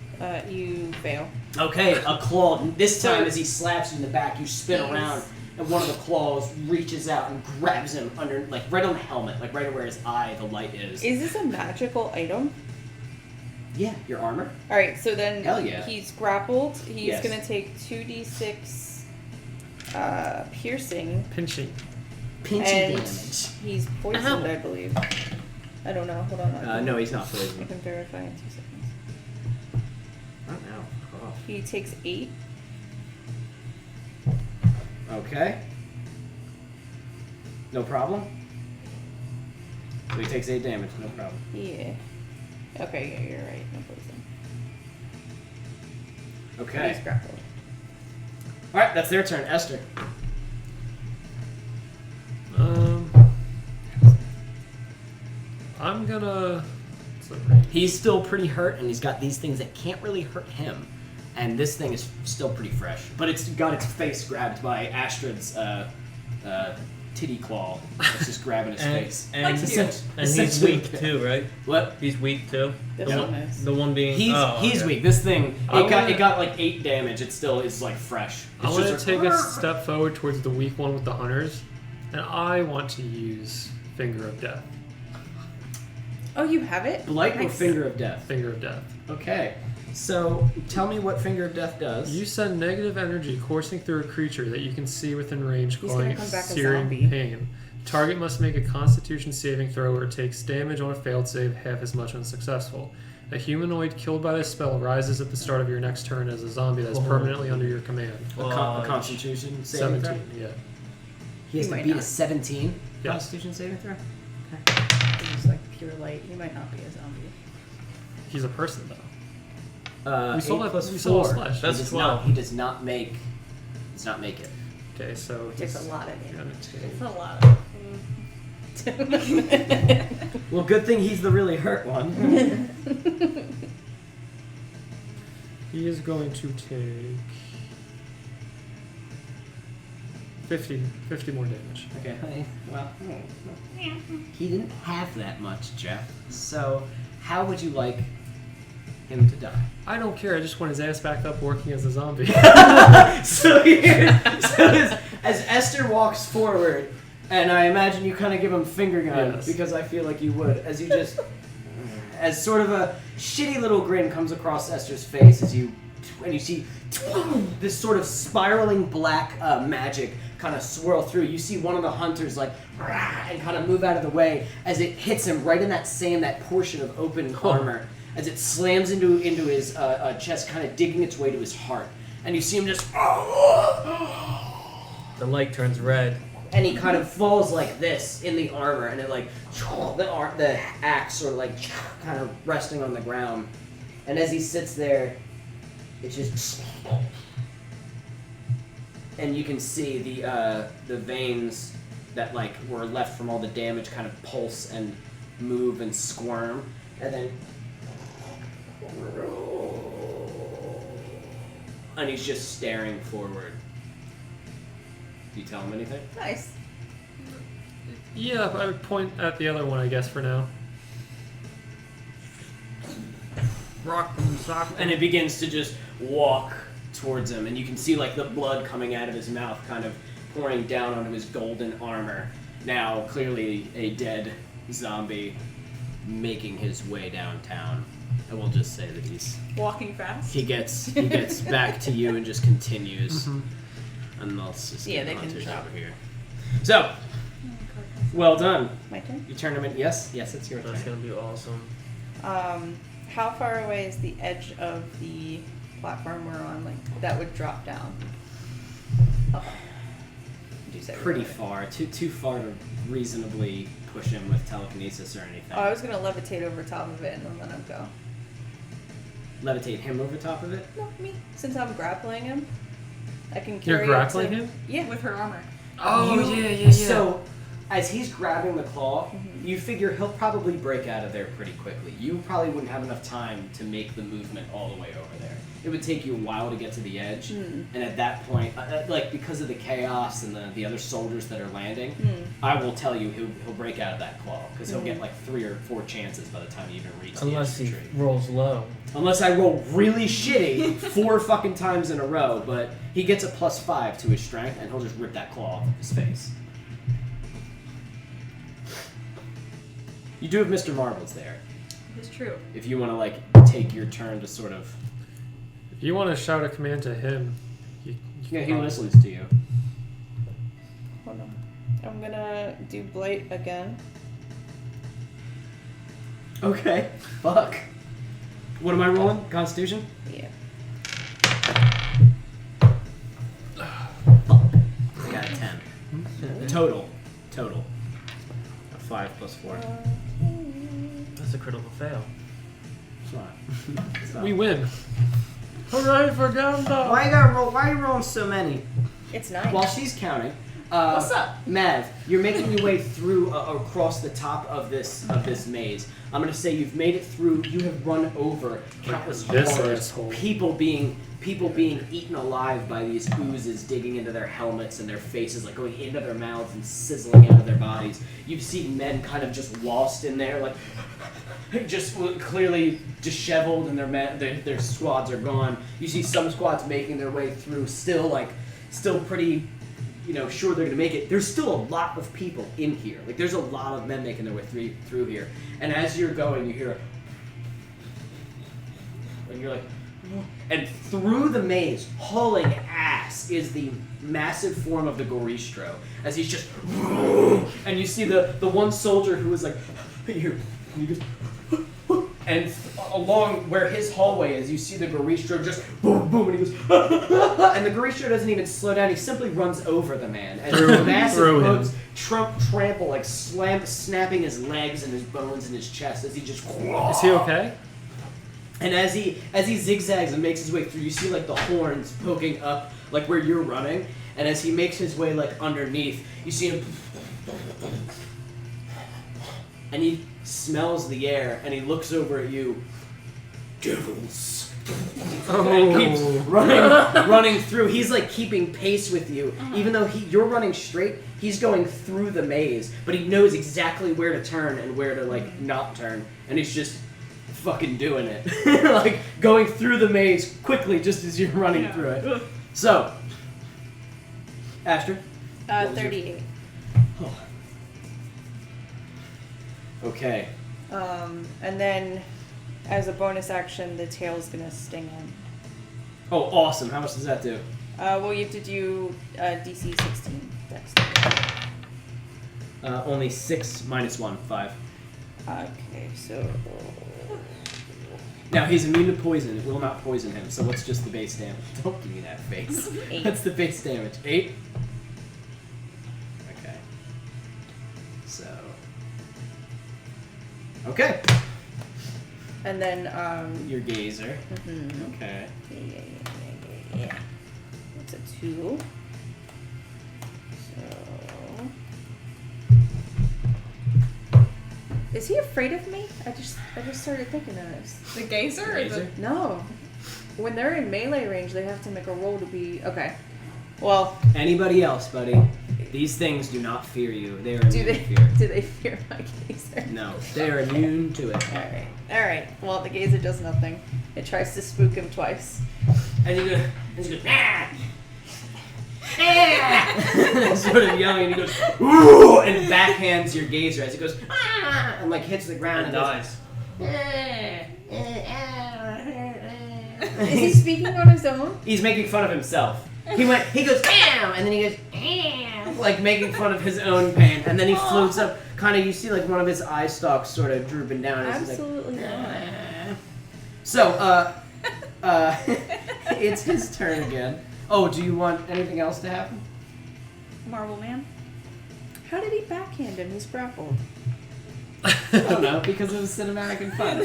You fail. Okay, a claw. This time, as he slaps you in the back, you spin around, and one of the claws reaches out and grabs him under, like right on the helmet, like right where his eye, the light is. Is this a magical item? Yeah, your armor. Alright, so then Hell yeah. he's grappled. He's Yes. going to take 2d6 piercing. Pinching. Pinchy And damage. he's poisoned, I believe. I don't know. Hold on. No, he's not I poisoned. can verify in 2 seconds. Not now. Oh. He takes 8. Okay. No problem. So he takes 8 damage. No problem. Yeah. Okay, yeah, you're right. No poison. Okay. He's grappled. All right, that's their turn. Esther. I'm gonna. He's still pretty hurt, and he's got these things that can't really hurt him. And this thing is still pretty fresh, but it's got its face grabbed by Astrid's titty claw. It's just grabbing his face. And It's he's essentially- weak too, right? What? He's weak too. This The one one, is. the one being. He's okay. weak. This thing I it wanna- got like 8 damage. It still is like fresh. I It's want to just take like, a step forward towards the weak one with the hunters, and I want to use Finger of Death. Oh, you have it? Blight or Nice. Finger of Death. Finger of Death. Okay, so tell me what Finger of Death does. You send negative energy coursing through a creature that you can see within range, He's causing gonna come back a searing zombie. pain. Target must make a Constitution saving throw or takes damage on a failed save, half as much on successful. A humanoid killed by this spell rises at the start of your next turn as a zombie that is permanently under your command. a Constitution saving 17, throw? yeah. He has He to might beat a not. 17 Yes. Constitution saving throw? He's like pure light. He might not be a zombie. He's a person, though. We saw 8 that- plus we saw 4. slash. That's he does 12. not. He does not make. Does not make it. Okay, so It takes a he's lot of gonna It's take. a lot of. Well, good thing he's the really hurt one. He is going to take 50 more damage. Okay. Well, he didn't have that much, Jeff. So, how would you like him to die? I don't care. I just want his ass back up working as a zombie. So, as Esther walks forward, and I imagine you kind of give him finger gun Yes. because I feel like you would, as you just, as sort of a shitty little grin comes across Esther's face as you, and you see this sort of spiraling black magic kind of swirl through. You see one of the hunters like and kind of move out of the way as it hits him right in that portion of open armor as it slams into his chest, kind of digging its way to his heart. And you see him just. The light turns red. And he kind of falls like this in the armor, and it like the axe sort of like kind of resting on the ground. And as he sits there, it just and you can see the veins that like were left from all the damage kind of pulse and move and squirm, and then and he's just staring forward. Do you tell him anything? Nice. Yeah, I would point at the other one, I guess, for now. Rock and sock. And it begins to just walk towards him, and you can see like the blood coming out of his mouth, kind of pouring down onto his golden armor. Now, clearly a dead zombie making his way downtown. I will just say that Walking fast. he gets back to you and just continues. And let's just Yeah, get they can hunters drop. over here. So, well done. My turn. You turn him in. Yes, it's your That's turn. gonna be awesome. How far away is the edge of the platform we're on? Like that would drop down. How far? Would you say Pretty really far? far. Too far to reasonably push him with telekinesis or anything. Oh, I was gonna levitate over top of it and then let him go. Levitate him over top of it. No, me. Since I'm grappling him, I can You're carry. grappling it to, him? Yeah. With her armor. Oh, You- yeah. So, as he's grabbing the claw, Mhm. you figure he'll probably break out of there pretty quickly. You probably wouldn't have enough time to make the movement all the way over there. It would take you a while to get to the edge, Mm. and at that point, like because of the chaos and the other soldiers that are landing, Mm. I will tell you he'll break out of that claw because he'll get like 3 or 4 chances by the time you even reach Unless the edge he of the tree. rolls low. Unless I roll really shitty 4 fucking times in a row, but he gets a +5 to his strength, and he'll just rip that claw off his face. You do have Mr. Marbles there, It's true. if you want to like take your turn to sort of. If you want to shout a command to him, you Yeah, he probably- listens to you. Hold on. I'm gonna do blight again. Okay. Fuck. What am I rolling? Constitution? Yeah. I got a 10. Total. A 5 plus 4. That's a critical fail. It's not. It's not. We win. Hooray for Gandalf! Why are you rolling so many? It's 9. While she's counting, What's up? Mav, you're making your way through across the top of this maze. I'm gonna say you've made it through. You have run over countless This horrors, asshole. people being eaten alive by these oozes digging into their helmets and their faces, like going into their mouths and sizzling into their bodies. You've seen men kind of just lost in there, like just clearly disheveled, and their squads are gone. You see some squads making their way through, still pretty, sure they're gonna make it. There's still a lot of people in here. Like there's a lot of men making their way through here. And as you're going, you hear, and you're like, and through the maze, hauling ass, is the massive form of the Goristro. As he's just, and you see the one soldier who is like, here, and he goes, and along where his hallway is, you see the Goristro just boom, boom, and he goes, and the Goristro doesn't even slow down. He simply runs over the man, and the massive through him. hooves trample, like snapping his legs and his bones and his chest as he just. Is he okay? And as he zigzags and makes his way through, you see like the horns poking up, like where you're running. And as he makes his way like underneath, you see him, and he smells the air, and he looks over at you. Devils. And keeps running through. He's like keeping pace with you, even though you're running straight. He's going through the maze, but he knows exactly where to turn and where to like not turn, and he's just fucking doing it, like going through the maze quickly, just as you're running through it. So, Astrid. 38. Oh. Okay. And then, as a bonus action, the tail's gonna sting him. Oh, awesome! How much does that do? Well, you have to do DC 16 dex. Only 6 minus 1, 5. Okay, so Now he's immune to poison. It will not poison him. So what's just the base damage? Don't give me that face. 8. That's the base damage. 8. Okay. So. Okay. And then Your gazer. mhm. Okay. Yeah. It's a 2. So is he afraid of me? I just started thinking of this. The gazer? Or the... No. When they're in melee range, they have to make a roll to be okay. Well, Anybody else, buddy? These things do not fear you. They are immune to fear. do they fear my gazer? No, they are immune to it. All right. Well, the gazer does nothing. It tries to spook him twice. And you go, ah! Ah! Sort of yelling, and he goes, ooh, and backhands your gazer as he goes, ah! And like hits the ground and dies. Is he speaking on his own? He's making fun of himself. He goes, "Ow!" And then he goes, "Ow!" Like making fun of his own pain. And then he floats up, kind of, you see like one of his eye stalks sort of drooping down. As he's Absolutely like, not. So, it's his turn again. Oh, do you want anything else to happen? Marble Man? How did he backhand him? He's grappled. I don't know, because it was cinematic and fun.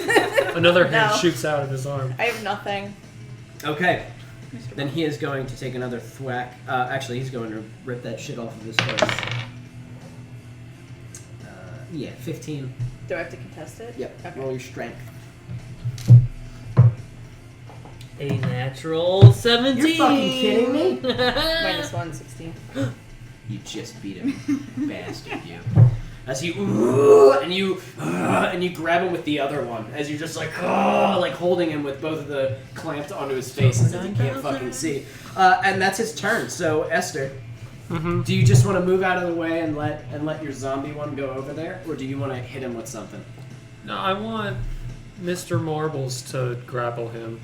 Another hand No. shoots out of his arm. I have nothing. Okay. Then he is going to take another thwack. Actually, he's going to rip that shit off of his horse. Yeah, 15. Do I have to contest it? Yep. Okay. Roll your strength. A natural 17. You're fucking kidding me? -1, 16. You just beat him, bastard, you. As and you grab him with the other one, as you're just like holding him with both of the clamped onto his face as he can't fucking see. And that's his turn. So Esther, do you just want to move out of the way and let your zombie one go over there, or do you want to hit him with something? No, I want Mr. Marbles to grapple him.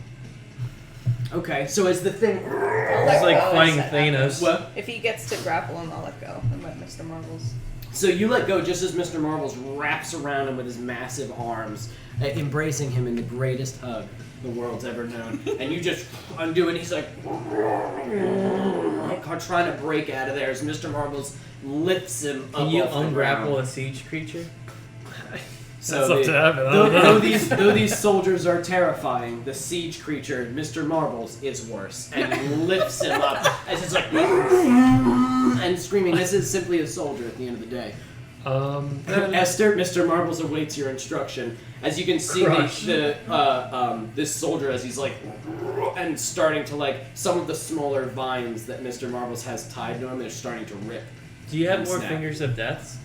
Okay, so as the thing, It's like fighting Thanos. what? If he gets to grapple him, I'll let go. I'm let Mr. Marbles. So you let go just as Mr. Marbles wraps around him with his massive arms, embracing him in the greatest hug the world's ever known. And you just undo it, and he's like trying to break out of there as Mr. Marbles lifts him up. Can you off the ungrapple ground. a siege creature? So That's up to heaven. I don't know. though these soldiers are terrifying, the siege creature, Mr. Marbles, is worse and lifts him up as it's like and screaming. This is simply a soldier at the end of the day. Then Esther, Mr. Marbles awaits your instruction. As you can see, this soldier, as he's like, and starting to like some of the smaller vines that Mr. Marbles has tied to him, they're starting to rip. Do you have And more snap. Fingers of Deaths?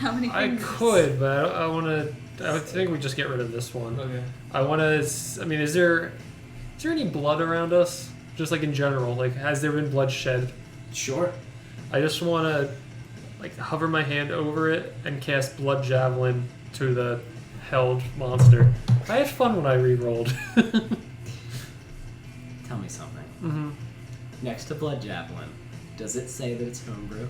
How many I fingers? could, but I want to. I think we just get rid of this one. Okay. I want to. I mean, is there any blood around us? Just like in general, like has there been blood shed? Sure. I just want to like hover my hand over it and cast Blood Javelin to the held monster. I had fun when I re-rolled. Tell me something. Mm-hmm. Next to Blood Javelin, does it say that it's homebrew?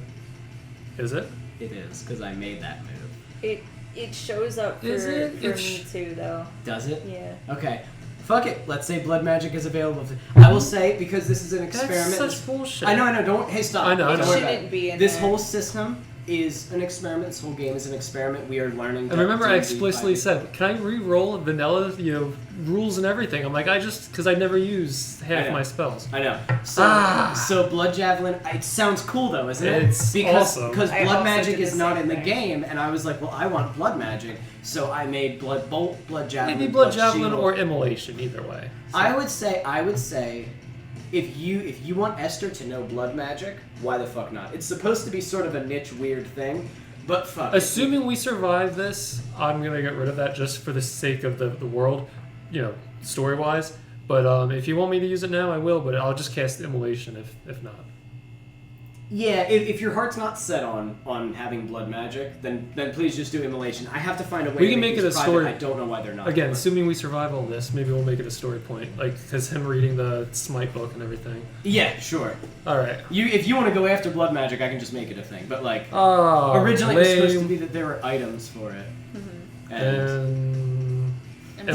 Is it? It is, because I made that move. It shows up for, Is it? for me too, though. Does it? Yeah. Okay. Fuck it. Let's say blood magic is available. I will say, because this is an experiment. That's such bullshit. I know. Don't. Hey, stop. I know, Don't I know. worry Shouldn't about it. be in This there. whole system is an experiment. This whole game is an experiment. We are learning. And remember, I D&D explicitly 5e. said, "Can I re-roll vanilla, rules and everything?" I'm like, because I never use I half know. my spells. I know. So Blood Javelin. It sounds cool though, isn't it? It's awesome. Because I blood also magic did the is not same in the thing. game, and I was like, well, I want blood magic, so I made Blood Bolt, Blood Javelin, Maybe blood javelin Shield. or immolation, either way. I would say, if you want Esther to know blood magic, why the fuck not? It's supposed to be sort of a niche, weird thing, but fuck. it. Assuming we survive this, I'm gonna get rid of that just for the sake of the world, story wise. But if you want me to use it now, I will. But I'll just cast immolation if not. Yeah, if your heart's not set on having blood magic, then please just do immolation. I have to find a way. We to can make these it a private. story- I don't know why they're not. Again, assuming we survive all this, maybe we'll make it a story point, because him reading the Smite book and everything. Yeah, sure. All right. If you want to go after blood magic, I can just make it a thing. But like Oh, originally, it was supposed to lame. be that there were items for it. And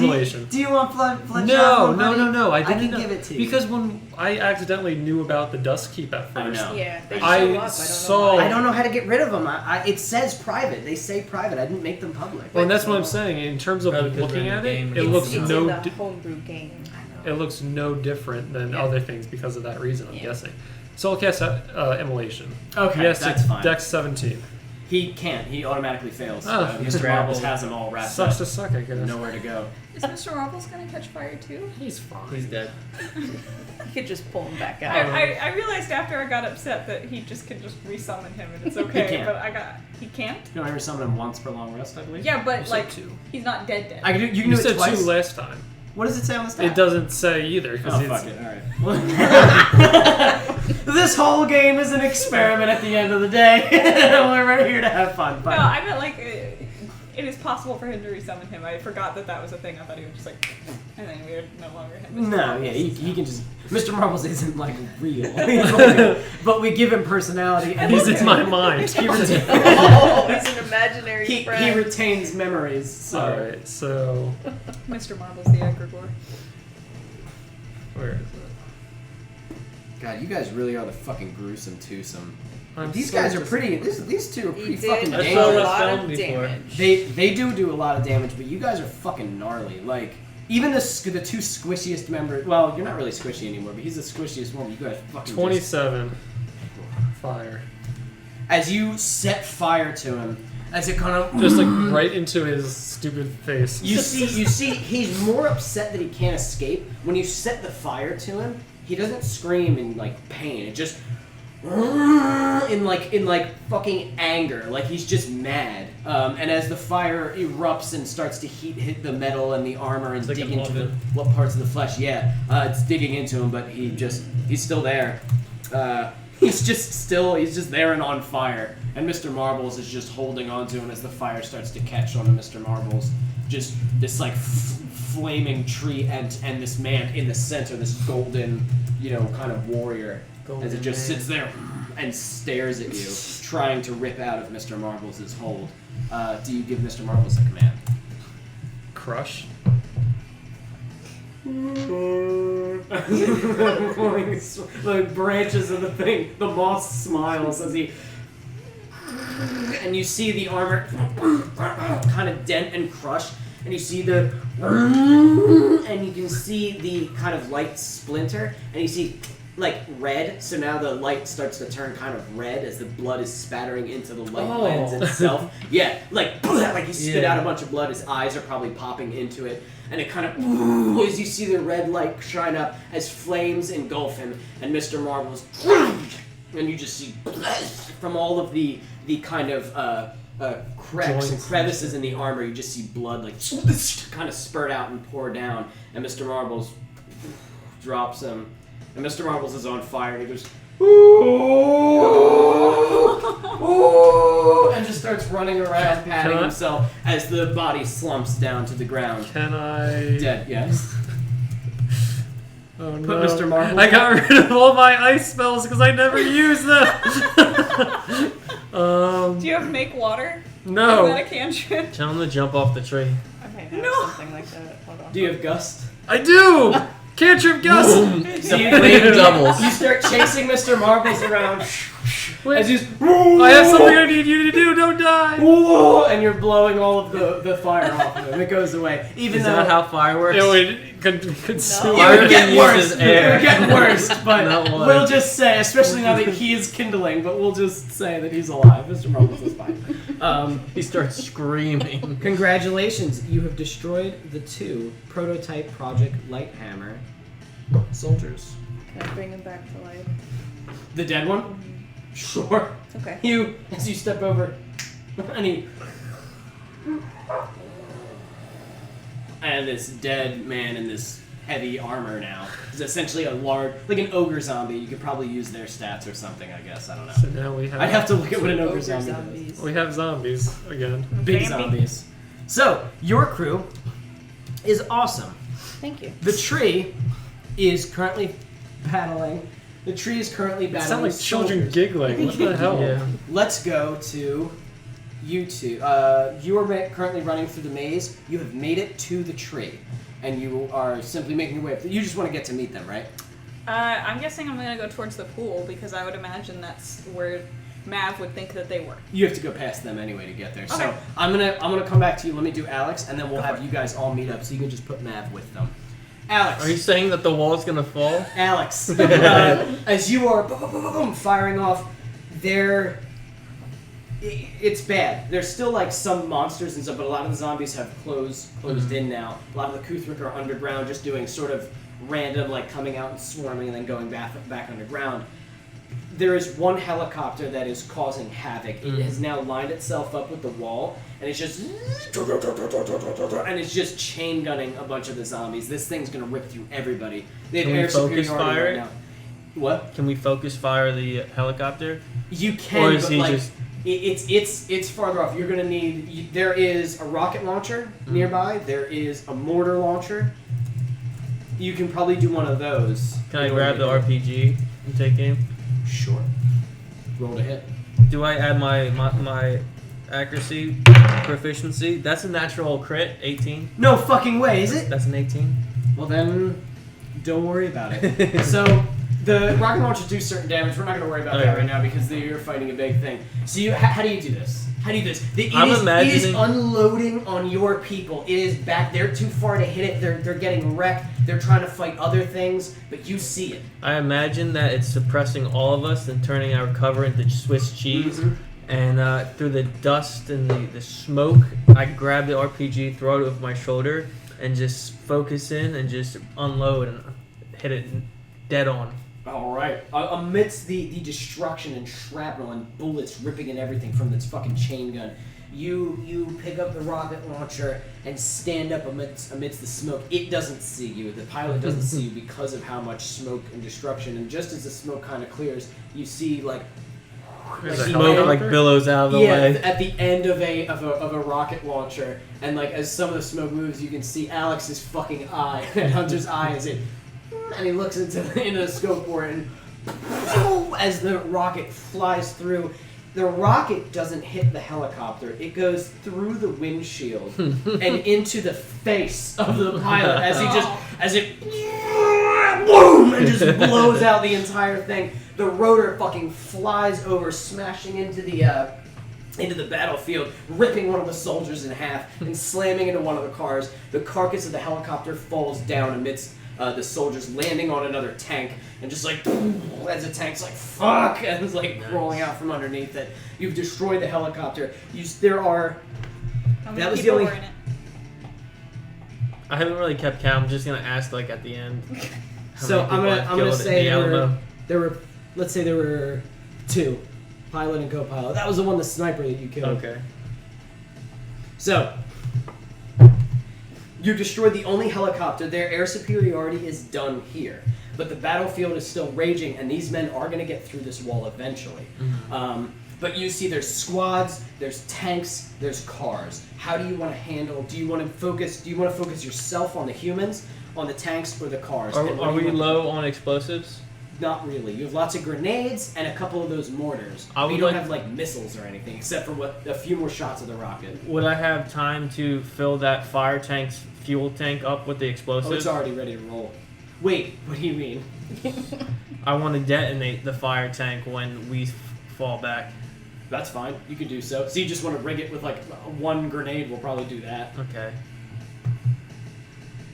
immolation. Do you want blood No, javelin, buddy? no. I didn't can know. give it to you. Because when I accidentally knew about the Dust Keep at I first. know. Yeah, they show I up. I don't know saw- why. I don't know how to get rid of them. It says private. They say private. I didn't make them public. Well, and that's what I'm saying. In terms of Probably 'cause looking we're in at the it, game. it It's- looks It's no. in the Di- homebrew game. it looks no different than Yeah. other things because of that reason. I'm Yeah. guessing. So I'll cast immolation. Okay, Yes, that's fine. Dex 17. He can't. He automatically fails. Oh, Mr. Gravel. Marbles has them all wrapped Sucks up. to suck, I guess. Nowhere to go. Is Mr. Marbles gonna catch fire too? He's fine. He's dead. You could just pull him back out. I realized after I got upset that he just could just resummon him and it's okay. can't. But he can't. You can only resummon him once per long rest, I believe. Yeah, but You said like 2. he's not dead. I can do, you can You do it said twice. 2 last time. What does it say on the stat? It doesn't say either. Oh, Because fuck it. All right. This whole game is an experiment at the end of the day. We're here to have fun. No, I meant like it is possible for him to resummon him. I forgot that was a thing. I thought he was just like, and then we would no longer have. Mr. No, Marbles. yeah, he can just. Mr. Marbles isn't like real, He's like- but we give him personality, and He's in my mind. He, retains, Oh, he's an imaginary he friend. retains memories. So. Alright, so. Mr. Marbles, the egregore. Where is it? God, you guys really are the fucking gruesome twosome. I'm These so guys are dis- pretty. These two are He pretty did fucking I a saw dangerous. this lot film of before. damage. They do a lot of damage, but you guys are fucking gnarly. Like even the two squishiest members. Well, you're not really squishy anymore, but he's the squishiest one. But you guys fucking 27. Fire. as you set fire to him, as it kind of Just like right into his stupid face. you see he's more upset that he can't escape. When you set the fire to him, he doesn't scream in like pain. It just in like fucking anger, like he's just mad. And as the fire erupts and starts to hit the metal and the armor and It's like dig an into the, oven. what parts of the flesh, it's digging into him, but he's still there. He's just there and on fire. And Mr. Marbles is just holding on to him as the fire starts to catch on to Mr. Marbles. Just this like flaming tree and this man in the center, this golden, kind of warrior. As it just sits there and stares at you, trying to rip out of Mr. Marbles' hold. Do you give Mr. Marbles a command? Crush. The branches of the thing, the moss smiles as he. And you see the armor kind of dent and crush, and you see the. And you can see the kind of light splinter, and you see like red, so now the light starts to turn kind of red as the blood is spattering into the light lens itself. Yeah, like he spit out a bunch of blood, his eyes are probably popping into it, and it kind of, as you see the red light shine up as flames engulf him, and Mr. Marbles, and you just see from all of the kind of cracks and crevices in the armor, you just see blood like kind of spurt out and pour down, and Mr. Marbles drops him. And Mr. Marbles is on fire, and he goes, ooh, and just starts running around, patting Can I- himself as the body slumps down to the ground. Can I? Dead, yes. Oh no. Put Mr. Marbles I got rid of all my ice spells because I never use them. Do you have make water? Is No. that a cantrip? Tell him to jump off the tree. Okay, have No. something like that. Hold on. Do you have Gust? I do. Cantrip gust. So you, Flame doubles. you start chasing Mr. Marbles around. Wait, as you I have something I need you to do. Don't die. and you're blowing all of the fire off of him. It goes away. Even Is though that how fire works? It would consume. it would get Fire worse. uses It air. would get worse, but Not water. we'll just say, especially now that he is kindling, but we'll just say that he's alive. Mr. Marbles is fine. He starts screaming. Congratulations, you have destroyed the 2 prototype Project Lighthammer soldiers. Can I bring him back to life? The dead one? Sure. Okay. You, as you step over, and this dead man in this heavy armor now is essentially a large, like an ogre zombie. You could probably use their stats or something, I guess. I don't know. So now we have. I'd have to look at what an ogre Ogre zombie is. zombies. We have zombies again. Big Vampy. zombies. So, your crew is awesome. Thank you. The tree is currently battling. The tree is currently It battling. sound like children soldiers. giggling. What the hell? Yeah. Let's go to you two. You are currently running through the maze. You have made it to the tree, and you are simply making your way up. You just want to get to meet them, right? I'm guessing I'm gonna go towards the pool because I would imagine that's where Mav would think that they were. You have to go past them anyway to get there. So Okay. I'm gonna come back to you. Let me do Alex, and then we'll Go have for it. you guys all meet up. So you can just put Mav with them. Alex. Are you saying that the wall's gonna fall? Alex, as you are boom, boom, boom, boom, boom, firing off, it's bad. There's still like some monsters and stuff, but a lot of the zombies have closed in now. A lot of the Kuthrik are underground, just doing sort of random, like coming out and swarming and then going back underground. There is one helicopter that is causing havoc. It has now lined itself up with the wall, and it's just chain gunning a bunch of the zombies. This thing's gonna rip through everybody. They have Can we air focus superiority fire right it? now. What? Can we focus fire the helicopter? You can, Or is but he like just- it's farther off. You're gonna need. There is a rocket launcher nearby. There is a mortar launcher. You can probably do one of those. Can I grab the RPG and take aim? Sure. Roll to hit. Do I add my accuracy proficiency? That's a natural crit, 18. No fucking way, is it? That's an 18. Well then, don't worry about it. So the rocket launchers do certain damage. We're not going to worry about that Okay. right now because you're fighting a big thing. So how do you do this? How do you do this? It I'm is imagining- unloading on your people. It is back. They're too far to hit it. They're getting wrecked. They're trying to fight other things, but you see it. I imagine that it's suppressing all of us and turning our cover into Swiss cheese. Mhm. And through the dust and the smoke, I grab the RPG, throw it over my shoulder, and just focus in and just unload and hit it dead on. All right. Amidst the destruction and shrapnel and bullets ripping and everything from this fucking chain gun, you pick up the rocket launcher and stand up amidst the smoke. It doesn't see you. The pilot doesn't see you because of how much smoke and destruction. And just as the smoke kind of clears, you see like There's a the Smoke end- helicopter? like billows out of the way. at the end of a rocket launcher, and like as some of the smoke moves, you can see Alex's fucking eye and Hunter's eye as it, and he looks into the scope for it, and as the rocket flies through. The rocket doesn't hit the helicopter. It goes through the windshield and into the face of the pilot as it boom and just blows out the entire thing. The rotor fucking flies over, smashing into the battlefield, ripping one of the soldiers in half and slamming into one of the cars. The carcass of the helicopter falls down amidst the soldiers, landing on another tank, and just like as the tank's like fuck, and it's like rolling out from underneath it. You've destroyed the helicopter. How many That was the people only- were in it? I haven't really kept count. I'm just gonna ask like at the end. how So many I'm people gonna I've I'm gonna killed at say the Alamo. there were let's say there were 2, pilot and co-pilot. That was the one, the sniper that you killed. Okay. So, you destroyed the only helicopter. Their air superiority is done here. But the battlefield is still raging, and these men are going to get through this wall eventually. But you see there's squads, there's tanks, there's cars. How do you want to handle, do you want to focus yourself on the humans, on the tanks, or the cars? And what Are do you we want- low on explosives? Not really. You have lots of grenades and a couple of those mortars. I But would you don't like- have like missiles or anything, except for a few more shots of the rocket. Would I have time to fill that fire tank's fuel tank up with the Oh, explosives? it's already ready to roll. Wait, what do you mean? I want to detonate the fire tank when we fall back. That's fine. You can do so. So you just want to rig it with like one grenade. We'll probably do that. Okay.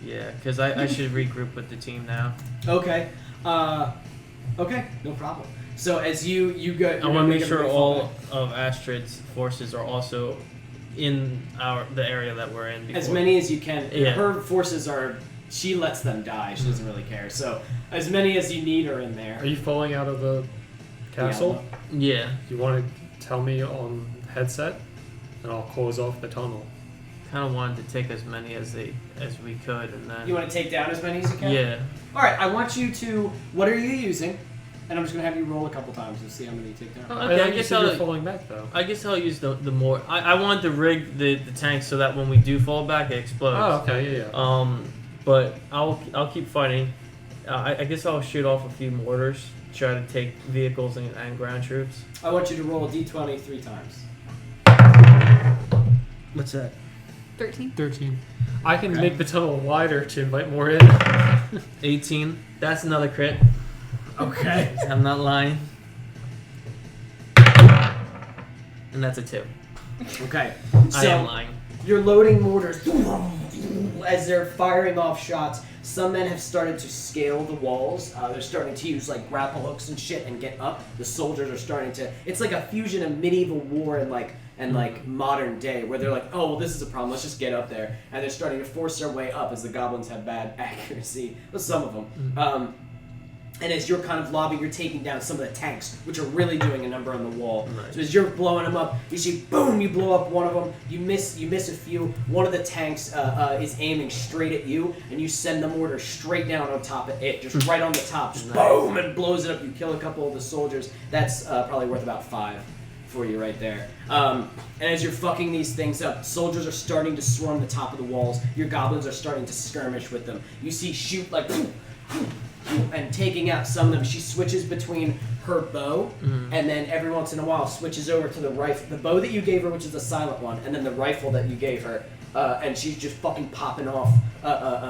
Yeah, because I should regroup with the team now. Okay. Okay. No problem. So as you go, I want to make sure all of Astrid's forces are also in the area that we're in. Before. As many as you can. Yeah. Her forces are. She lets them die. She doesn't really care. So as many as you need are in there. Are you falling out of the castle? Yeah. You want to tell me on headset, and I'll close off the tunnel. Kind of wanted to take as many as we could, and then. You want to take down as many as you can? Yeah. All right. I want you to. What are you using? And I'm just gonna have you roll a couple times to see how many you take down. Okay, I you guess said you're I'll. falling back though. I guess I'll use the more. I wanted to rig the tank so that when we do fall back, it explodes. Oh, okay, yeah. But I'll keep fighting. I guess I'll shoot off a few mortars, try to take vehicles and ground troops. I want you to roll a d20 3 times. What's that? 13. 13. I can make the tunnel wider to invite more in. 18. That's another crit. Okay. I'm not lying. And that's a 2. Okay. I am lying. You're loading mortars as they're firing off shots. Some men have started to scale the walls. They're starting to use like grapple hooks and shit and get up. The soldiers are starting to. It's like a fusion of medieval war and like modern day, where they're like, oh well, this is a problem. Let's just get up there, and they're starting to force their way up as the goblins have bad accuracy. Well, some of them. And as you're kind of lobbing, you're taking down some of the tanks, which are really doing a number on the wall. Right. So as you're blowing them up, you see, boom, you blow up one of them. You miss a few. One of the tanks is aiming straight at you, and you send the mortar straight down on top of it, just right on the top, just boom, and blows it up. You kill a couple of the soldiers. That's probably worth about 5 for you right there. And as you're fucking these things up, soldiers are starting to swarm the top of the walls. Your goblins are starting to skirmish with them. You see shoot like and taking out some of them. She switches between her bow and then every once in a while switches over to the rifle, the bow that you gave her, which is the silent one, and then the rifle that you gave her, and she's just fucking popping off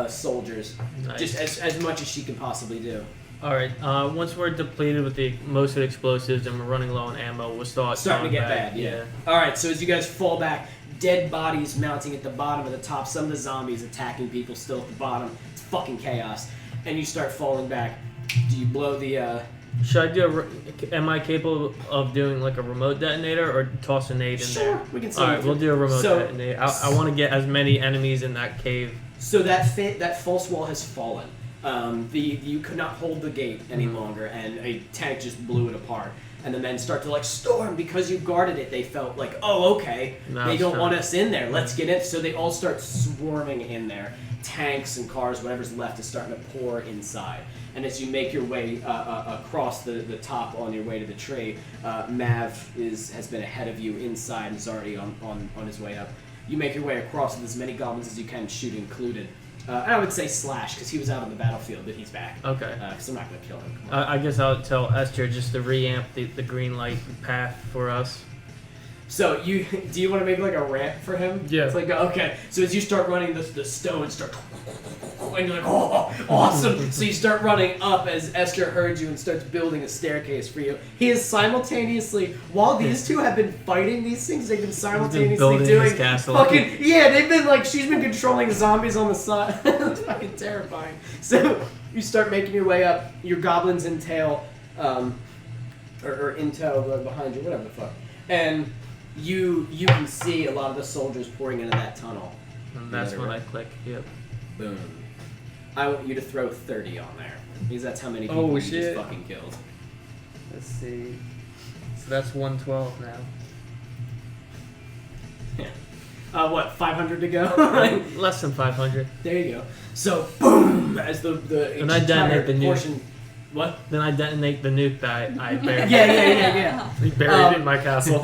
soldiers. Nice. Just as much as she can possibly do. Alright, once we're depleted with most of the explosives and we're running low on ammo, we'll start Starting to get back. bad, yeah. Alright, so as you guys fall back, dead bodies mounting at the bottom of the top, some of the zombies attacking people still at the bottom. It's fucking chaos. And you start falling back. Do you blow the, Should I do am I capable of doing like a remote detonator or toss a nade in there? Sure, we can see. Alright, we'll do a remote So- detonator. I want to get as many enemies in that cave. So that false wall has fallen. You could not hold the gate any longer, and a tank just blew it apart. And the men start to like storm because you guarded it. They felt like, oh, okay, No, they it's don't fine. want us in there. Let's get in. So they all start swarming in there. Tanks and cars, whatever's left, is starting to pour inside. And as you make your way across the top on your way to the tree, Mav has been ahead of you inside and is already on his way up. You make your way across with as many goblins as you can, shoot included. And I would say Slash, because he was out on the battlefield, but he's back. Okay. Because I'm not going to kill him. Come on. I guess I'll tell Esther just to reamp the green light path for us. So do you want to make like a ramp for him? Yeah. It's like, okay. So as you start running, the stones start, and you're like, oh, awesome. So you start running up as Esther heard you and starts building a staircase for you. He is simultaneously, while these two have been fighting these things, they've been simultaneously building doing his castle. fucking, yeah, they've been like, she's been controlling zombies on the side. It's fucking terrifying. So you start making your way up, your goblins in tail, or in tow behind you, whatever the fuck. And you can see a lot of the soldiers pouring into that tunnel. And that's when I click. Yep. Boom. I want you to throw 30 on there. Because that's how many people you just fucking killed. Let's see. So that's 112 now. Yeah. What, 500 to go? Less than 500. There you go. So, boom! As the And I detonate the nuke. portion... What? Then I detonate the nuke that I buried. Yeah. We buried it in my castle.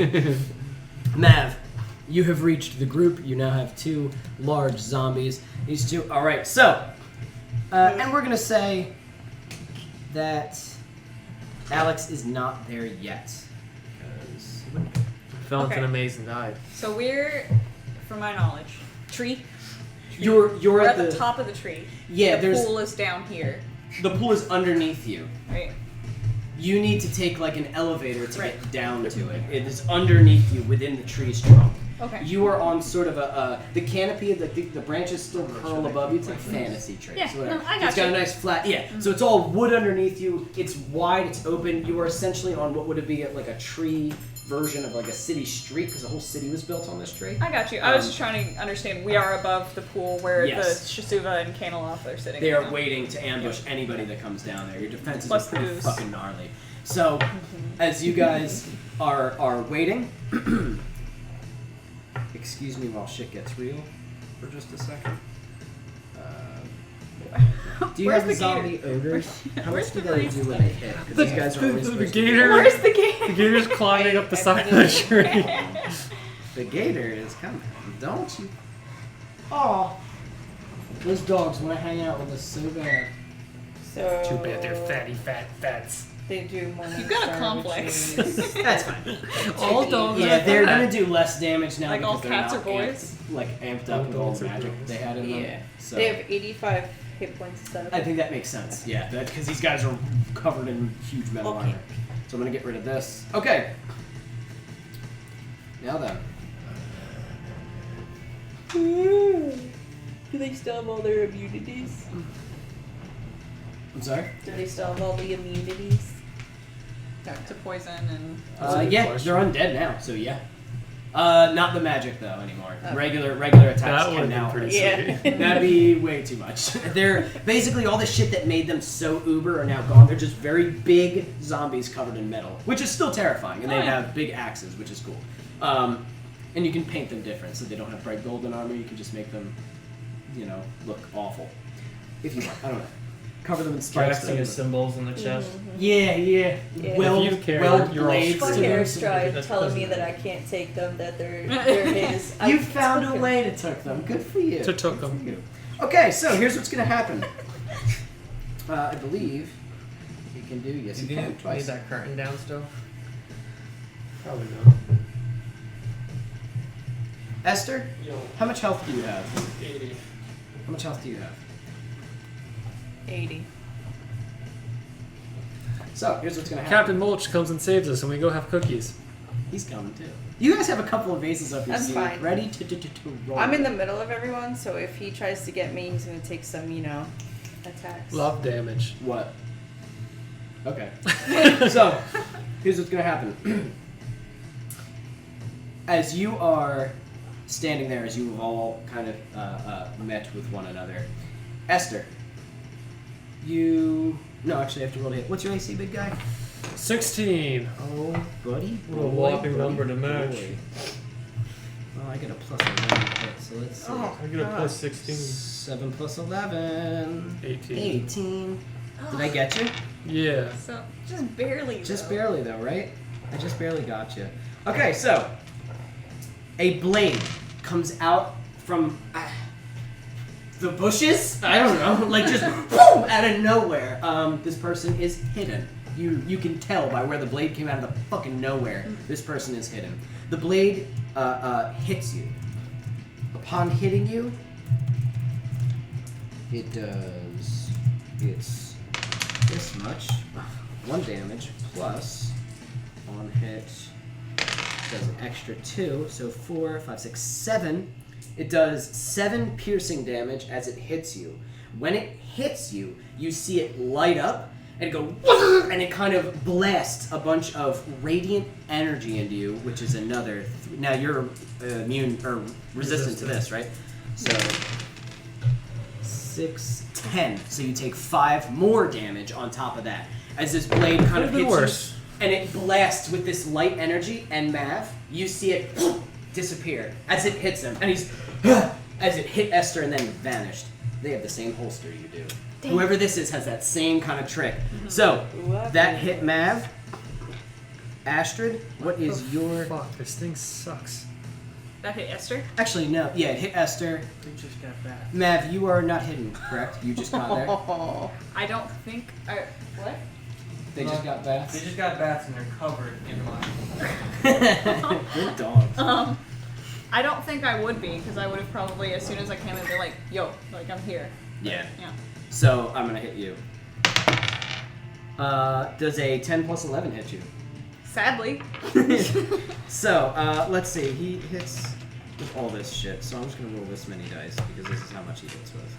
Mav, you have reached the group. You now have 2 large zombies. These 2. All right. So, and we're gonna say that Alex is not there yet. Because Fell into Okay. an amazing dive. So we're, from my knowledge, tree. you're We're at at the top of the tree. Yeah, the there's pool is down here, the pool is underneath you. right? You need to take like an elevator to Right. get down to it. It is underneath you, within the tree's trunk. Okay. You are on sort of the canopy of the branches still curl above you. It's like fantasy traits. Yeah, whatever. no, I got It's got a you. nice flat. Yeah. So it's all wood underneath you. It's wide. It's open. You are essentially on what would be like a tree version of like a city street because the whole city was built on this tree. I got you. I was just trying to understand. We are above the pool where Yes. the Shisuva and Caneloth are sitting. They right are now. waiting to ambush anybody that comes down there. Your defenses Plus are the pretty goose. fucking gnarly. So, as you guys are waiting, excuse me while shit gets real for just a second. Do you Where's have the the zombie ogres? How Where's much do the they priest? do when they hit? Because these guys are always The supposed to- gator. Where's the game? The gator's climbing up the side of the tree. The gator is coming, don't you? Oh, those dogs want to hang out with us so bad. So Too bad they're fatty fats. They do more. You've got a complex. That's fine. All dogs Yeah, are they're fat. gonna do less damage now Like all because they're cats now are boys? amped up with all dogs the are magic girls. they had in them. Yeah. So They have 85 hit points instead of. I think that makes sense. Yeah, because these guys are covered in huge metal Okay. armor. So I'm gonna get rid of this. Okay. Now then. Do they still have all their immunities? I'm sorry. Do they still have all the immunities? To poison and. That's a good Yeah, question. they're undead now. So yeah. Not the magic though anymore. Oh. Regular attacks That can would now. have been pretty Yeah. sweet. That'd be way too much. They're basically all the shit that made them so uber are now gone. They're just very big zombies covered in metal, which is still terrifying, and they Oh, yeah. have big axes, which is cool. And you can paint them different, so they don't have bright golden armor. You can just make them, look awful if you want. I don't know. Cover them in spikes. Drafting his symbols in the chest. Yeah. Yeah. Weld, If you care, weld you're all blades screwed. to Fuck them. Airstride That's telling me because that I can't take them, that they're his. You I found took a them. way to took them. Good for you. To took Good for them. you. Okay, so here's what's gonna happen. I believe you can do yes. Do You you can need twice. that curtain down still? Probably not. Esther, Yo, how much health do you have? 80. How much health do you have? 80. So here's what's gonna happen. Captain Mulch comes and saves us, and we go have cookies. He's coming too. You guys have a couple of vases up your That's sleeve, fine. ready to roll. I'm in the middle of everyone, so if he tries to get me, he's gonna take some, attacks. Love damage. What? Okay. So here's what's gonna happen. As you are standing there, as you have all kind of met with one another, Esther, you. No, actually, I have to roll to hit. What's your AC, big guy? 16. Oh, buddy. What a whopping number to match. Well, I get a plus 11 hit, so let's see. Oh, I get a plus 16. 7 plus 11. 18. 18. Did I get you? Yeah. So just barely. Just though. barely, though, right? I just barely got you. Okay, so a blade comes out from the bushes. I don't know, like just boom, out of nowhere. This person is hidden. You can tell by where the blade came out of the fucking nowhere. This person is hidden. The blade hits you. Upon hitting you, it does. It's this much. 1 damage plus on hit does an extra 2, so 4, 5, 6, 7. It does 7 piercing damage as it hits you. When it hits you, you see it light up and it go, and it kind of blasts a bunch of radiant energy into you, which is another. Now you're immune or resistant to this, right? So 6, 10. So you take 5 more damage on top of that as this blade kind of Could've been hits worse. you. And it blasts with this light energy, and Mav, you see it disappear as it hits him, and he's as it hit Esther and then vanished. They have the same holster you do. Whoever this is has that same kind of trick. So that hit Mav. Astrid, what is your? Fuck, this thing sucks. That hit Esther. Actually, no. Yeah, it hit Esther. We just got back. Mav, you are not hidden, correct? You just got there. Oh. I don't think. What? They just got baths. They just got bats and they're covered in mine. Good dogs. I don't think I would be, because I would have probably, as soon as I came in, be like, yo, like, I'm here. Yeah. Yeah. So I'm gonna hit you. Does a 10 plus 11 hit you? Sadly. So, let's see. He hits with all this shit. So I'm just going to roll this many dice because this is how much he hits with.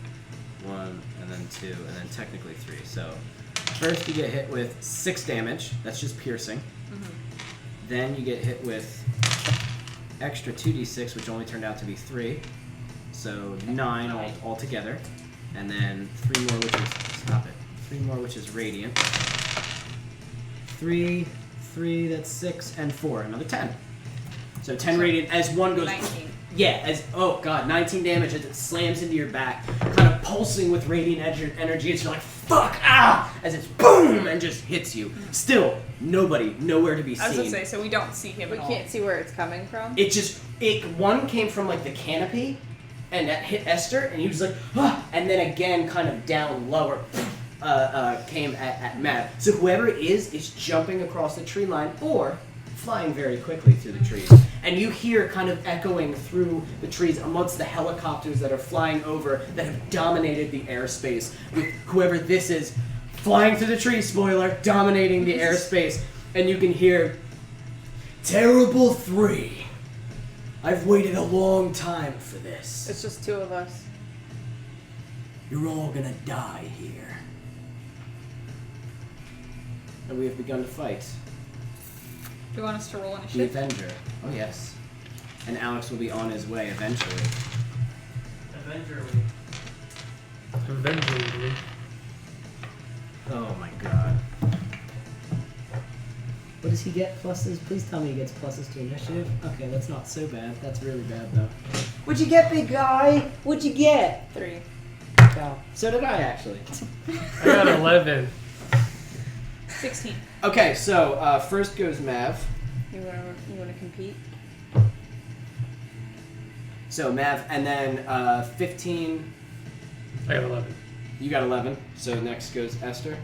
1, and then 2, and then technically 3. So first you get hit with 6 damage. That's just piercing. Then you get hit with extra 2d6, which only turned out to be 3. So 9 altogether. And then 3 more, which is... Stop it. 3 more, which is radiant. 3, that's 6, and 4. Another 10. So 10 radiant as one goes... 19. Yeah, as... Oh, God. 19 damage as it slams into your back. Kind of pulsing with radiant energy. As you're like, fuck! Ah! As it's boom! And just hits you. Still, nobody. Nowhere to be seen. I was gonna say, so we don't see him We at all. can't see where it's coming from. It just... One came from, like, the canopy. And that hit Esther. And he was like, ah! And then again, kind of down lower... came at Matt. So whoever it is jumping across the tree line or flying very quickly through the trees. And you hear kind of echoing through the trees amongst the helicopters that are flying over that have dominated the airspace with whoever this is flying through the trees, spoiler, dominating the airspace. And you can hear, "Terrible 3. I've waited a long time for this. It's just 2 of us. You're all gonna die here." And we have begun to fight. Do you want us to roll The initiative? Avenger. Oh, yes. And Alex will be on his way eventually. Eventually. Oh my god. What does he get pluses? Please tell me he gets pluses to initiative. Okay, that's not so bad. That's really bad, though. What'd you get, big guy? What'd you get? 3. Oh, so did I, actually. I got 11. 16. Okay, so first goes Mav. You wanna compete? So Mav, and then 15. I got 11. You got 11. So next goes Esther.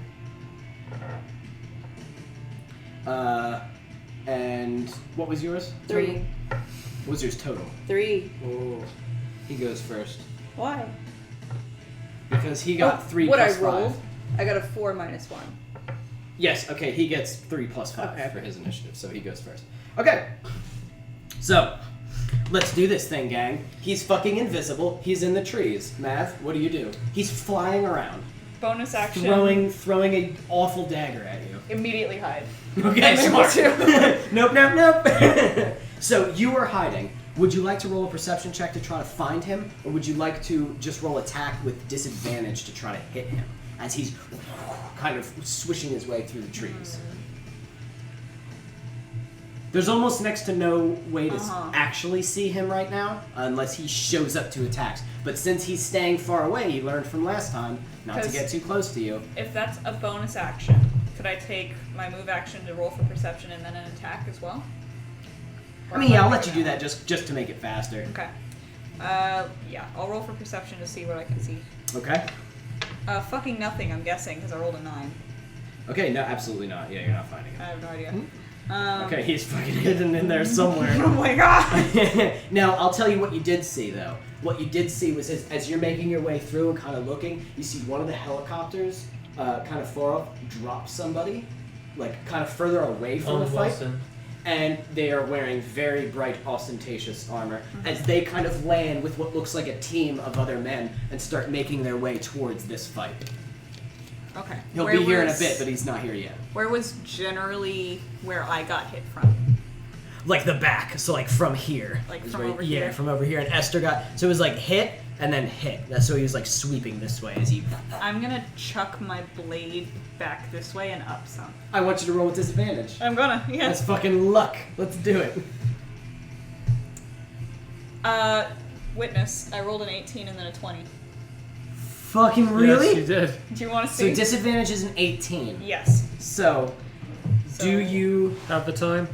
And what was yours? 3. What was yours total? 3. Oh, he goes first Why? because he got 3 what plus I rolled? 5. I got a 4 minus 1. Yes. Okay, he gets 3 plus 5 Okay. for his initiative, so he goes first. Okay. So let's do this thing, gang. He's fucking invisible. He's in the trees. Mav, what do you do? He's flying around, Bonus action. throwing an awful dagger at you. Immediately hide. Okay, I'm smart. able to. Nope. So you are hiding. Would you like to roll a perception check to try to find him, or would you like to just roll attack with disadvantage to try to hit him as he's kind of swishing his way through the trees? There's almost next to no way to actually see him right now unless he shows up to attacks. But since he's staying far away, he learned from last time not to get too close to you. If that's a bonus action, could I take my move action to roll for perception and then an attack as well? I mean, yeah, I'll let you do that just to make it faster. Okay. Yeah, I'll roll for perception to see what I can see. Okay? Fucking nothing, I'm guessing, because I rolled a 9. Okay, no, absolutely not. Yeah, you're not finding I him. have no idea. Okay, he's fucking hidden in there somewhere. Oh my god! Now, I'll tell you what you did see, though. What you did see was as you're making your way through and kind of looking, you see one of the helicopters kind of far off drop somebody, like kind of further away from the fight. Wilson. And they are wearing very bright, ostentatious armor as they kind of land with what looks like a team of other men and start making their way towards this fight. Okay. He'll Where be here in a was- bit, but he's not here yet. Where was generally where I got hit from? Like the back, so like from here. Like is from where- over yeah, here? from over here. And Esther got, so it was like hit and then hit. That's so he was like sweeping this way as he. I'm gonna chuck my blade back this way and up some. I want you to roll with disadvantage. I'm gonna, That's yes. fucking luck. Let's do it. Witness, I rolled an 18 and then a 20. Fucking really? Yes, you did. Do you want to So see? disadvantage is an 18. Yes. So, do you? Have the time?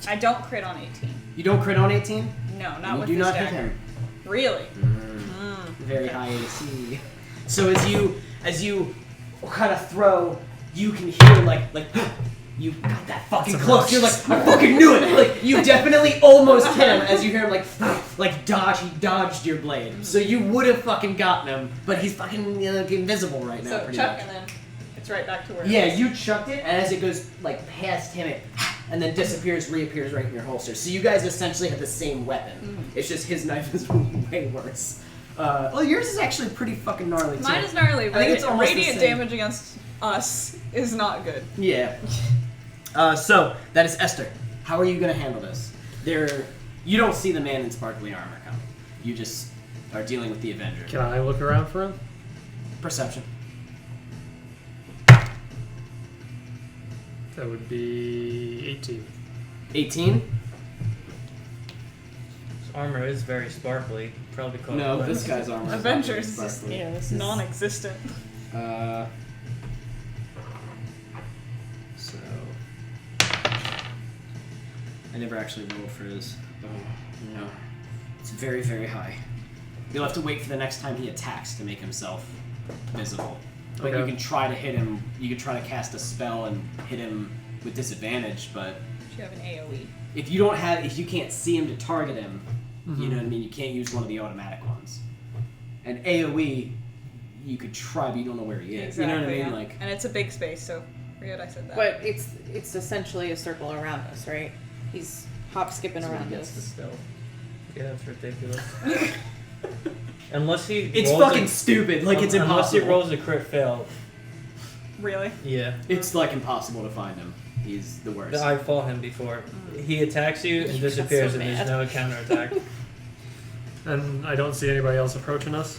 I don't crit on 18. You don't crit on 18? No, not You with do this not dagger. hit him. Really? Very high AC. So as you kind of throw, you can hear like you got that fucking close. You're like, I fucking knew it. Like you definitely almost hit him as you hear him like dodge. He dodged your blade. So you would have fucking gotten him, but he's fucking invisible right now. So pretty chuck much. and then It's right back to where. Yeah, it was. you chucked it, and as it goes like past him, it and then disappears, reappears right in your holster. So you guys essentially have the same weapon. It's just his knife is way worse. Well, yours is actually pretty fucking gnarly too. Mine is gnarly, but I think it's almost the radiant same. damage against us is not good. Yeah. So that is Esther. How are you gonna handle this? You don't see the man in sparkly armor coming. You just are dealing with the Avenger. Can I look around for him? Perception. That would be 18. 18. His armor is very sparkly. Probably called No, this guy's armor. is not Avengers very is sparkly. Yeah, this is non-existent. So I never actually rolled for his. Oh, no. It's very, very high. You'll have to wait for the next time he attacks to make himself visible. But you Okay. can try to hit him. You can try to cast a spell and hit him with disadvantage. But You have an AOE. if you can't see him to target him, you know what I mean. You can't use one of the automatic ones. And AOE, you could try, but you don't know where he is. You know what I mean? yeah. Like, And it's a big space, so forget I said that. But it's essentially a circle around us, right? He's hop skipping That's when around he gets the us. stealth. Yeah, it's ridiculous. Unless he it's rolls fucking stupid. Like, it's unless he impossible. rolls a crit fail. Really? Yeah. It's like impossible to find him. He's the worst. I fought him before. He attacks you and Got disappears, so and there's mad. no counterattack. And I don't see anybody else approaching us.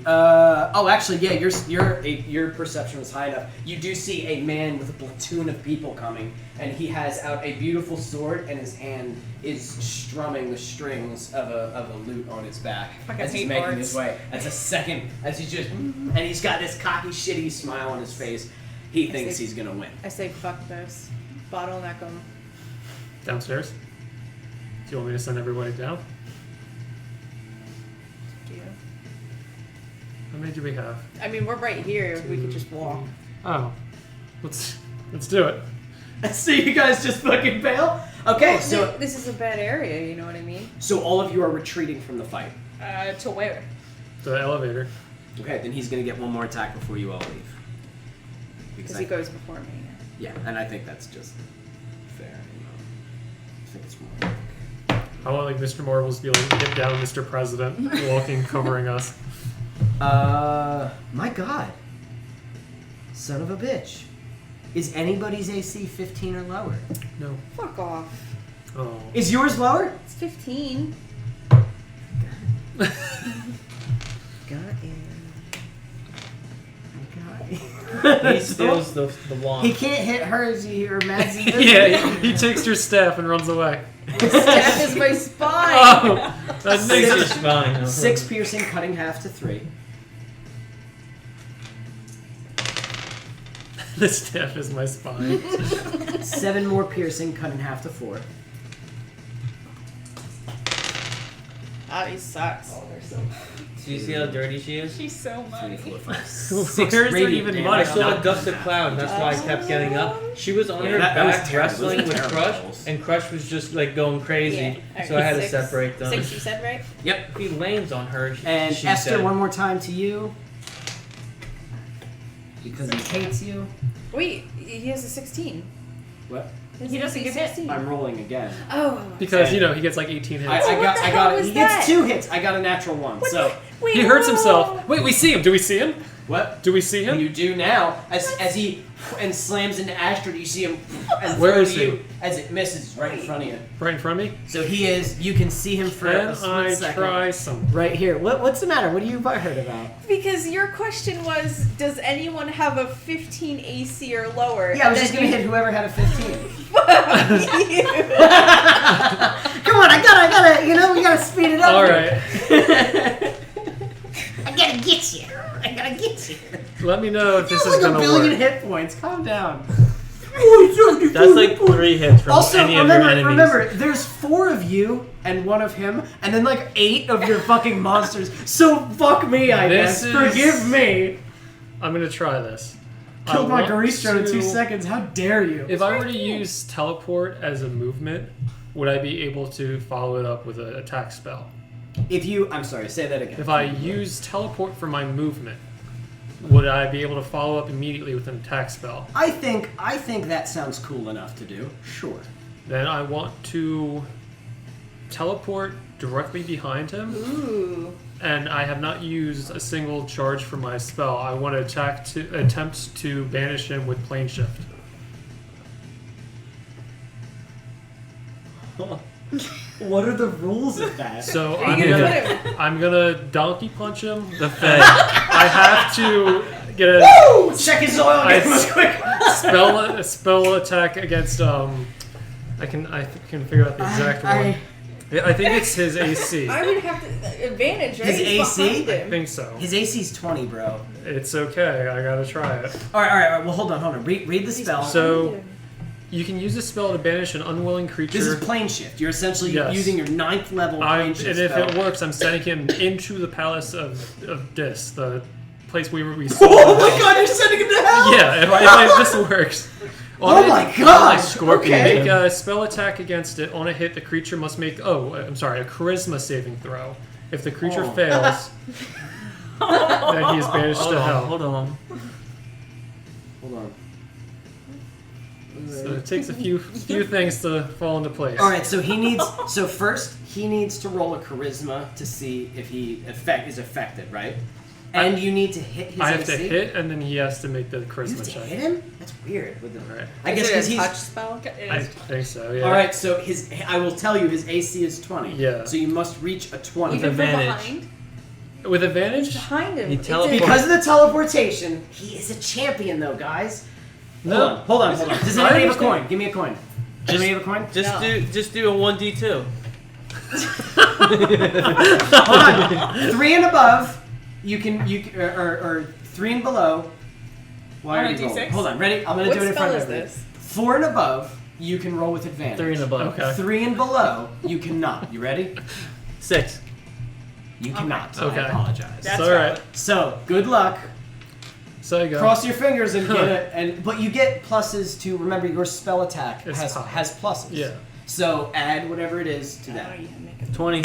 Actually, yeah, your perception was high enough. You do see a man with a platoon of people coming, and he has out a beautiful sword, and his hand is strumming the strings of a lute on his back Fucking as he's hate making bards. his way. That's a second, as he's just, and he's got this cocky, shitty smile on his face. He thinks see. he's gonna win. I say fuck this. Bottleneck him. Downstairs? Do you want me to send everybody down? Do you? How many do we have? I mean, we're right here. We could just walk. Oh. Let's do it. So you guys just fucking bail? Okay, so This is a bad area, you know what I mean? all of you are retreating from the fight. To where? To the elevator. Okay, then he's gonna get one more attack before you all leave. Because he goes before me. Yeah, and I think that's just fair. I think it's more. I want like Mr. Marvel's be like, get down, Mr. President, walking, covering us. My God. Son of a bitch. Is anybody's AC 15 or lower? No. Fuck off. Oh. Is yours lower? It's 15. Got him. I got him. He steals the wand. He can't hit hers or Matt's invisible. Yeah, he takes your staff and runs away. Staff is my spine. Oh, that Six makes is fine. 6 piercing, cutting half to 3. the staff is my spine. 7 more piercing, cut in half to 4. Oh, he sucks. Do you see how dirty she is? She's so 3, muddy. 4, 5, Where's 6 there radiant even damage. mud? I saw a dust of cloud, that's why I kept getting up. She was on Yeah, her that was back terrible. wrestling Those are with terrible Crush, rolls. and Crush was just like going crazy, Yeah. Alright, so I had to 6. separate them. 6, you said, right? Yep. If he lands on her, And she's Esther, dead. one more time to you. Because he hates you. Wait, he has a 16. What? He doesn't get hit. I'm rolling again. Oh. Because, you know, he gets like 18 hits. I what got, the I hell got. was He gets that? 2 hits. I got a natural 1. So Wait, He hurts whoa. himself. Wait, we see him. Do we see him? what? Do we see him? You do now. As he and slams into Astrid, you see him and Where throw is to he? you as it misses right in front of you. Right in front of me? So he is. You can see him for Can a split I second. try some? Right here. What's the matter? What are you heard about? Because your question was, does anyone have a 15 AC or lower? Yeah, I was And just then gonna you- hit whoever had a 15. You. Come on, I gotta. You know, we gotta speed it up. All right. I gotta get you. I gotta get you. Let me know if this You is have like gonna a billion work. hit points. Calm down. That's like 3 hits from Also, any of remember, your enemies. remember, there's 4 of you and 1 of him, and then like 8 of your fucking monsters. So fuck me, I This guess. is- Forgive me. I'm gonna try this. Killed I my want Garistro in 2 to- seconds. How dare you? If I were to use teleport as a movement, would I be able to follow it up with an attack spell? If you, I'm sorry, say that again. If I use teleport for my movement, would I be able to follow up immediately with an attack spell? I think that sounds cool enough to do. Sure. Then I want to teleport directly behind him. Ooh. And I have not used a single charge for my spell. I want to attempt to banish him with plane shift. What are the rules of that? So Are you gonna put him? I'm gonna donkey punch him. The Fey. I have to get a Woo! Check his oil I- game real quick. spell attack against I can figure out the exact one. I think it's his AC. I would have to advantage, right? His He's AC? behind I him. think so. His AC's 20, bro. It's okay. I gotta try it. All right. Well, hold on. Read the spell. So you can use a spell to banish an unwilling creature. This is plane shift. You're essentially Yes. using your 9th level plane and shift if spell. it works, I'm sending him into the Palace of Dis, the place we Oh my god, you're sending him to hell! Yeah, if this works. Oh my god! Scorpion. Okay. Make a spell attack against it. On a hit, the creature must make a charisma saving throw. If the creature fails, then he is banished to hell. Hold on. Hold on. So it takes a few things to fall into place. All right, so first he needs to roll a charisma to see if he is affected, right? And you need to hit his I have AC. to hit, and then he has to make the You charisma have to check. hit him? That's weird. With the, Right. I Is guess it because a he's. touch spell? I think so. Yeah. All right, so I will tell you his AC is 20. Yeah. So you must reach a 20. With Even from advantage. behind? With advantage? Behind him. He It's teleports. Because of the teleportation, he is a champion, though, guys. No. Hold on. Does I anybody have a understand. coin? Give me a coin. Does anybody have a coin? Just do a 1d2. Hold on. 3 and above, or 3 and below. Why On are a you rolling? D6? Hold on, ready? I'm gonna What do it in spell front is of everybody. this? 4 and above, you can roll with advantage. 3 and above. Okay. 3 and below, you cannot. You ready? 6. You cannot. Okay. I apologize. That's It's all right. So good luck. So you go. Cross your fingers and get it. But you get pluses to remember your spell attack It's high. has pluses. Yeah. So add whatever it is to that. 20.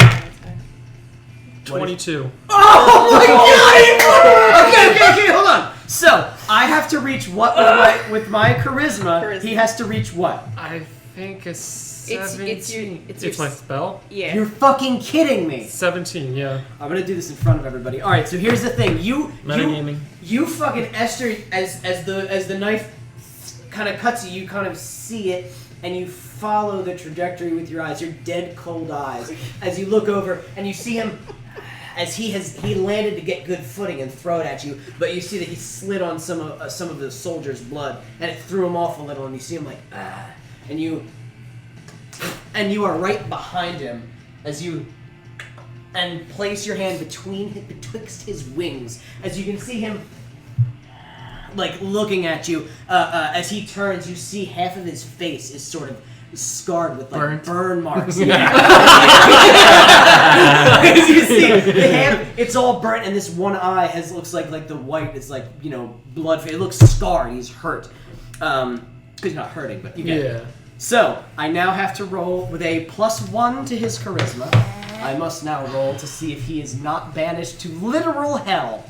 22. Oh my god! Okay, hold on. So I have to reach what with my charisma? He has to reach what? I think a 17. it's your my spell? Yeah. You're fucking kidding me. 17, yeah. I'm gonna do this in front of everybody. All right. So here's the thing. Metagaming. You fucking Esther, as the knife kind of cuts you kind of see it, and you follow the trajectory with your eyes, your dead cold eyes, as you look over and you see him. As he landed to get good footing and throw it at you, but you see that he slid on some of the soldier's blood, and it threw him off a little, and you see him like, and you are right behind him as you place your hand betwixt his wings, as you can see him like looking at you. As he turns, you see half of his face is sort of scarred with like Burnt. burn marks. Yeah. As you see, the hand, it's all burnt, and this one eye looks like the white is like blood. It looks scarred. He's hurt. Because he's not hurting, but you get it. Yeah. So I now have to roll with a +1 to his charisma. I must now roll to see if he is not banished to literal hell.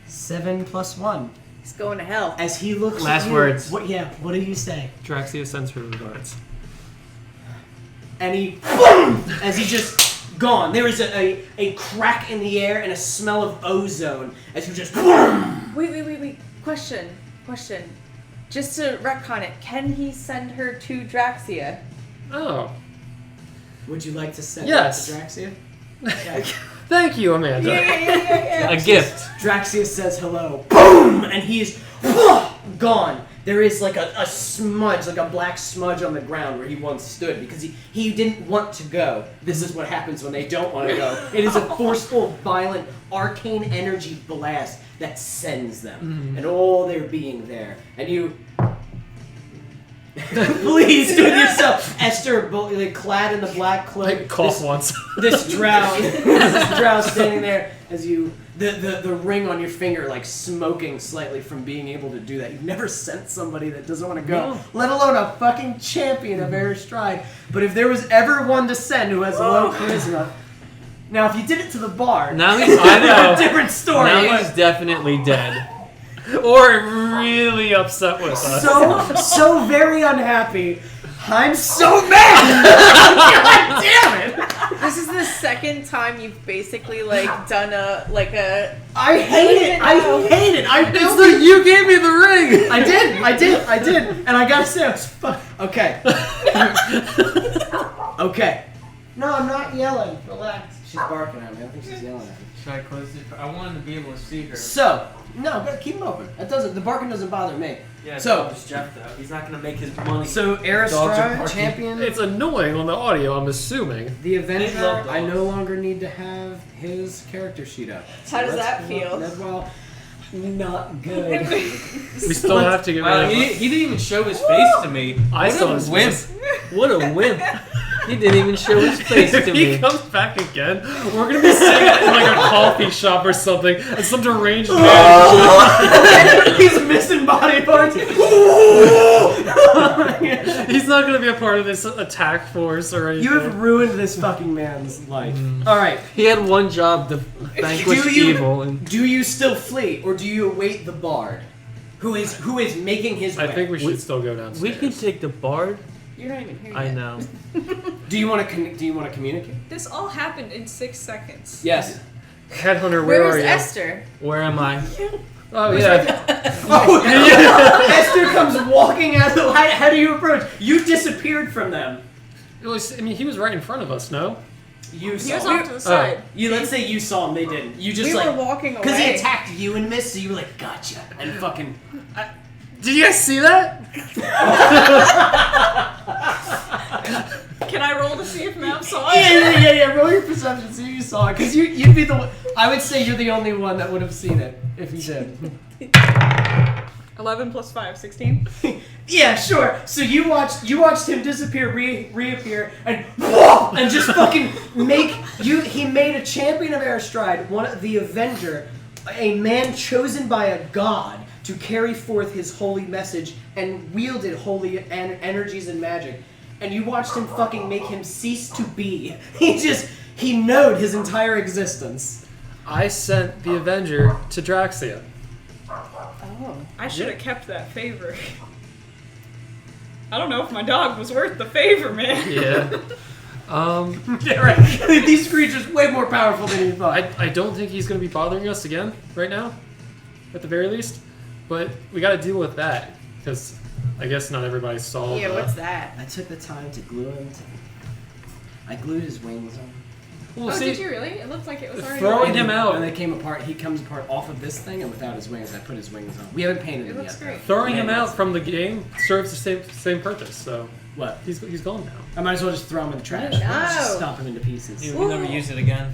7 + 1. He's going to hell. As he looks Last at you, words. What do you say? Draxia sends her regards. And he boom! As he just gone. There is a crack in the air and a smell of ozone as you just boom! Wait. Question. Just to retcon it, can he send her to Draxia? Oh. Would you like to send Yes. that to Draxia? Thank you, Amanda. Yeah. A gift. Draxia says hello. Boom! And he's gone. There is like a smudge, like a black smudge on the ground where he once stood because he didn't want to go. This is what happens when they don't want to go. It is a forceful, violent, arcane energy blast that sends them. And all their being there. And you... Please do it yourself. Esther, like, clad in the black cloak. I cough once. This drow standing there as you the ring on your finger like smoking slightly from being able to do that. You've never sent somebody that doesn't want to go, let alone a fucking champion of air stride. But if there was ever one to send who has low charisma, Now, if you did it to the bard, Now he's I know. different story. Now he's definitely dead. Or really upset with us. So very unhappy. I'm so mad! God damn it! This is the second time you've basically done a. I hate it! I hate it! It's like you gave me the ring! I did! And I gotta say, I was okay. Okay. No, I'm not yelling. Relax. She's barking at me. I don't think she's yelling at me. Should I close it? I wanted to be able to see her. So, no, keep them open. The barking doesn't bother me. Yeah, so it's Jeff though. He's not gonna make his money. So, Dogs are Astrid, barking. champion. It's annoying on the audio, I'm assuming. The They Avenger, love I dogs. no longer need to have his character sheet up. How does let's that pull feel? up Nedwell. Not good. We still have to get rid of he didn't even show his face to me. I What saw a his wimp. face. What a wimp. He didn't even show his face If to he me. comes back again, we're gonna be sitting in like a coffee shop or something, and some deranged man. He's missing body parts. He's not gonna be a part of this attack force or anything. You have ruined this fucking man's life. All right. He had one job to vanquish Do you- evil, and Do you still flee, or do you await the bard, who is making his way? I think we should still go downstairs. we can take the bard. You're not even here yet. I know. Do you want to communicate? This all happened in 6 seconds. Yes. Headhunter, Where where was are you? Esther? Where am I? Oh yeah. Oh, Esther comes walking out. How do you approach? You disappeared from them. I mean, he was right in front of us. No. You He saw. was off to the side. Let's say you saw him. They didn't. You just We were walking because he away. attacked you and missed, so you were like, gotcha, and fucking. Did you guys see that? Can I roll to see if Map saw it? Yeah. Roll your perception, see if you saw it, because you'd be the one. I would say you're the only one that would have seen it if he did. 11 plus 5, 16. Yeah, sure. So you watched him disappear, reappear, and just fucking make you. He made a champion of Airstride, one of the Avenger, a man chosen by a god to carry forth his holy message and wielded holy energies and magic. And you watched him fucking make him cease to be. He knowed his entire existence. I sent the Avenger to Draxia. Oh. I should have kept that favor. I don't know if my dog was worth the favor, man. Yeah. Yeah, right. These creatures way more powerful than you thought. I don't think he's going to be bothering us again right now, at the very least. But we got to deal with that because I guess not everybody saw. Yeah, what's that? I took the time to glue him. I glued his wings on. Well, Oh, see, did you really? It looked like it was already. Throwing on. him out. When they came apart, he comes apart off of this thing, and without his wings, I put his wings on. We haven't painted It him looks yet. great. Throwing him out from the game serves the same purpose. So What? he's gone now. I might as well just throw him in the trash. No. Just stomp him into pieces. You will never use it again.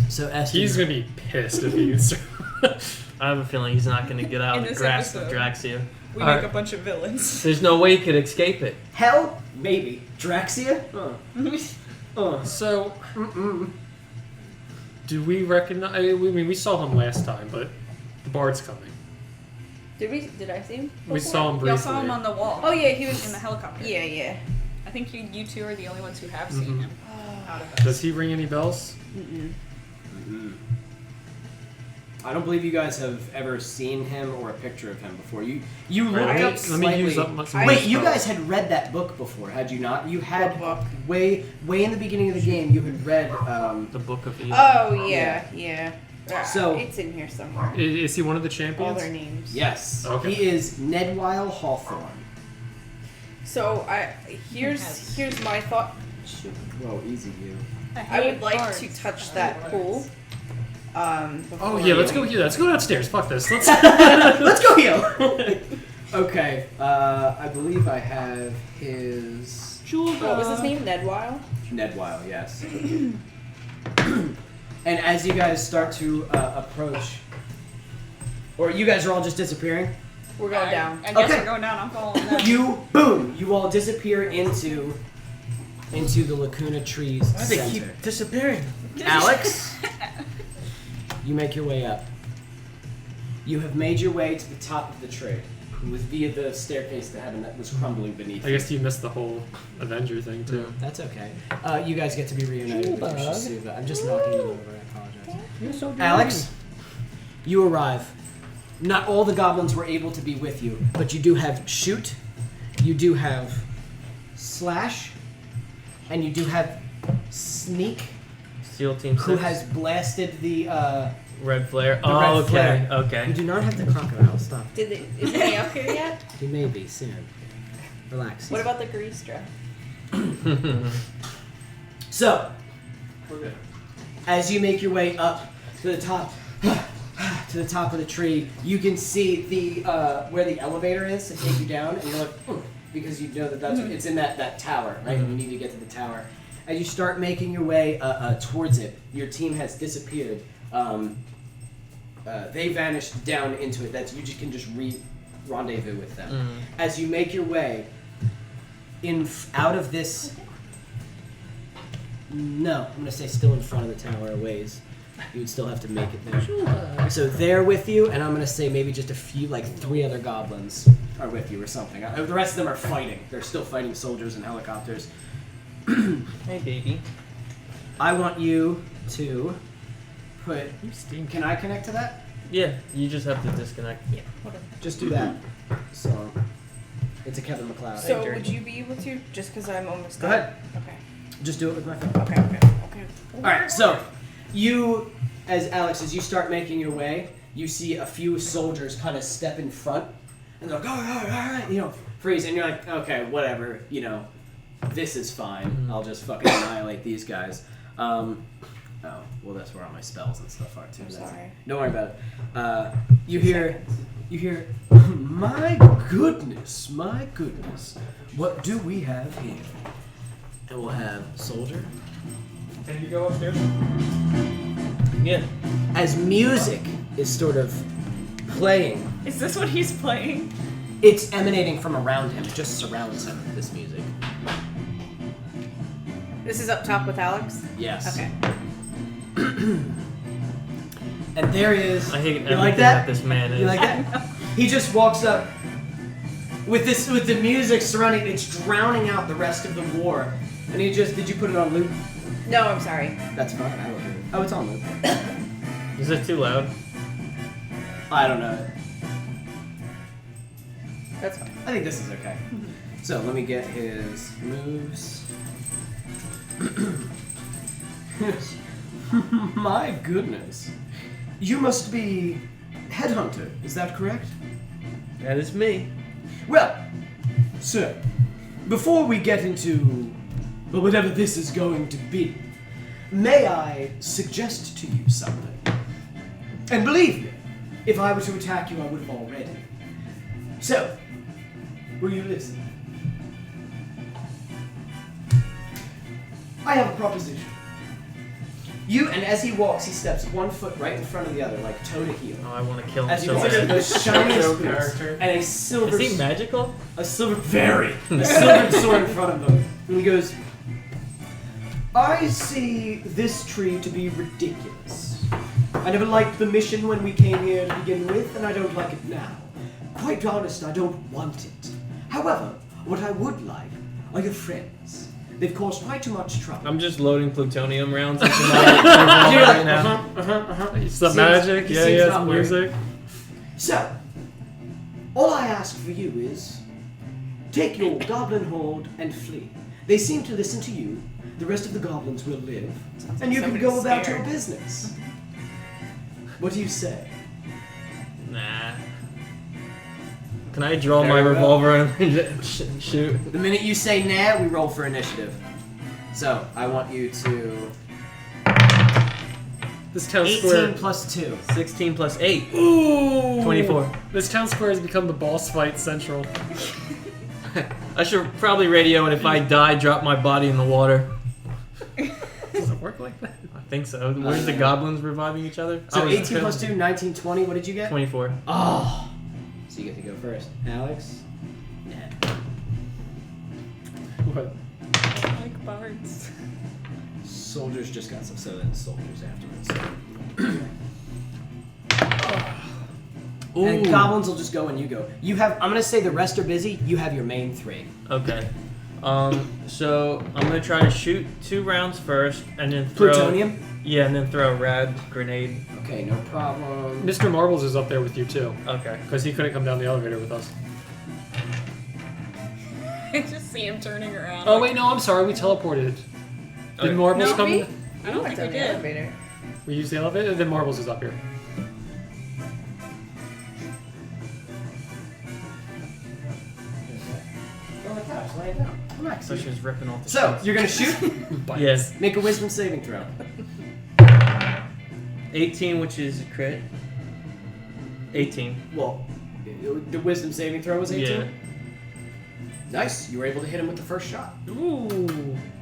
So Astrid, He's going to be pissed if he uses. I have a feeling he's not going to get out In of the this grasp of episode. Draxia. We Alright. make a bunch of villains. There's no way he could escape it. hell, maybe Draxia. So, do we recognize? I mean, we saw him last time, but the Bard's coming. Did I see him? We before? saw him briefly. Y'all saw him on the wall. Oh yeah, he was in the helicopter. Yeah. I think you two are the only ones who have seen Mhm. him out of us. Does he ring any bells? I don't believe you guys have ever seen him or a picture of him before. You looked Let me- up let slightly. me use up my. some Wait, more you spells. guys had read that book before, had you not? You had What book? way in the beginning of the game. You had read. The Book of Evil. Oh yeah. So- it's in here somewhere. Is he one of the All champions? their names. Yes, Okay. he is Nedwile Hawthorne. So here's my thought. Whoa, easy you. I would like to touch that pool. Oh before yeah, let's you- go here. Let's go downstairs. Fuck this. Let's. Let's go heal. Okay, I believe I have his What was his name? Nedwile? Nedwile. Yes. And as you guys start to approach, or you guys are all just disappearing. We're going down. I guess Okay. we're going down. I'm following them. You all disappear into the Lacuna trees center. disappearing. Alex, you make your way up. You have made your way to the top of the tree. via the staircase to heaven that was crumbling beneath. I guess you missed the whole Avenger thing too. That's okay. You guys get to be reunited with Shisuva. I'm just knocking them over. I apologize. You're so Alex, you arrive. Not all the goblins were able to be with you, but you do have Shoot, you do have Slash, and you do have Sneak, SEAL Team 6. who has blasted the. Red Flare. red Oh, okay. flare. You Okay. do not have the crocodile. Stop. Is he up here yet? He may be soon. Relax. What about the grease trap? So, as you make your way up to the top, to the top of the tree, you can see the where the elevator is to take you down, and you're like, because you know that that's it's in that tower, right? And you need to get to the tower. As you start making your way towards it, your team has disappeared. They vanished down into it. That's you just can just rendezvous with them. As you make your way out of this. No, I'm gonna say still in front of the tower a ways. You would still have to make it there. So they're with you, and I'm gonna say maybe just a few, like 3 other goblins are with you or something. The rest of them are fighting. They're still fighting soldiers and helicopters. Hey, baby. I want you to put. Can I connect to that? Yeah, you just have to disconnect. Yeah, whatever. Just do that. So it's a Kevin McLeod. So would you be able to? Just because I'm almost Go done. ahead. Okay. Just do it with my phone. Okay. All right. So you, as Alex, as you start making your way, you see a few soldiers kind of step in front, and they're like, all right, you know, freeze, and you're like, okay, whatever, you know, this is fine. I'll just fucking annihilate these guys. Oh, well, that's where all my spells and stuff are too. I'm sorry. Don't worry about it. You hear, my goodness, what do we have here? And we'll have soldier. Can you go upstairs? Yeah. As music is sort of playing, Is this what he's playing? it's emanating from around him. It just surrounds him, this music. This is up top with Alex? Yes. Okay. And there is. I hate you everything like that that? this man is. You like that? He just walks up with the music surrounding. It's drowning out the rest of the war. And he just. Did you put it on loop? No, I'm sorry. That's fine. I will do it. Oh, it's on loop. Is it too loud? I don't know. That's fine. I think this is okay. So let me get his moves. My goodness. You must be Headhunter, is that correct? That is me. Well, sir, before we get into whatever this is going to be, may I suggest to you something? And believe me, if I were to attack you, I would have already. So, will you listen? I have a proposition. You, and as he walks, he steps 1 foot right in front of the other, like toe to heel. Oh, I want to kill him As you so walk bad. in those shiny So boots character. and a silver, Is he magical? a silver sword in front of them. And he goes, I see this tree to be ridiculous. I never liked the mission when we came here to begin with, and I don't like it now. Quite honest, I don't want it. However, what I would like are your friends. They've caused quite too much trouble. I'm just loading plutonium rounds into my revolver right now. It's the Seems- magic. he Yeah, seems yeah, not it's worried. music. So, all I ask for you is take your goblin horde and flee. They seem to listen to you. The rest of the goblins will live, and you can go somebody's about scared. your business. What do you say? Nah. Can I draw my Very well. revolver and shoot? The minute you say nah, we roll for initiative. So, I want you to... This town 18 square. plus 2. 16 plus 8. Ooh. 24. This town square has become the boss fight central. I should probably radio it if I die, drop my body in the water. Does it work like that? I think so. Where's the goblins reviving each other? So I was 18 plus 2, 19, 20. What did you get? 24. Oh! So you get to go first. Alex? Nah. What? I like bards. Soldiers just got some, so then soldiers afterwards. And goblins will just go when you go. You have. I'm gonna say the rest are busy. You have your main 3. Okay. So I'm gonna try to shoot 2 rounds first, and then throw. Plutonium. Yeah, and then throw a rad grenade. Okay, no problem. Mr. Marbles is up there with you too, Okay. because he couldn't come down the elevator with us. I just see him turning around. Oh wait, no, I'm sorry. We teleported. Okay. Did Marbles No, come? we- in? I don't went think we down the did. elevator. We used the elevator. Then Marbles is up here. On the couch, lay down. Relax. So she's ripping off the So sheets. you're gonna shoot. Yes. Make a wisdom saving throw. 18, which is a crit. 18. Well, the wisdom saving throw was 18. Yeah. Nice. You were able to hit him with the first shot. Ooh.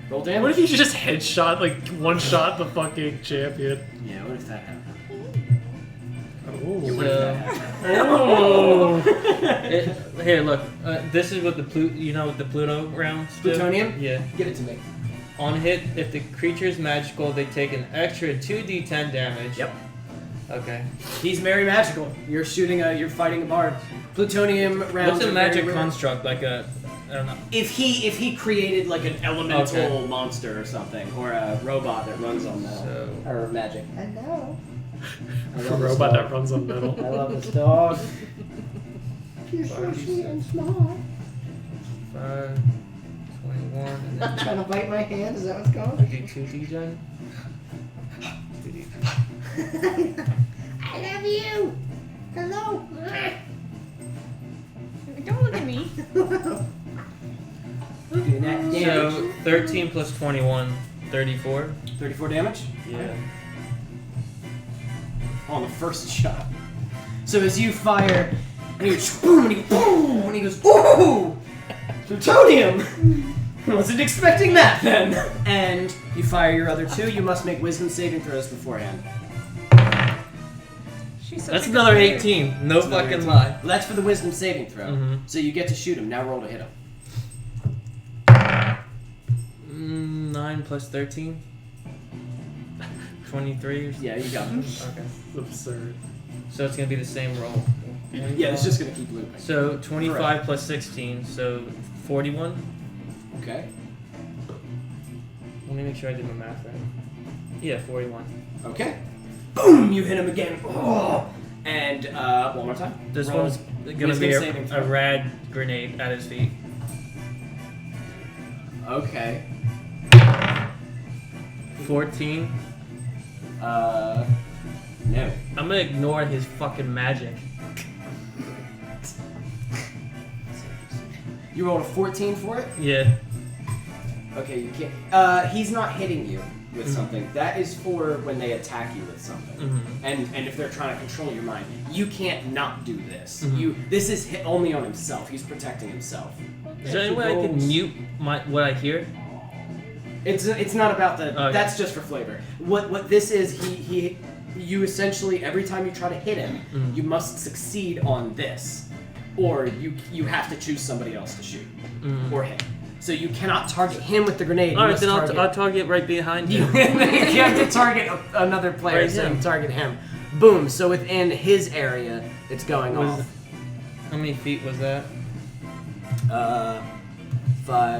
Roll damage. What if you just headshot, like, one shot the fucking champion? Yeah. What if that happened? Oh. What if that happened? Oh. Here, look. This is what the the Pluto rounds do? Plutonium? Yeah. Give it to me. On hit, if the creature is magical, they take an extra 2d10 damage. Yep. Okay. He's very magical. You're shooting a. You're fighting a bard. Plutonium rounds. What's a are magic very rare. construct? Like a, I don't know. If he created like an elemental Okay. monster or something, or a robot that runs on metal So- or magic. Hello. I A love this robot dog. that runs on metal. I love this dog. 5, 21, and then Trying to bite my hand. Is that what's I going? do 2d10. I love you. Hello. Don't look at me. Doing that damage. So 13 plus 21, 34. 34 damage. Yeah. On the first shot. So as you fire, and he goes boom, and he goes boom, and he goes ooh, plutonium. Wasn't expecting that then. And you fire your other 2. You must make wisdom saving throws beforehand. She's such That's a another good player. 18. No That's another fucking 18. lie. Well, that's for the wisdom saving throw. Mhm. So you get to shoot him. Now roll to hit him. 9 plus 13. 23 or something. Yeah, you got him. Okay. It's absurd. So it's gonna be the same roll. Yeah, it's just gonna keep looping. So 25 plus 16, so 41. Okay. Let me make sure I did my math right. Yeah, 41. Okay. Boom! You hit him again. Oh! And one more time. This Roll. one's gonna Wisdom be saving a throw. rad grenade at his feet. Okay. 14. No. I'm gonna ignore his fucking magic. You rolled a 14 for it? Yeah. Okay, you can't. He's not hitting you with something. That is for when they attack you with something. Mhm. And if they're trying to control your mind, you can't not do this. Mhm. This is hit only on himself. He's protecting himself. Is there any way I could mute what I hear? It's not about the. Okay. That's just for flavor. What this is, you essentially every time you try to hit him, Mhm. you must succeed on this, or you have to choose somebody else to shoot Mhm. or hit. So you cannot target him with the grenade. You Alright, must then target. I'll target right behind You, him. you have to target another player, Right, so him. you target him. Boom. So within his area, it's going Was- off. How many feet was that? 5,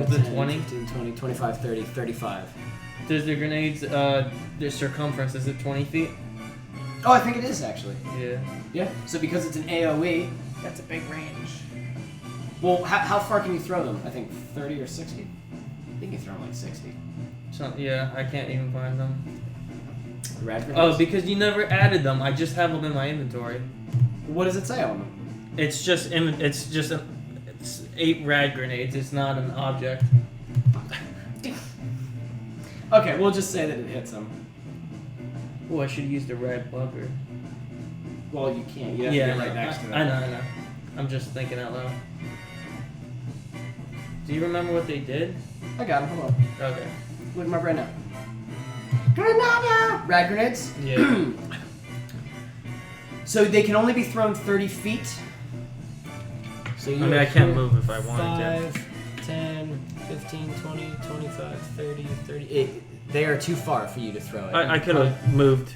Was it 10, 20? 15, 20, 25, 30, 35. Does the grenades, their circumference, is it 20 feet? Oh, I think it is actually. Yeah. Yeah. So because it's an AOE, That's a big range. well, how far can you throw them? I think 30 or 60. I think you throw them like 60. So, yeah, I can't even find them. Rad Oh, grenades? because you never added them. I just have them in my inventory. What does it say on them? It's just it's 8 rad grenades. It's not an object. Okay, we'll just say that it hits them. Oh, I should use the red bugger. Well, you can't. You have Yeah, to I get right know. next to that. I know. I'm just thinking out loud. Do you remember what they did? I got him. Hold on. Okay. Look at my brain now. Granada! Rad grenades? Yeah. So they can only be thrown 30 feet. So I mean, I can't move if I wanted 5, 10, 15, 20, 25, 30, 38. They are too far for you to throw it. to. I could have moved.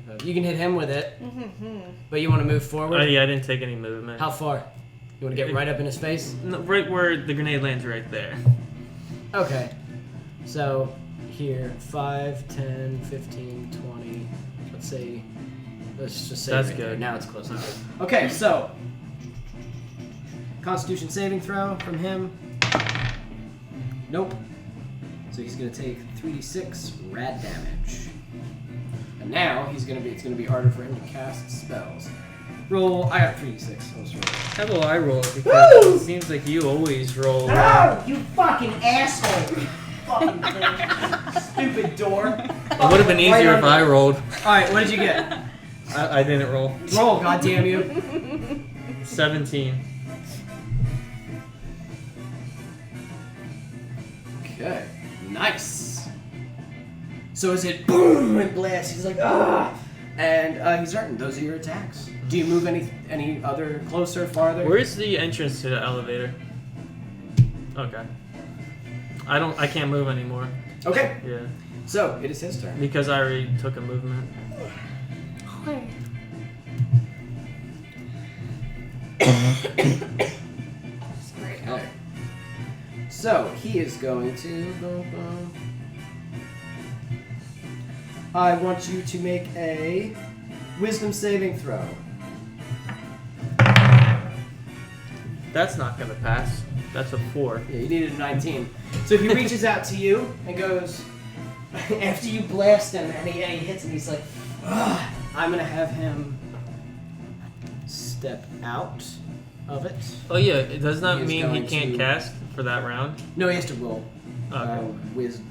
25, You can hit him with it. But you want to move forward? Yeah, I didn't take any movement. How far? You want to get right up in his face? No, right where the grenade lands, right there. Okay. So, here, 5, 10, 15, 20. Let's say... Let's just say That's right good. there. Now it's close enough. Okay, so... Constitution saving throw from him. Nope. So he's going to take 3d6 rad damage. And now it's going to be harder for him to cast spells. Roll. I got 3d6. Let's roll. How will I roll it? Because it seems like you always roll. Oh, you fucking asshole! You fucking thing. Stupid door. It would have been easier if I rolled. Alright, what did you get? I didn't roll. Roll, goddamn you. 17. Okay. Nice. So as it boom and blasts, he's like, ah! And he's hurting. Those are your attacks. Do you move any other closer, farther? Where's the entrance to the elevator? Okay. I can't move anymore. Okay. Yeah. So it is his turn. Because I already took a movement. Okay. So he is going to go. I want you to make a wisdom saving throw. That's not gonna pass. That's a 4. Yeah, you needed a 19. So he reaches out to you and goes, after you blast him and he hits him, he's like, "Ugh." I'm going to have him step out of it. Oh yeah, does He not is mean he going can't to- cast for that round. No, he has to roll. Okay.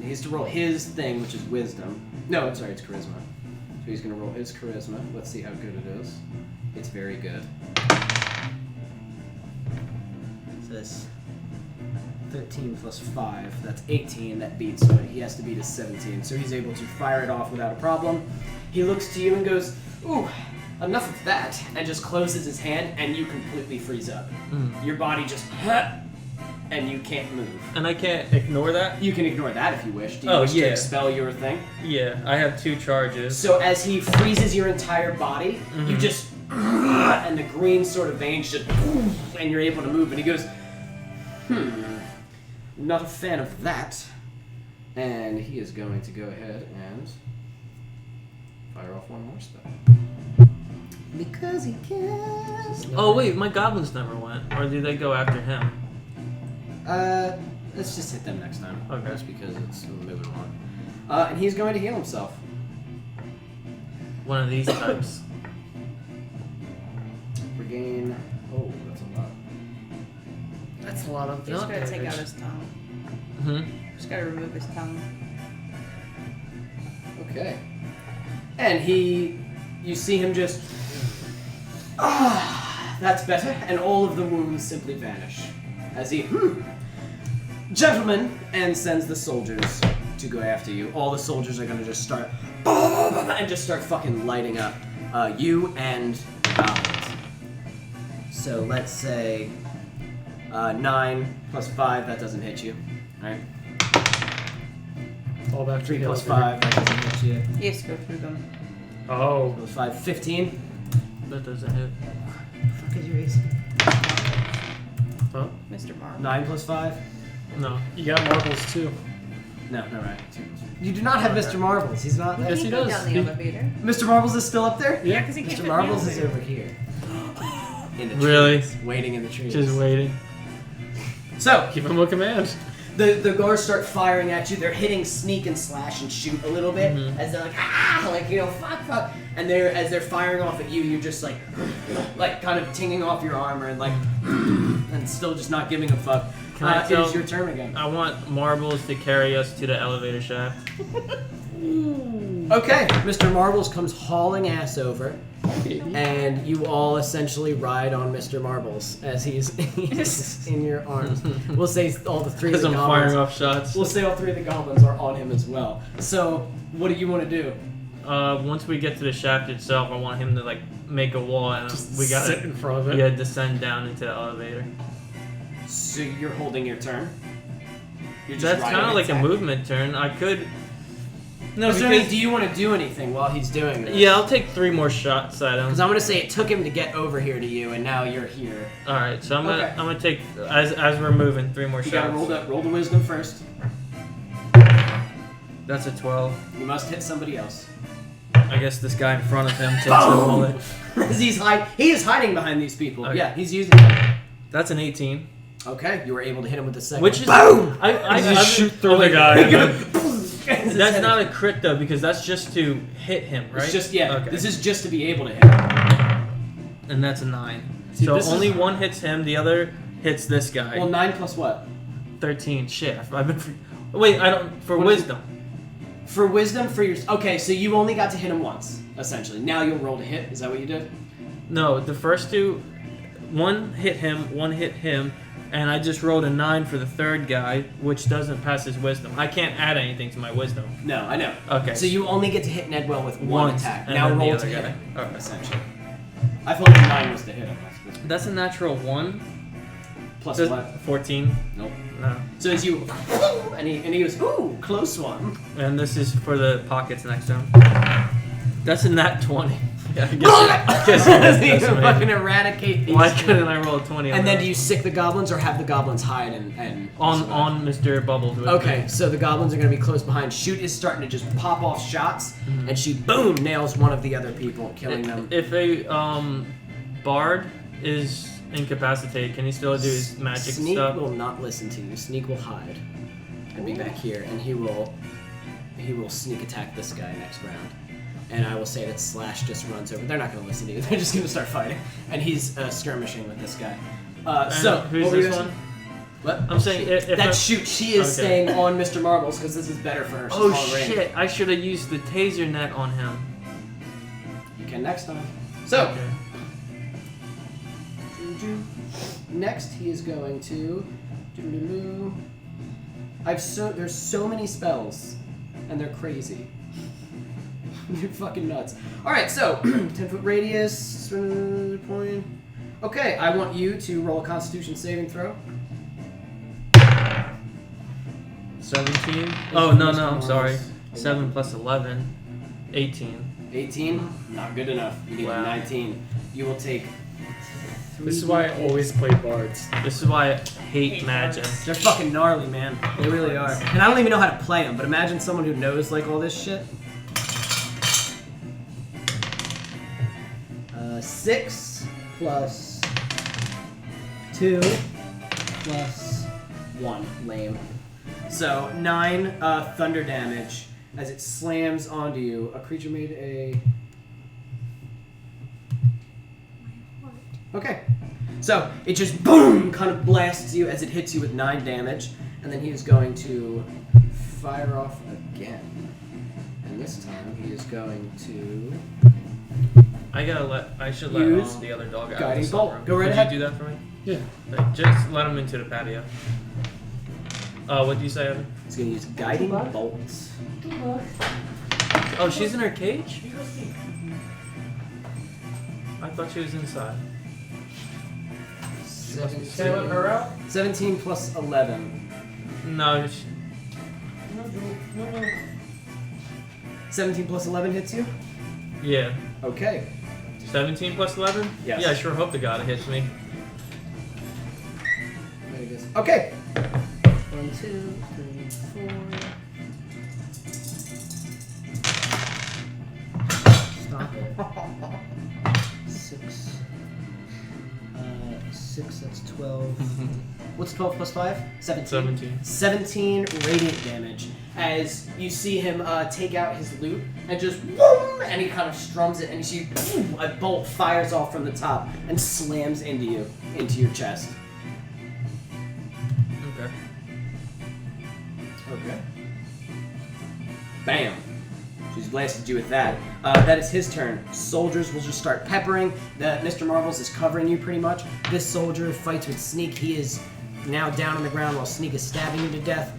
He has to roll his thing, which is wisdom. No, I'm sorry, it's charisma. So he's going to roll his charisma. Let's see how good it is. It's very good. So that's 13 plus 5. That's 18. That beats, so he has to beat his 17. So he's able to fire it off without a problem. He looks to you and goes, ooh, enough of that, and just closes his hand, and you completely freeze up. Your body just, and you can't move. And I can't ignore that? You can ignore that if you wish. Do you Oh, wish yeah. to expel your thing? Yeah, I have 2 charges. So as he freezes your entire body, you just, and the green sort of veins just, and you're able to move. And he goes, not a fan of that. And he is going to go ahead and fire off one more spell. Because he can. Oh wait, my goblins never went. Or do they go after him? Let's just hit them next time. Okay. Just because it's moving on. And he's going to heal himself. One of these types. Regain. Oh, that's a lot. That's a lot of He's not gonna take out damage. his tongue. Mm-hmm. Just gotta remove his tongue. Okay. And you see him just, that's better, and all of the wounds simply vanish. As he, gentlemen, and sends the soldiers to go after you. All the soldiers are gonna just start, and just start fucking lighting up you and the goblins. So let's say 9 plus 5, that doesn't hit you. Alright. Fall back to 3 the plus elevator. 5, that doesn't hit you. He has to go through them. Oh. Plus 5, 15. That doesn't hit. Fuck is your AC? Huh? Mr. Marvel. 9 plus 5? No. You got marbles too. No, no, right. You do not have Mr. Marbles. He's not there. Yes, he does. Down the He- elevator. Mr. Marbles is still up there? Yeah, because he can't fit Mr. in the Marbles is elevator. over here. In the trees. Really? Waiting in the trees. Just waiting. So, Give him a command. the guards start firing at you. They're hitting sneak and slash and shoot a little bit as they're like, fuck. And as they're firing off at you, you're just like kind of tinging off your armor and and still just not giving a fuck. Can I It tell- is your turn again. I want marbles to carry us to the elevator shaft. Okay, Mr. Marbles comes hauling ass over, and you all essentially ride on Mr. Marbles as he's in your arms. We'll say all the 3 of Because the I'm goblins. firing off shots. We'll say all 3 of the goblins are on him as well. So, what do you want to do? Once we get to the shaft itself, I want him to make a wall, and we Sit gotta in front of it. descend down into the elevator. So you're holding your turn. You're just That's riding kind of like a attack. movement turn. I could. No, I was wondering, because do you want to do anything while he's doing this? yeah, I'll take 3 more shots at him. Because I'm gonna say it took him to get over here to you, and now you're here. All right, so I'm Okay. gonna take as we're moving 3 more You shots. gotta roll the wisdom first. That's a 12. You must hit somebody else. I guess this guy in front of him takes the bullet. He is hiding behind these people. Okay. Yeah, he's using them. That's an 18. Okay, you were able to hit him with the second. Which is boom. I just shoot through the guy. And then, That's not a crit though, because that's just to hit him, right? It's just Okay. This is just to be able to hit him. And that's a 9. See, So this is- only one hits him, the other hits this guy. Well, 9 plus what? 13. Shit, I've been. Wait, I don't. For What is wisdom. For wisdom, for your. Okay, so you only got to hit him once, essentially. Now you'll roll to hit. Is that what you did? No, the first 2, one hit him, one hit him, and I just rolled a 9 for the third guy, which doesn't pass his wisdom. I can't add anything to my wisdom. No, I know. Okay. So you only get to hit Nedwell with one Once, attack. and Now then the roll other to hit guy. him, Okay. essentially. I thought the 9 was to hit him. That's a natural 1. Plus Does- what? 14. Nope. No. So as you, and he goes, ooh, close one. And this is for the pockets next to him. That's a nat 20. Yeah, I guess Doesn't that's even me. fucking eradicate these. Why couldn't I roll a 20 on And then that? do you sick the goblins or have the goblins hide and on Mr. Bubbles with Okay, me. so the goblins are gonna be close behind. Shoot is starting to just pop off shots, Mm-hmm. and she boom nails one of the other people, killing them. If a bard is incapacitated, can he still do his magic Sneak stuff? will not listen to you. Sneak will hide and be back here, and he will sneak attack this guy next round. And I will say that Slash just runs over. They're not going to listen to you. They're just going to start fighting, and he's skirmishing with this guy. So who's what were you this gonna one? say? What? I'm saying if That a- shoot. She is Okay. staying on Mr. Marbles because this is better for her. She's Oh all range. shit! I should have used the taser net on him. You can next time. So. Okay. Next, he is going to. There's so many spells, and they're crazy. They're fucking nuts. All right, so 10-foot radius point. Okay, I want you to roll a Constitution saving throw. 17. Oh no, Mr. I'm sorry. Marbles. 7 plus 11, 18. 18, not good enough. You need Wow. a 19. You will take. this is why I always play bards. This is why I hate magic. They're fucking gnarly, man. They really are. And I don't even know how to play them, but imagine someone who knows like all this shit. 6 plus 2 plus 1. Lame. So 9 thunder damage as it slams onto you. A creature made a. Okay. So it just boom kind of blasts you as it hits you with 9 damage, and then he is going to fire off again. And this time he is going to I should let Use the other dog out. guiding of the bolt. sunroom. Go right Could ahead. you do that for me? Yeah. Like, just let him into the patio. What do you say, Evan? he's going to use guiding bolt. Oh, she's in her cage? I thought she was inside. 17 plus 11. No, 17 plus 11 hits you? yeah. Okay. 17 plus 11? Yes. Yeah, I sure hope the god hits me. There it is. Okay. 1, 2, 3, 4. Stop it. 6. 6, that's 12. What's 12 plus 5? 17. 17. 17 radiant damage as you see him take out his lute and just boom, and he kind of strums it, and you see boom, a bolt fires off from the top and slams into your chest. Okay. Okay. Bam. She's blasted you with that. That is his turn. Soldiers will just start peppering. Mr. Marbles is covering you pretty much. This soldier fights with Sneak. He is now down on the ground while Sneak is stabbing you to death.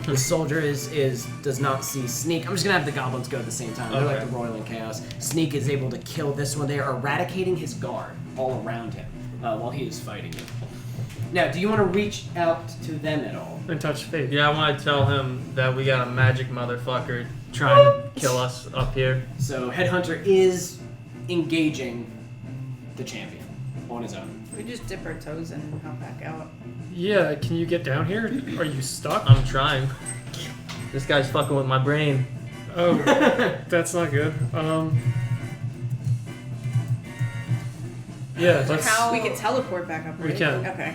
The soldier does not see Sneak. I'm just gonna have the goblins go at the same time. They're like Okay. the Roiling Chaos. Sneak is able to kill this one. They are eradicating his guard all around him while he is fighting you. Now, do you want to reach out to them at all? And touch fate. Yeah, I want to tell him that we got a magic motherfucker trying to kill us up here. So Headhunter is engaging the champion on his own. We just dip our toes in and hop back out. Yeah, can you get down here? Are you stuck? I'm trying. This guy's fucking with my brain. Oh, that's not good. Yeah, let's. How- We can teleport back up, right? We can. Okay.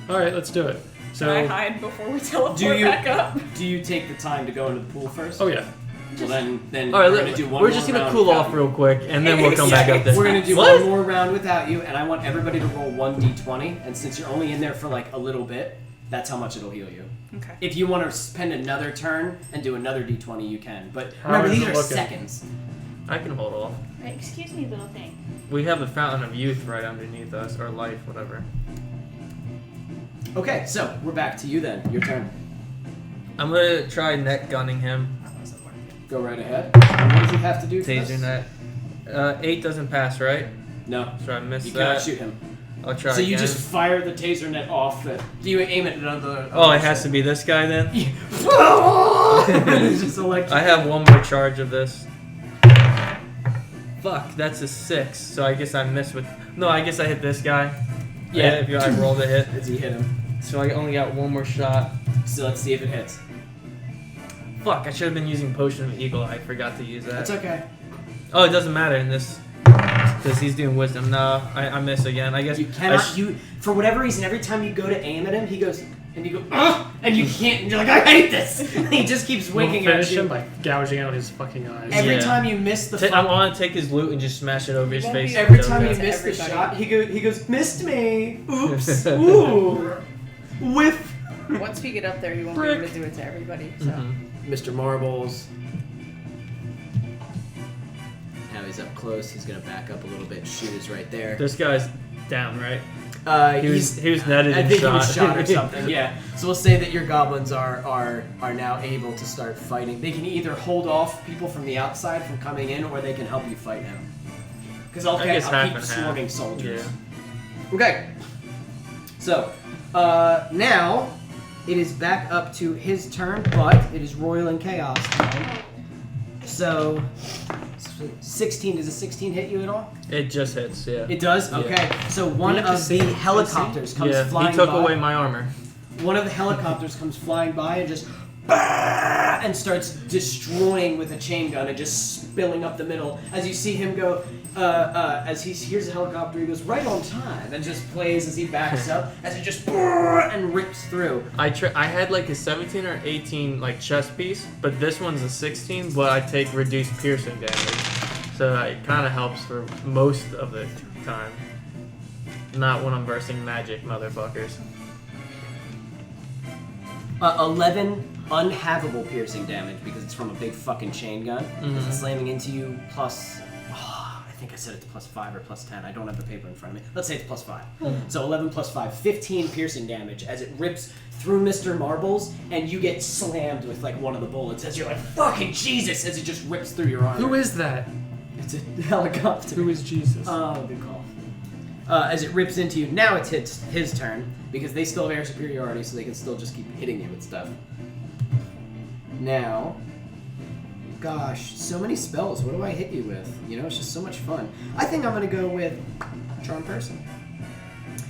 All right, let's do it. Can I So, hide before we teleport Do you- back up? Do you take the time to go into the pool first? oh yeah, Well, then All right, we're gonna do one we're more just gonna round cool without off you. real quick, and then we'll come back up there. We're gonna do What? one more round without you, and I want everybody to roll 1d20. And since you're only in there for like a little bit, that's how much it'll heal you. Okay. If you want to spend another turn and do another d20, you can. But How remember, is these it are looking? seconds. I can hold off. Excuse me, little thing. We have the fountain of youth right underneath us, or life, whatever. Okay, so we're back to you then. Your turn. I'm gonna try net gunning him. Go right ahead. And what does he have to do? for Taser this? net. 8 doesn't pass, right? No, So I missed you cannot that. shoot him. I'll try So you again. just fire the taser net off. Do you aim it at another? Oh, it has to be this guy then? It's just electric. I have one more charge of this. Fuck, that's a 6. So I guess I missed with. No, I guess I hit this guy. Yeah. If I rolled a hit. As you hit him. So I only got one more shot. So let's see if it hits. Fuck, I should have been using Potion of Eagle. I forgot to use that. That's okay. Oh, it doesn't matter in this. Because he's doing wisdom. No, I miss again. I guess. You cannot. You for whatever reason, every time you go to aim at him, he goes and you go, "Ugh!" And you can't. And you're like, I hate this. And he just keeps we'll winking at finish you. him by gouging out his fucking eyes. Every Yeah. time you miss the. I want to take his loot and just smash it over his won't face. be Every So time you good. miss the Everybody. shot, he goes, missed me. Oops. Ooh. Whiff. Once we get up there, you won't be able to do it to everybody. So. Mr. Marbles. Now he's up close. He's gonna back up a little bit. Shoot is right there. This guy's down, right? He was netted I and think shot. he was shot or something. Yeah. So we'll say that your goblins are now able to start fighting. They can either hold off people from the outside from coming in, or they can help you fight now. Because I'll I guess keep half and half. swarming soldiers. Yeah. Okay. So now it is back up to his turn, but it is Royal and Chaos time. So 16. Does a 16 hit you at all? It just hits, yeah. It does? Yeah. Okay. So one have to of see- the helicopters comes Yeah, flying he took by. away my armor. One of the helicopters comes flying by and just and starts destroying with a chain gun and just spilling up the middle. As you see him go, as he hears the helicopter, he goes right on time and just plays as he backs up as it just and rips through. I had like a 17 or 18 like chest piece, but this one's a 16, but I take reduced piercing damage. So it kind of helps for most of the time. Not when I'm versing magic, motherfuckers. 11 unhavable piercing damage because it's from a big fucking chain gun. Mhm. It's slamming into you plus. I think I said it's plus 5 or plus 10. I don't have the paper in front of me. Let's say it's plus 5. So 11 plus 5, 15 piercing damage as it rips through Mr. Marbles, and you get slammed with like one of the bullets as you're like, fucking Jesus, as it just rips through your armor. Who is that? It's a helicopter. Who is Jesus? Oh, good call. As it rips into you, now it's his turn, because they still have air superiority, so they can still just keep hitting you with stuff. Now, gosh, so many spells. What do I hit you with? You know, it's just so much fun. I think I'm going to go with Charm Person.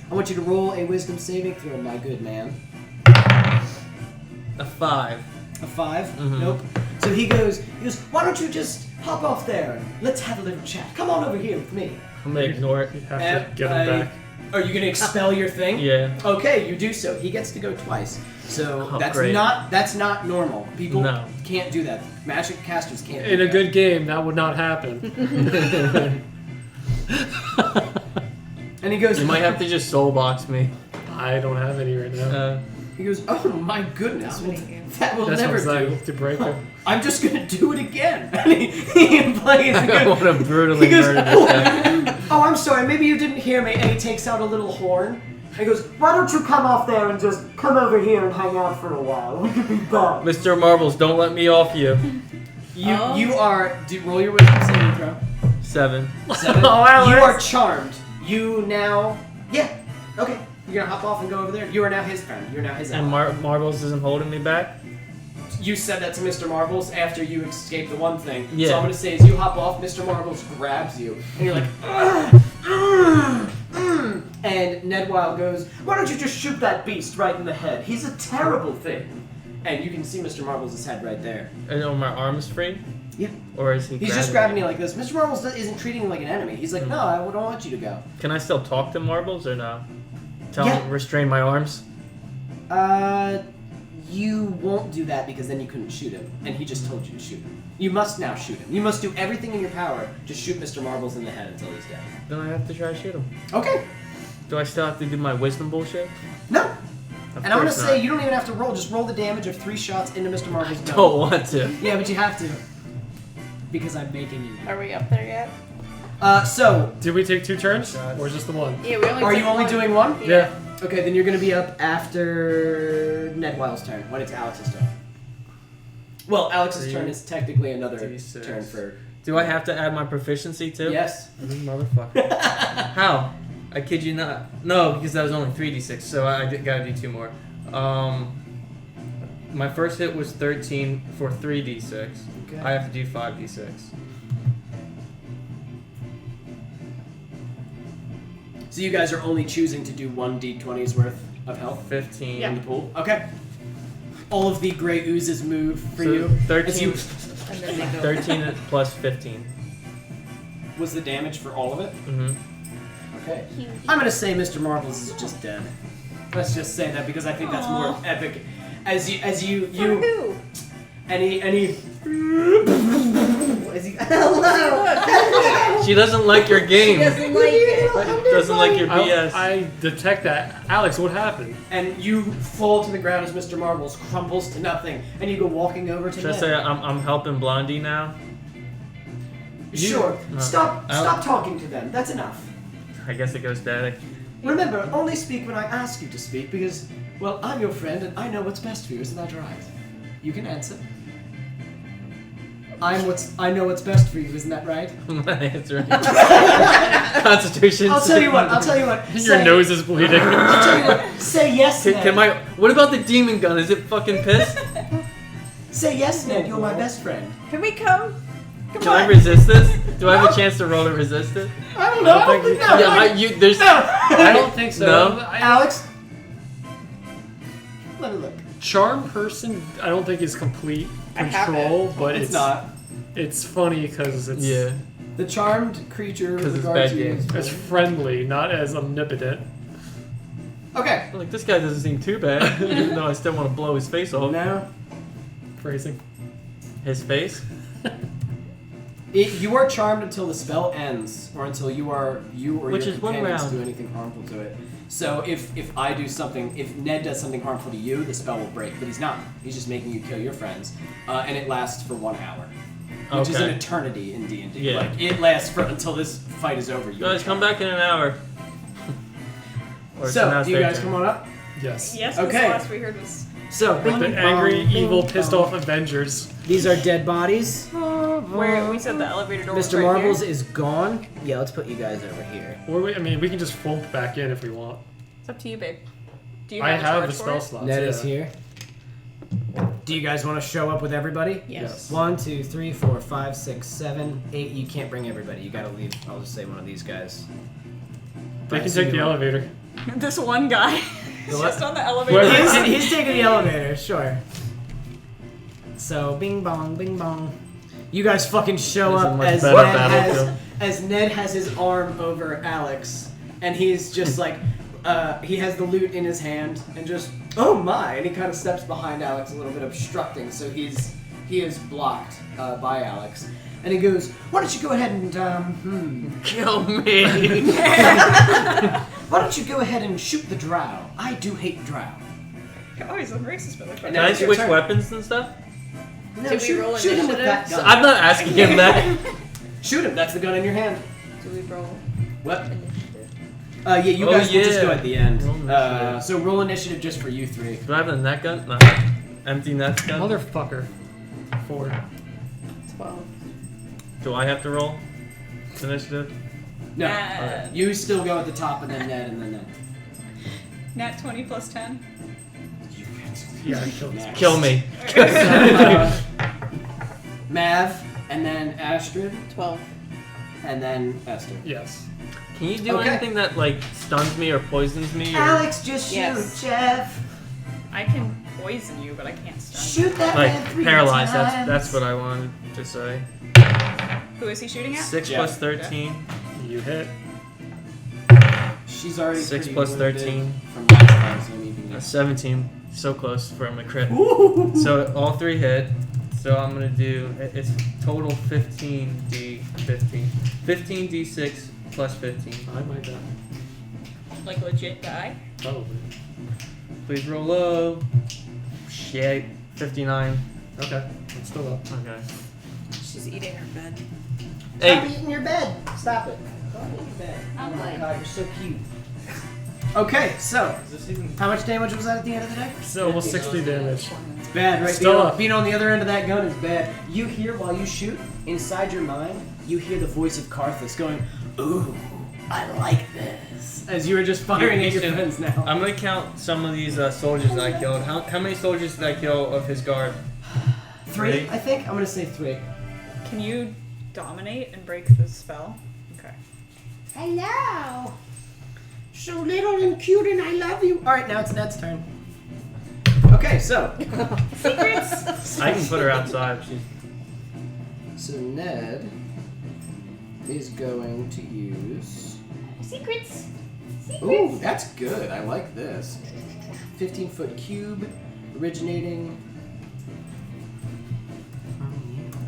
I want you to roll a Wisdom saving throw, my good man. A 5. A 5? Mhm. Nope. So he goes, why don't you just hop off there? Let's have a little chat. Come on over here with me. I'm gonna ignore it. You have to get him back. Are you gonna expel your thing? Yeah. Okay, you do so. He gets to go twice. So Oh, that's great. not normal. People No. can't do that. Magic casters can't. In do a that. good game, that would not happen. And he goes. You might have to just soul box me. I don't have any right now. He goes. Oh my goodness. Well, Dominating. that will That's never what I'm do. saying, to break it. I'm just gonna do it again. And he plays. and I goes- want to brutally He goes, murder this guy. oh, I'm sorry. Maybe you didn't hear me. And he takes out a little horn. And he goes, why don't you come off there and just come over here and hang out for a while? We could be buds. Mr. Marbles, don't let me off you. You are. Roll your wisdom saving throw. 7. 7. Oh, wow, You that's- are charmed. You now. Yeah. Okay. You're gonna hop off and go over there. You are now his turn. You're now his And ally. Marbles isn't holding me back? You said that to Mr. Marbles after you escaped the one thing. Yeah. So I'm gonna say as you hop off, Mr. Marbles grabs you, and you're like, and Ned Wild goes, "Why don't you just shoot that beast right in the head? He's a terrible thing." And you can see Mr. Marbles' head right there. And are my arms free? Yeah. Or is he? He's just grabbing you like this. Mr. Marbles isn't treating you like an enemy. He's like, "No, I don't want you to go." Can I still talk to Marbles or no? Tell Yeah. him restrain my arms. You won't do that because then you couldn't shoot him, and he just told you to shoot him. You must now shoot him. You must do everything in your power to shoot Mr. Marbles in the head until he's dead. Then I have to try to shoot him. Okay. Do I still have to do my wisdom bullshit? No. Of And I'm gonna course say not. you don't even have to roll. Just roll the damage of 3 shots into Mr. Marbles' dome. Don't want to. Yeah, but you have to. Because I'm making you. Are we up there yet? So, Did we take 2 turns? Or just the one? Yeah, we only. are took you only one. doing 1? Yeah. Okay, then you're gonna be up after Ned Wild's turn, when it's Alex's turn. Well, Alex's turn is technically another D6. turn for... Do I have to add my proficiency too? Yes. Motherfucker. How? I kid you not. No, because that was only 3d6, so I gotta do 2 more. My first hit was 13 for 3d6. Okay. I have to do 5d6. So you guys are only choosing to do 1 d20's worth of health 15. in the pool? Okay. All of the gray oozes move for So you. 13, As you... And then they go. 13 plus 15. Was the damage for all of it? Mm-hmm. Okay. I'm gonna say Mr. Marbles is just dead. Let's just say that because I think that's more epic. As you Who? any as you hello. She doesn't like your game. She doesn't like it. Doesn't like your BS. I detect that. Alex, what happened? And you fall to the ground as Mr. Marbles crumbles to nothing, and you go walking over to Should I Ned. say I'm helping Blondie now? Sure. No. Stop talking to them. That's enough. I guess it goes static. Remember, only speak when I ask you to speak because, well, I'm your friend and I know what's best for you. Isn't that right? You can answer. I know what's best for you. Isn't that right? I'm not answering. Constitution. I'll tell you what. Your Say- nose is bleeding. I'll tell you what. Say yes, Ned. Can my? What about the demon gun? Is it fucking pissed? Say yes, Ned. You're my best friend. Can we come? Come Can I on. resist this? Do I have a chance to roll to resist it? I don't know. I don't think no. Yeah, there's. I don't think so. No. Alex. Let me look. Charm person, I don't think is complete I have control, but It's not. It's funny because it's Yeah. The charmed creature 'Cause it's regards bad you games. as- it's friendly, not as omnipotent. Okay. Like this guy doesn't seem too bad, even though I still want to blow his face off. Now, Phrasing. His face. you are charmed until the spell ends, or until you or Which your is 1 companions round. do anything harmful to it. So if I do something, if Ned does something harmful to you, the spell will break. But he's not. He's just making you kill your friends, and it lasts for 1 hour, which is an Okay. eternity in D&D. Yeah. Like it lasts for until this fight is over. You Guys, are come charmed. back in an hour. Or So now it's do you their guys turn. come on up? Yes. Yes, because Okay. the last we heard was So Like the angry, evil, pissed off Avengers. These are dead bodies. where we said the elevator door was Mr. right Marbles here. is gone. Yeah, let's put you guys over here. Or we can just flump back in if we want. It's up to you, babe. Do you I have, a have charge the for spell it? slots. Ned yeah. is here. Do you guys want to show up with everybody? Yes. 1, 2, 3, 4, 5, 6, 7, 8. You can't bring everybody. You gotta leave. I'll just say one of these guys. They I can see take the you. elevator. This one guy. He's what? just on the elevator. Where- He's taking the elevator, sure. So, bing bong, bing bong. You guys fucking show This is a up much as better Ned, battlefield. as Ned has his arm over Alex, and he's just like, he has the loot in his hand, and just, oh my, and he kind of steps behind Alex a little bit, obstructing, so he is blocked by Alex. And he goes, why don't you go ahead and, Kill me. why don't you go ahead and shoot the Drow? I do hate Drow. Oh, he's a racist motherfucker. And Can I it's your switch turn. weapons and stuff? No, Did we shoot, roll shoot him with that initiative? gun. I'm not asking him that. Shoot him, that's the gun in your hand. Do we roll What? initiative? Yeah, you Oh, guys will just yeah. go at the end. Roll initiative. So roll initiative just for you 3. Do I have a net gun? No. Empty net gun? Motherfucker. 4. 12. Do I have to roll initiative? No, Nat. you still go at the top and then Ned and then Ned. Nat 20 plus 10. You get to the Yeah, kill this. Kill me. Mav, and then Astrid, 12. and then Esther. Yes. Can you do Okay. anything that like stuns me or poisons me? Or, Alex, just shoot, Yes. Jeff. I can poison you, but I can't stun you. Shoot that like man 3 paralyzed. times. That's what I wanted to say. Who is he shooting at? 6 Yeah. plus 13. You hit. She's already 6 pretty plus wounded 13. from last time, so maybe. 17. So close from a crit. Ooh. So all 3 hit. So I'm gonna do it's total 15d15. 15d6 plus 15. I might die. Like legit die? Probably. Please roll low. Shit. 59. Okay. It's still up. Okay. She's eating her bed. Stop 8. eating your bed. Stop it. Stop eating your bed. I'm Oh my like- god, you're so cute. Okay, so how much damage was that at the end of the day? So almost 60 damage. It's bad, right? Still up. Being on the other end of that gun is bad. You hear while you shoot, inside your mind, you hear the voice of Karthus going, "Ooh, I like this." As you were just firing at your Houston, friends now. I'm gonna count some of these soldiers that I killed. How many soldiers did I kill of his guard? 3, I think. I'm gonna say 3. Can you dominate and break the spell? Okay. Hello. So little and cute, and I love you. All right, now it's Ned's turn. Okay, so Secrets! I can put her outside. She's so Ned is going to use. Secrets! Ooh, that's good. I like this. 15-foot cube, originating.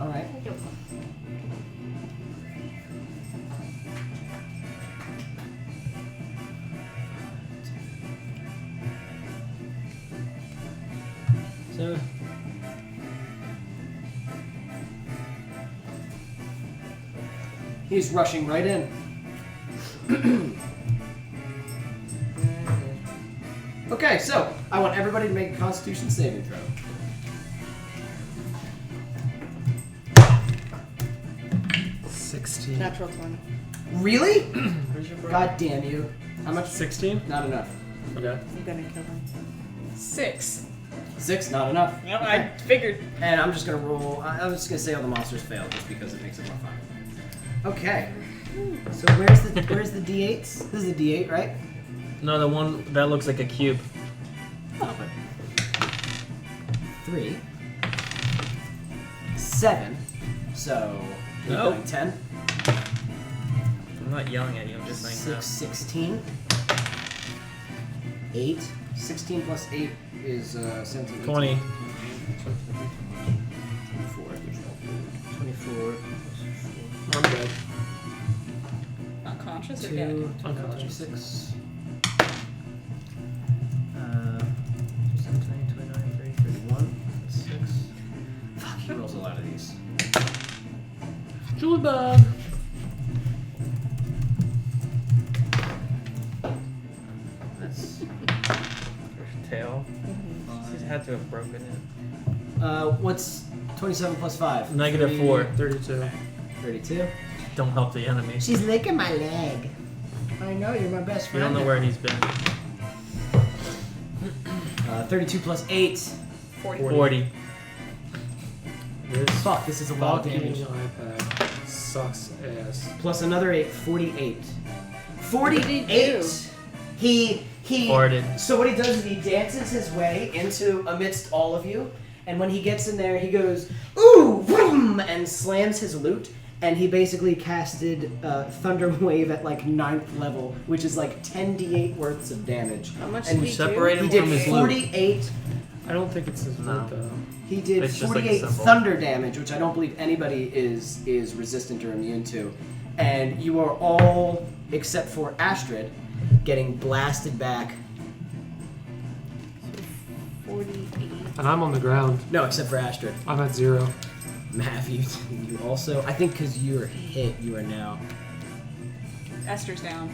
All right. so. He's rushing right in. Okay, so I want everybody to make a Constitution saving throw. Natural 20. Really? Where's your God damn you. How much? 16? Not enough. Okay. I'm gonna kill him. 6. 6, not enough. Yep, I figured. And I'm just gonna roll. I'm just gonna say all the monsters failed, just because it makes it more fun. Okay. So where's the D8s? This is the D8, right? No, the one that looks like a cube. Oh, but 3, 7. So No. 9, 10, I'm not yelling at you. I'm just saying 6, 16, 8. 16 plus 8 is 17. 20. 24. I'm dead. Unconscious or 2, dead? Unconscious. 6. 17, 29, 30, 31. 6. Fuck, he rolls a lot of these. Julebug! That's. tail. She had to have broken it. What's 27 plus 5? Negative 4. 32. 32. Don't help the enemy. She's licking my leg. I know, you're my best You friend. don't know where he's been. 32 plus 8. 40. 40. This Fuck, this is a lot of fucking damage. iPad sucks ass. Plus another 8, 48. What did he do? 48! He Farted. So what he does is he dances his way into amidst all of you, and when he gets in there, he goes, ooh, vroom, and slams his lute, and he basically casted Thunder Wave at like 9th level, which is like 10d8 worths of damage. How much And did he separate do? him He from did his lute. 48. I don't think it's his No. root though. He did It's just like a 48 symbol. thunder damage, which I don't believe anybody is resistant or immune to. And you are all, except for Astrid, getting blasted back. 48. And I'm on the ground. No, except for Astrid. I'm at 0. Mav, you also, I think because you are hit, you are now. Esther's down.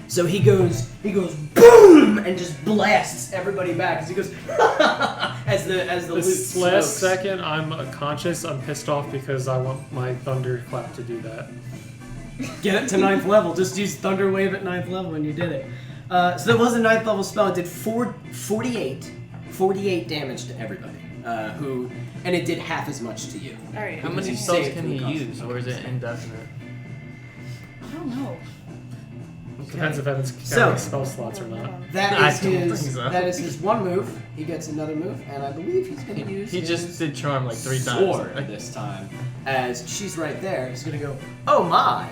So he goes boom, and just blasts everybody back as he goes as the loot This last smokes. second, I'm conscious. I'm pissed off because I want my thunderclap to do that. Get it to 9th level. Just use Thunder Wave at 9th level, and you did it. So that was a 9th level spell. It did 48 damage to everybody. And it did half as much to you. All right. How Because many you spells saved can from he the use, or is it indefinite? I don't know. Depends if Evan's So- counting spell slots or not. I don't think so. That is his one move. He gets another move, and I believe he's going to use He his just did charm like 3 times. sword this time. As she's right there, he's going to go, oh my!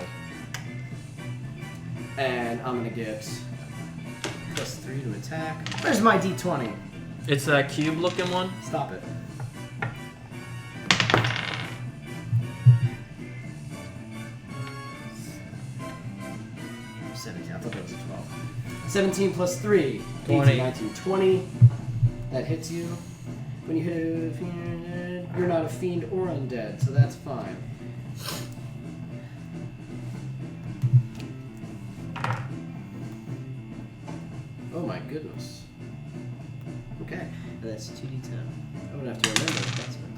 And I'm going to get +3 to attack. Where's my d20? It's that cube looking one. Stop it. I thought that was a 12. 17 plus 3. 20. 19, 20. That hits you. When you hit a fiend, you're not a fiend or undead, so that's fine. Oh my goodness. Okay. And that's 2d10. I'm gonna have to remember if that's what it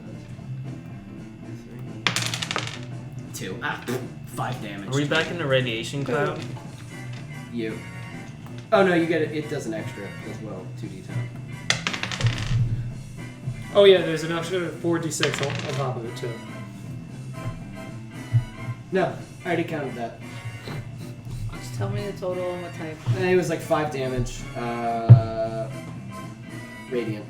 does. 3. 2. 5 damage. Are we back in the radiation cloud? You. Oh no, you get it. It does an extra as well. 2d10. Oh yeah, there's an extra 4d6 on top of it too. No, I already counted that. Just tell me the total and what type. And it was like 5 damage. Radiant.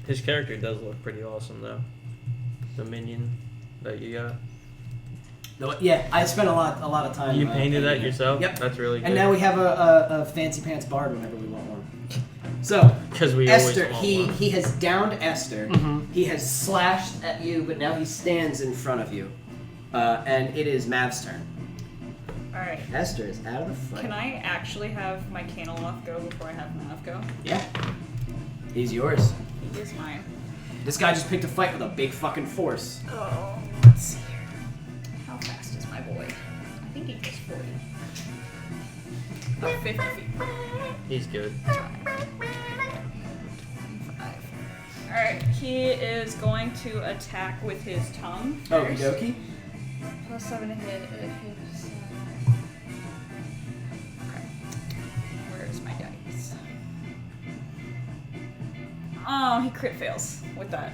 His character does look pretty awesome though. The minion that you got. Yeah, I spent a lot of time. You painted that it. yourself? Yep. That's really good. And now we have a fancy pants bard whenever we want one. So because we Esther, always want one. he has downed Esther. Mm-hmm. He has slashed at you, but now he stands in front of you, and it is Mav's turn. Alright. Esther is out of the fight. Can I actually have my Caneloth go before I have Mav go? Yeah. He's yours. He is mine. This guy just picked a fight with a big fucking force. Oh, let's see here. How fast is my boy? I think he goes 40. About 50 feet. He's good. 25. Alright, he is going to attack with his tongue. Okie first. dokie. +7 to hit. Okay. Where's my dice? Oh, he crit fails with that.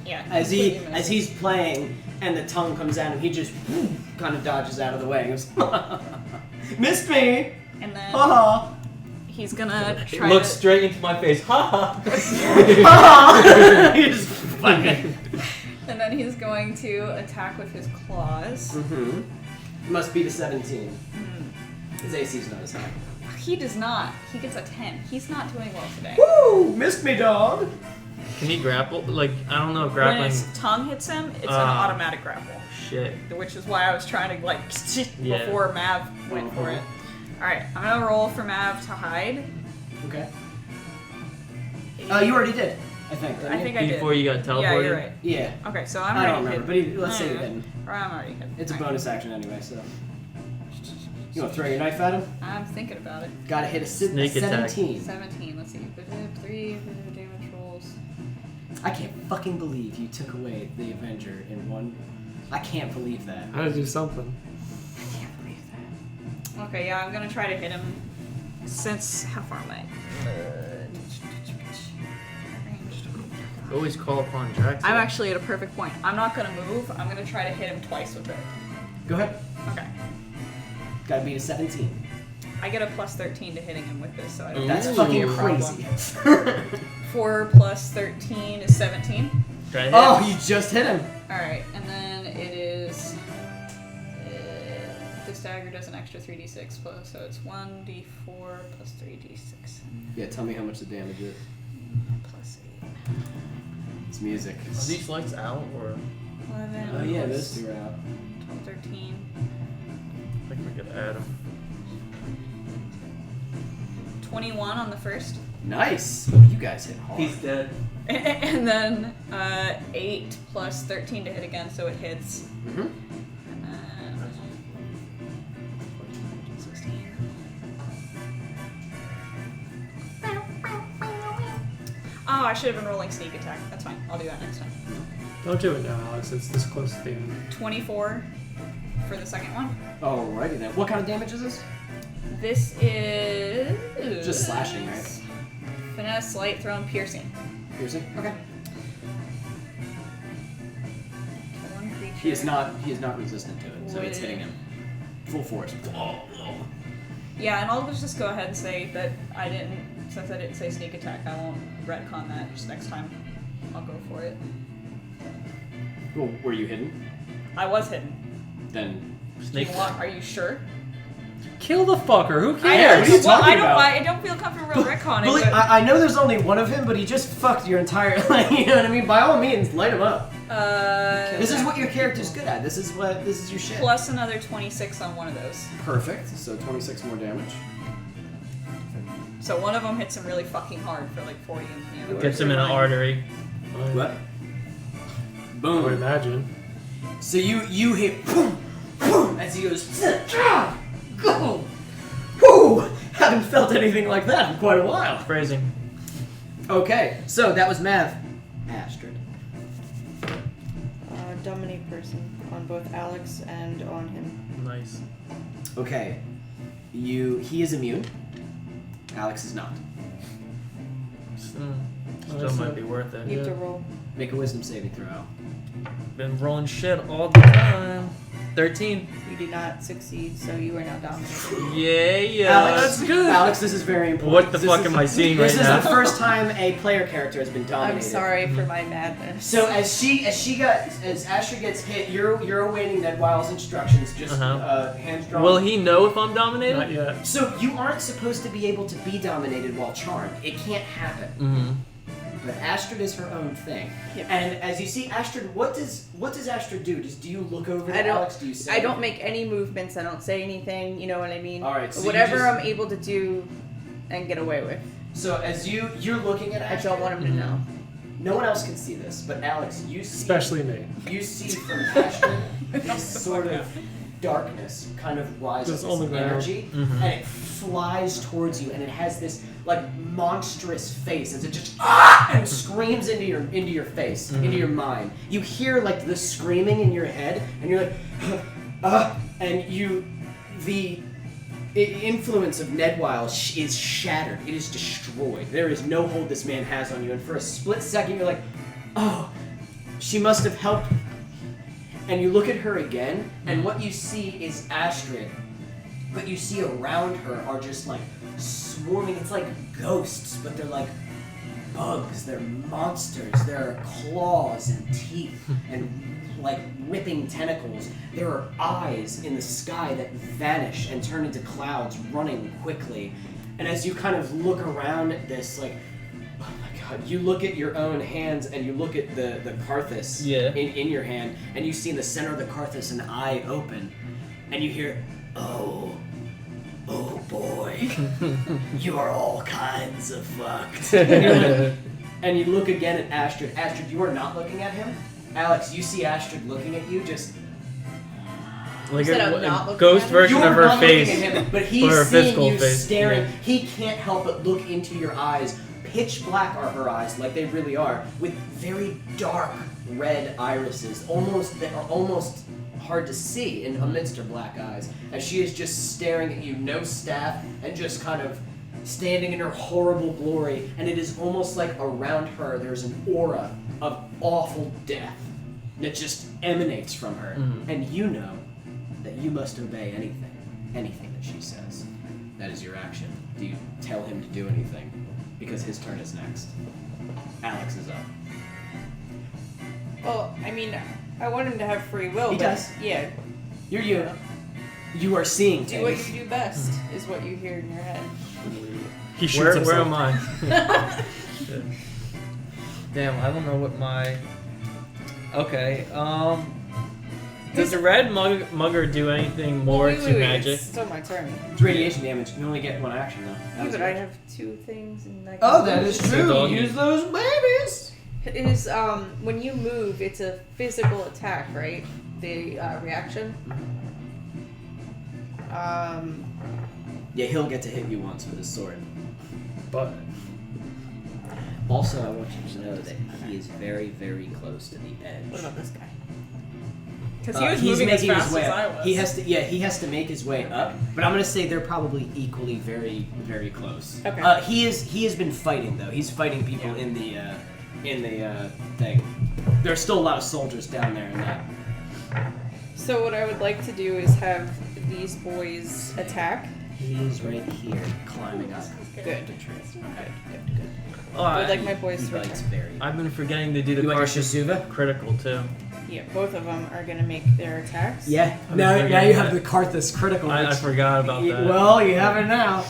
Yeah. As completely misses. he's playing and the tongue comes out and he just kind of dodges out of the way and goes, missed me! And then Haha! he's gonna It try looks to. straight into my face. Ha ha! He just fucking. And then he's going to attack with his claws. Mm-hmm. Must be the 17. His AC's not as high. He does not. He gets a 10. He's not doing well today. Woo! Missed me, dog! Can he grapple? Like, I don't know if When grappling. his tongue hits him, it's an Ah. automatic grapple. Shit. Which is why I was trying to, like, Yeah. before Mav went for it. Alright, I'm gonna roll for Mav to hide. Okay. You already did, I think. didn't I you? think I did. Before you got teleported? Yeah, you're right. Yeah. Okay, so I'm I already don't remember, hidden. but let's say you're hidden. Or I'm already hidden. It's a Alright. bonus action anyway, so. You want to throw your knife at him? I'm thinking about it. Gotta hit a Sneak attack. 17. 17, let's see. 3 damage rolls. I can't fucking believe you took away the Avenger in one. I can't believe that. I had to do something. I can't believe that. Okay, yeah, I'm gonna try to hit him. Since how far am I? Always call upon Drax. I'm actually at a perfect point. I'm not gonna move. I'm gonna try to hit him twice with it. Go ahead. Okay. Gotta beat a 17. I get a +13 to hitting him with this, so I don't. That's Ooh. fucking Problem. crazy. 4 + 13 is 17. Try to hit. Oh, you just hit him. All right, and then it is. This dagger does an extra 3d6 plus, so it's 1d4 plus 3d6 Yeah, tell me how much the damage is. plus 8. It's music. Are these lights out or? 11. Oh yeah, plus those two are out. 12, 13. I think we could add them. 21 on the first. Nice. You guys hit hard. dead. And then 8 plus 13 to hit again, so it hits. Mm-hmm. And then 16. Oh, I should have been rolling sneak attack. That's fine. I'll do that next time. Don't do it now, Alex. It's this close to the end. 24 for the second one. Alrighty then. What kind of damage is this? This is Just slashing, right? Finesse, light, thrown, piercing. Piercing? Okay. One creature. He is not resistant to it, so it's hitting him. Full force. Yeah, and I'll just go ahead and say that since I didn't say sneak attack, I won't retcon that. Just next time, I'll go for it. Well, were you hidden? I was hidden. Then Are you sure? Kill the fucker. Who What cares? are you talking about? I don't feel comfortable retconning. Bully, but, I know there's only one of him, but he just fucked your entire. You know what I mean? By all means, light him up. This is what your character's good at. This is your shit. plus another 26 on one of those. Perfect. So 26 more damage. So one of them hits him really fucking hard for like 40 and the other Gets him in an artery. What? I would Boom. imagine. So you hit boom, boom, as he goes. Go. Whoo! Haven't felt anything like that in quite a while. Phrasing. Okay, so that was Mav. Astrid. Dominate person on both Alex and on him. Nice. Okay, he is immune. Alex is not. Still might be worth it. You have to roll. Make a wisdom saving throw. Been rolling shit all the time. 13. You did not succeed, so you are now dominated. Yeah. Alex, that's good. Alex, this is very important. What the fuck am I seeing right now? This is the first time a player character has been dominated. I'm sorry for my madness. So as Astrid gets hit, you're awaiting Nedwile's instructions. Just hands drawn. Will he know if I'm dominated? Not yet. So you aren't supposed to be able to be dominated while charmed. It can't happen. Mm-hmm. But Astrid is her own thing. Yep. And as you see, Astrid, what does Astrid do? Do you look over to Alex? Do you say? I don't make any movements. I don't say anything. You know what I mean? All right. So whatever you just, I'm able to do and get away with. So as you're looking at I Astrid, don't want him to know. no one else can see this, but Alex, you see. Especially me. You see from Astrid this sort of darkness kind of rises, Just on the this ground. energy, and it flies towards you, and it has this like monstrous face as it just and screams into your face, into your mind. You hear like the screaming in your head, and you're like, and the influence of Nedwile is shattered. It is destroyed. There is no hold this man has on you, and for a split second, you're like, oh, she must have helped. And you look at her again, and what you see is Astrid, but you see around her are just like swarming. It's like ghosts, but they're like bugs. They're monsters. There are claws and teeth and like ripping tentacles. There are eyes in the sky that vanish and turn into clouds running quickly. And as you kind of look around at this, like, oh my god, you look at your own hands and you look at the Karthus in your hand, and you see in the center of the Karthus an eye open, and you hear, oh boy, you are all kinds of fucked. And you look again at Astrid. Astrid, you are not looking at him. Alex, you see Astrid looking at you, just Like Said I'm a not looking ghost at him? version you of are her not face. looking at him, but Or he's her seeing physical you face, staring. yeah. He can't help but look into your eyes. Pitch black are her eyes, like they really are, with very dark red irises, that are almost hard to see in amidst her black eyes, as she is just staring at you, no staff, and just kind of standing in her horrible glory. And it is almost like around her there's an aura of awful death that just emanates from her, and you know that you must obey anything that she says. That is your action. Do you tell him to do anything? Because his turn is next. Alex is up. Well, I mean, I want him to have free will. He but does. Yeah. You're you. You are seeing Do what things. you do best is what you hear in your head. He shoots Where himself. am I? Damn, I don't know what my. Okay, does the red mugger do anything more Wait, to wait, magic? It's still my turn. It's radiation damage. You can only get one action though. That Yeah, was but yours. I have two things and I can Oh, that move. is Two true. doggy. Use those babies. It is when you move, it's a physical attack, right? The reaction. Yeah, he'll get to hit you once with his sword. But Also, I want you to know that he is very, very close to the edge. What about this guy? Because he was he's moving as making his fast way as up. I was. He has to make his way up. But I'm gonna say they're probably equally very, very close. Okay. He has been fighting though. He's fighting people in the thing. There's still a lot of soldiers down there in that. So what I would like to do is have these boys attack. He's right here, climbing up. Good. Okay. Good. Oh, I would like my He boys to bites attack. very. I've been forgetting to do the You want your Karsus Shasuva? critical too. Yeah, both of them are gonna make their attacks. Yeah. I'm Now forgetting you have that. the Karthus critical. I which- forgot about that. Well, you have it now.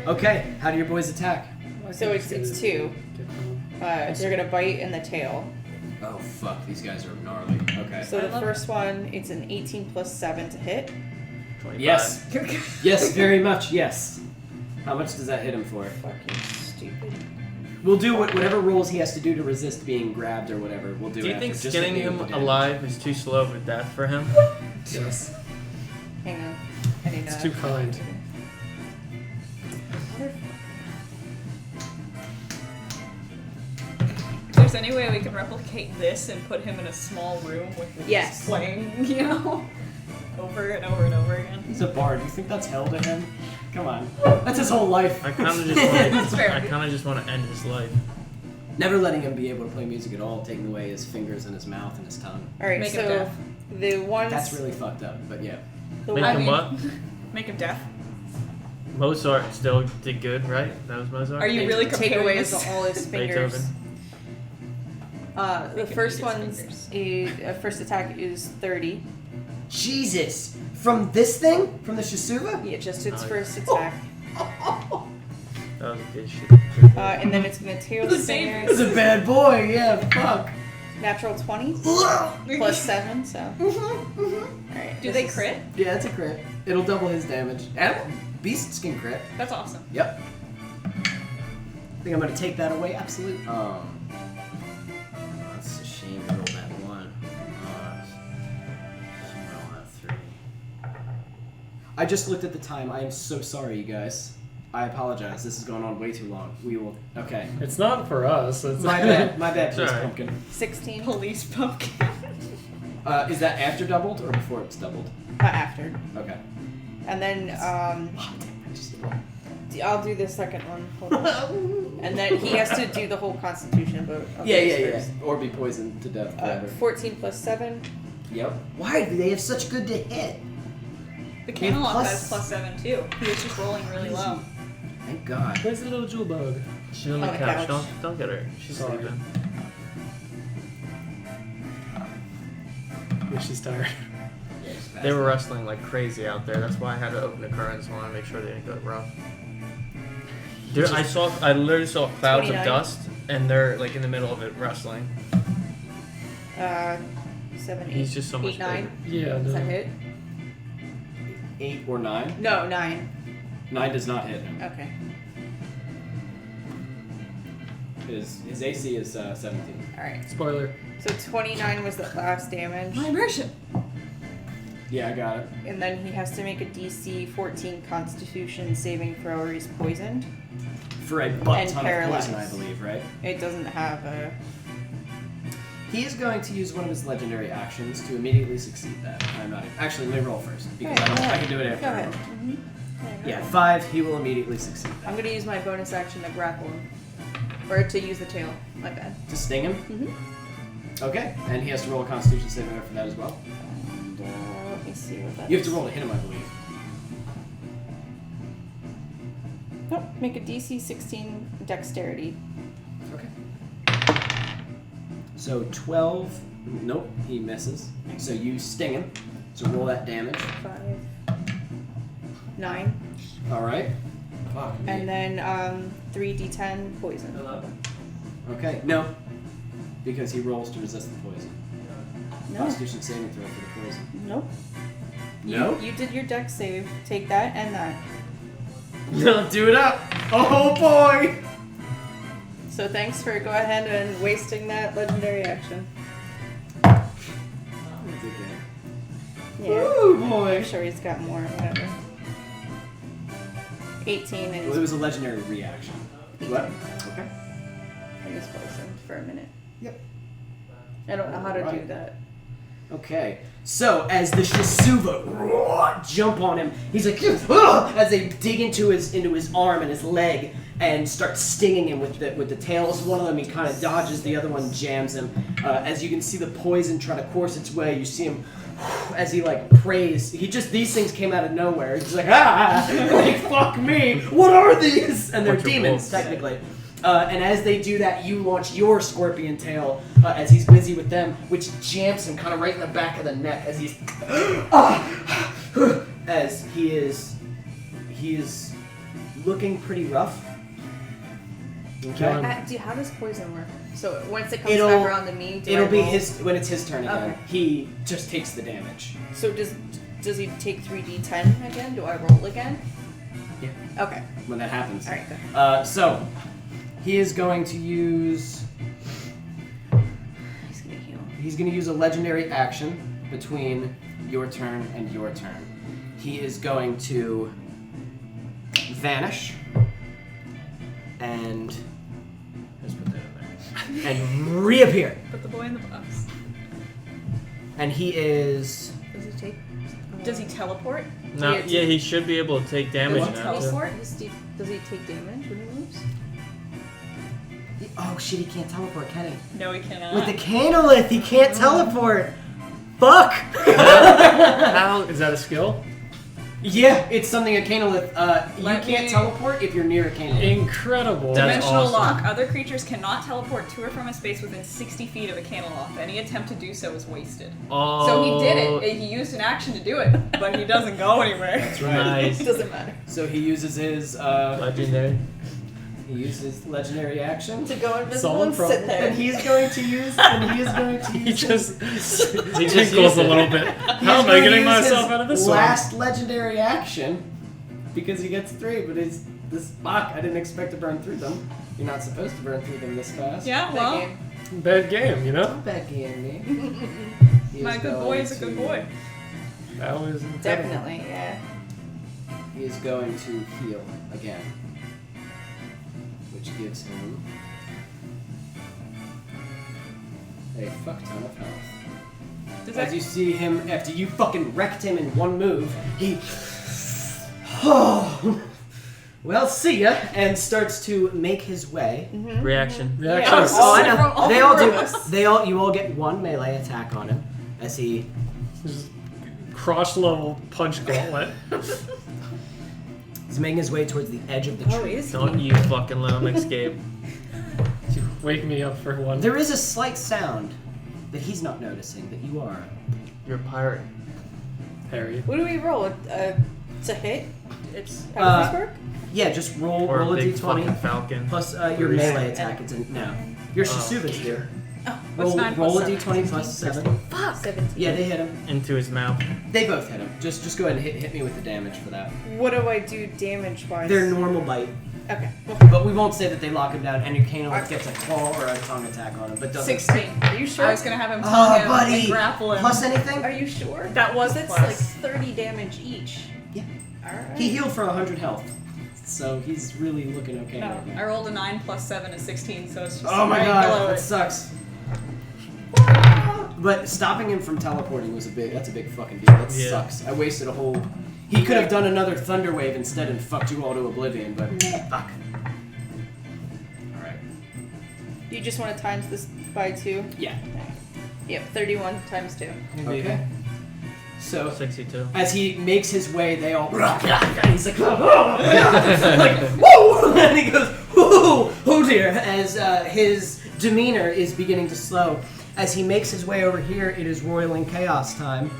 Okay. How do your boys attack? So it's 2. They're gonna bite in the tail. Oh fuck, these guys are gnarly. Okay. So the love first one, it's an 18 plus 7 to hit. 25. Yes. Yes, very much. Yes. How much does that hit him for? Fucking stupid. We'll do whatever rolls he has to do to resist being grabbed or whatever. We'll do. Do you after, think just to skinning deal him with the damage. alive is too slow of a death for him? Yes. Hang on. I need It's to. too kind. If there's any way we can replicate this and put him in a small room with just Yes. playing, you know, over and over and over again. He's a bard. You think that's hell to him? Come on. That's his whole life. I kind of just That's fair. want to end his life. Never letting him be able to play music at all, taking away his fingers and his mouth and his tongue. Alright, Make him so deaf. the ones. That's really fucked up. But yeah. the Make I him mean- what? Make him deaf. Mozart still did good, right? That was Mozart. Are you really take comparing away this? all his fingers. Beethoven. The Make him first eat his one's first attack is 30. Jesus! From this thing? From the Shasuva? Yeah, just its Nice. first attack. That was a good shit. And then it's gonna tear the He's fingers. a bad boy. Yeah. Fuck. Natural 20 plus 7, so. Alright. Do they crit? Yeah, it's a crit. It'll double his damage. And beasts can crit. That's awesome. Yep. Think I'm gonna take that away? Absolutely. It's a shame to roll that one. Roll that 3. I just looked at the time. I am so sorry, you guys. I apologize. This has gone on way too long. We will. Okay. It's not for us. It's My bad. My bad, please, Sorry. pumpkin. 16 Police pumpkin. Is that after doubled or before it's doubled? after. Okay. And then I'll do the second one. Hold on. And then he has to do the whole constitution, but I'll do this first. Or be poisoned to death. Whatever. 14 plus 7. Yep. Why do they have such good to hit? The Camelot Plus- has +7 too. He was just rolling really low. Thank God. Where's the little jewel bug? She's on the On the couch. couch. Don't get her. She's Sorry. sleeping. Yeah, she's tired. They were wrestling like crazy out there. That's why I had to open the curtains. I want to make sure they didn't go rough. Dude, I literally saw clouds 29. of dust, and they're like in the middle of it wrestling. 7, 8. He's just so much 8, 9. Yeah, Does that no. hit? 8 or 9? No, 9. 9 does not hit him. Okay. His AC is 17. Alright. Spoiler. So 29 was the last damage. My immersion. Yeah, I got it. And then he has to make a DC 14 Constitution saving throw or he's poisoned. For a butt And ton paralyzed. of poison, I believe, right? It doesn't have a. He is going to use one of his legendary actions to immediately succeed that. I'm not. Actually, let me roll first because Alright, I can do it after. Go I ahead. roll. Mhm. Yeah, 5. He will immediately succeed that. I'm gonna use my bonus action to grapple him. Or to use the tail. My bad. To sting him. Mm-hmm. Okay, and he has to roll a Constitution saving throw for that as well. And let me see what that You have to is. roll to hit him, I believe. Nope. Make a DC 16 Dexterity. Okay. So 12. Nope, he misses. So you sting him. So roll that damage. 5. 9. All right. Fuck. And then 3d10 poison. Okay. No. Because he rolls to resist the poison. No. Constitution saving throw for the poison. Nope. No. You did your dex save. Take that and that. No, do it up. Oh boy. So thanks for go ahead and wasting that legendary action. Yeah. Oh boy. I'm sure he's got more. Whatever. 18 and Well, it was a legendary reaction. What? Okay. I use poison for a minute. Yep. I don't know how to do Alright. that. Okay, so as the Shisuva jump on him, he's like, as they dig into his arm and his leg and start stinging him with the tails. One of them he kind of dodges, the other one jams him. As you can see the poison try to course its way, you see him as he like prays. These things came out of nowhere. He's like, like fuck me, what are these? And they're What's your demons wolf? technically. And as they do that, you launch your scorpion tail as he's busy with them, which jams him kind of right in the back of the neck as he's as he is looking pretty rough. Okay. How does poison work? So once it comes It'll- back around to me, It'll be roll? when it's his turn again. Okay. He just takes the damage. So does he take 3d10 again? Do I roll again? Yeah. Okay. When that happens. All right. Good. So he is going to use. He's gonna heal. He's going to use a legendary action between your turn and your turn. He is going to vanish and Just put that in there. and reappear. Put the boy in the box. And he is. Does he take? Does he teleport? No, Yeah, yeah, he should be able to take damage What? now. too. Teleport? Does he take damage when he moves? Oh shit! He can't teleport, can he? No, he cannot. With the canolith, he can't teleport. Fuck. How is that a skill? Yeah, it's something a canolith. You Let can't me- teleport if you're near a canolith. Incredible. That's Dimensional awesome. lock. Other creatures cannot teleport to or from a space within 60 feet of a Caneloth. Any attempt to do so is wasted. Oh, So he did it. He used an action to do it, but he doesn't go anywhere. That's right. Nice. Doesn't matter. So he uses his Legendary. legendary action. To go invisible Solid and sit problem. there. And he's going to use. And he is going to He use. just He just tinkles used a it. little bit. He's How am I gonna getting use myself his out of this last legendary action because he gets 3, but it's this fuck. I didn't expect to burn through them. You're not supposed to burn through them this fast. Yeah, That well, game. one? Bad game, you know? Becky and me. He my is good boy going is a good to- boy. That was incredible. Definitely, yeah. He is going to heal again, which gives him a fuck ton of health. Does As that you see him, after you fucking wrecked him in one move, he. Well, see ya, and starts to make his way. Reaction. Reaction. Yeah. Oh, I know. From all They all four do. of us. You all get 1 melee attack on him as he. Just crotch level punch gauntlet. He's making his way towards the edge of the Oh, tree. is he? Don't you fucking let him escape. Wake me up for one. There is a slight sound that he's not noticing, that you are. You're a pirate. Harry. What do we roll? It's a hit? it's How does this work? Yeah, just roll Or a a big fucking d20 falcon. plus your Or melee your- attack. It's a no. Your Shisuva's here. what's 9 plus Roll a 7? d20 plus 7. Fuck. 17. Yeah, they hit him. Into his mouth. They both hit him. Just go ahead and hit me with the damage for that. What do I do damage wise? They're normal bite, Okay. but we won't say that they lock him down. And your canolith gets a claw or a tongue attack on him, but doesn't. 16. Are you sure? I was gonna have him Oh, tongue him buddy. and grapple him. Plus anything? Are you sure? That was That's plus. like 30 damage each. Yeah. Alright. He healed for 100 health, so he's really looking okay No, right I now. rolled a 9 plus 7 is 16, so it's just Oh my right god, below that it. sucks. But stopping him from teleporting was that's a big fucking deal. That Yeah. sucks. I wasted a whole. He could have done another thunder wave instead and fucked you all to oblivion, but fuck. Alright. You just want to times this by 2? Yeah. Yep, 31 times 2. Okay. So 62. as he makes his way, they all and he's like, like whoa, and he goes, whoa, oh dear, as his demeanor is beginning to slow. As he makes his way over here, it is Roiling Chaos time,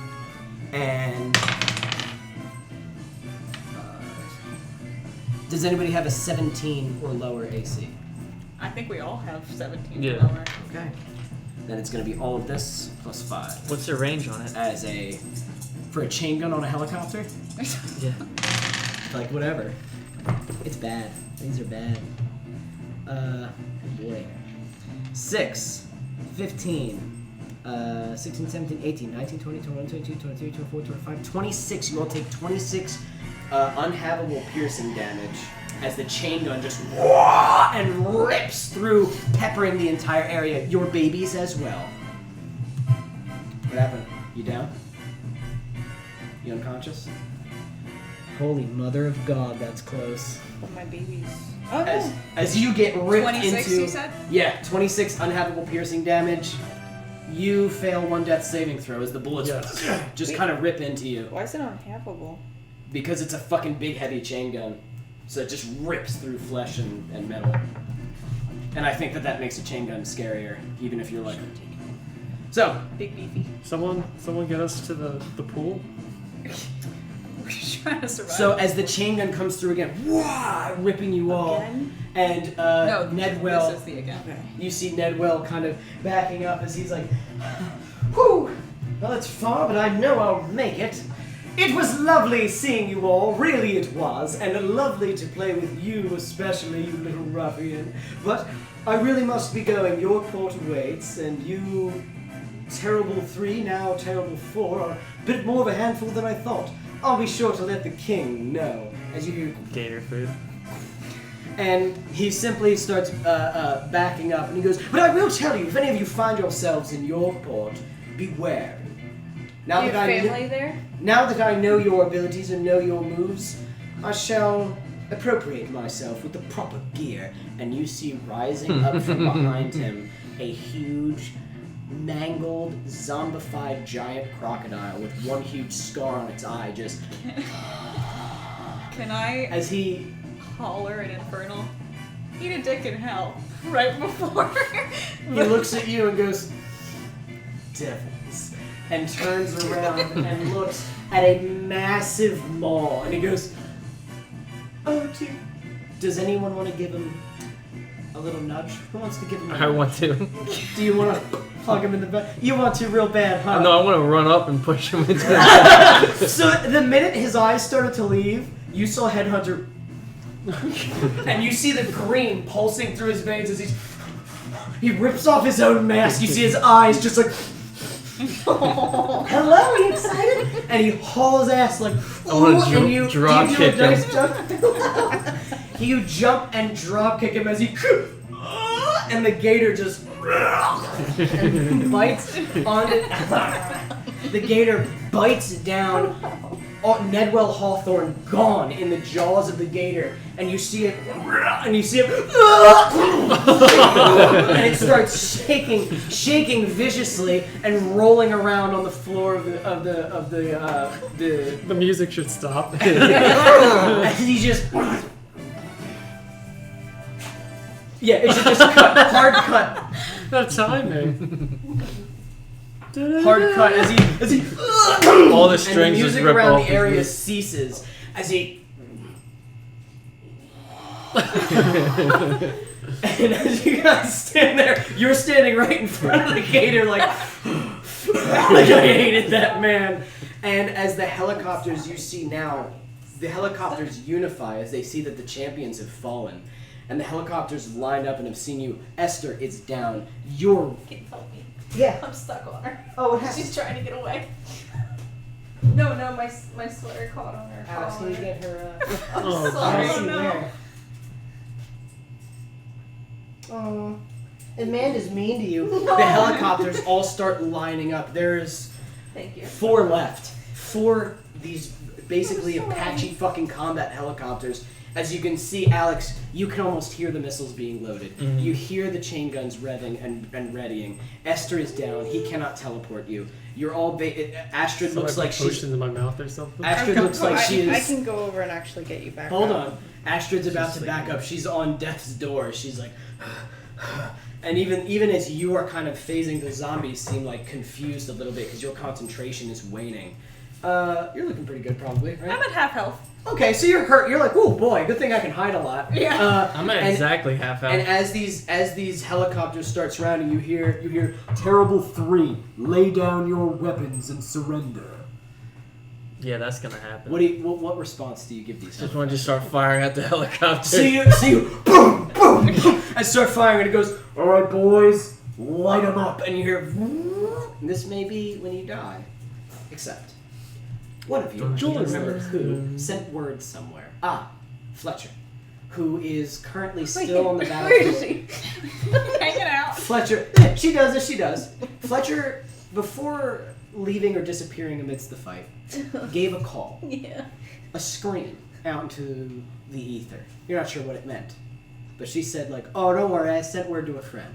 and does anybody have a 17 or lower AC? I think we all have 17 Yeah. or lower. Okay. Then it's going to be all of this plus 5 What's the range on it? as for a chain gun on a helicopter. Yeah. Like, whatever. It's bad. These are bad. Oh boy. 6, 15, 16, 17, 18, 19, 20, 21, 22, 23, 24, 25, 26. You all take 26 unhavable piercing damage as the chain gun just and rips through, peppering the entire area. Your babies as well. What happened? You down? You unconscious? Holy mother of God, that's close. Oh, my babies. Oh, no. As you get ripped 26, into... you said? Yeah, 26 unhavable piercing damage. You fail 1 death saving throw as the bullets just kind of rip into you. Why is it unhappable? Because it's a fucking big heavy chain gun. So it just rips through flesh and metal. And I think that makes a chain gun scarier, even if you're like... So, Big beefy. Someone get us to the pool. We're just trying to survive. so as the chain gun comes through again, ripping you all, Again? and no, Nedwell, this is the again. Okay. you see Nedwell kind of backing up as he's like, whew, well it's far, but I know I'll make it. It was lovely seeing you all, really it was, and lovely to play with you especially, you little ruffian. But I really must be going. Your port awaits, and you, terrible 3, now terrible 4, are a bit more of a handful than I thought. I'll be sure to let the king know. As you hear, Gator food. and he simply starts backing up, and he goes, but I will tell you, if any of you find yourselves in Yorkport, beware. Now Do you that have I family there? Now that I know your abilities and know your moves, I shall appropriate myself with the proper gear. And you see rising up from behind him a huge, mangled, zombified giant crocodile with one huge scar on its eye, just Can I as he... holler an infernal? Eat a dick in hell. Right before. He looks at you and goes, devils, and turns around and looks at a massive maw, and he goes, oh dear. Does anyone want to give him a little nudge? Who wants to give him a I nudge? want to. Do you want to plug him in the back? You want to real bad, huh? No, I want to run up and push him into the So the minute his eyes started to leave, you saw Headhunter, and you see the green pulsing through his veins as he rips off his own mask. You see his eyes just like, hello, are you excited? And he hauls ass like, wanna ooh, and you drop do you do a kick him. nice jump? You jump and drop kick him as he, and the gator just and bites on it. The gator bites down. Oh, Nedwell Hawthorne gone in the jaws of the gator, and you see it, and you see it, and it starts shaking viciously, and rolling around on the floor of the The music should stop. and he just, yeah, it should just cut, hard cut. That timing. Hard cut as he all the and the strings just music rip around off. the area ceases as he and as you guys stand there, you're standing right in front of the gator like like I hated that man. And as the helicopters you see now, the helicopters unify as they see that the champions have fallen. And the helicopters line up and have seen you. Esther, it's down. You're... Can't help me. Yeah. I'm stuck on her. Oh, what happened? She's trying to get away. No, my sweater caught on her. Alex, can you get her... I'm Oh, sorry. Let's see no. where. Oh, Amanda's mean to you. The helicopters all start lining up. There's Thank you. 4 left. 4 these basically Apache fucking combat helicopters. As you can see, Alex, you can almost hear the missiles being loaded. Mhm. You hear the chain guns revving and readying. Esther is down. He cannot teleport you. You're all... Astrid So looks I like put she's... potions in my mouth or something. Astrid looks like she I is... can go over and actually get you back. Hold up. on. Astrid's about to She's back like- up. She's on death's door. She's like... And even as you are kind of phasing, the zombies seem like confused a little bit because your concentration is waning. You're looking pretty good probably, right? I'm at half health. Okay, so you're hurt. You're like, oh boy, good thing I can hide a lot. Yeah. I'm at and- exactly half out. And as these helicopters start surrounding, you hear terrible 3. Lay down your weapons and surrender. Yeah, that's gonna happen. What response do you give these? Just want to just start firing at the helicopter. See you, boom, boom, boom, and start firing, and it goes, all right, boys, light them up, and you hear, and this may be when you die, except one of you, Don't I can't you remember listen. who, sent word somewhere. Fletcher. who is currently still on the Where is battlefield. she? Hanging out. Fletcher, she does as she does. Fletcher, before leaving or disappearing amidst the fight, gave a call, Yeah. a scream out into the ether. You're not sure what it meant, but she said like, "Oh, don't worry, I sent word to a friend."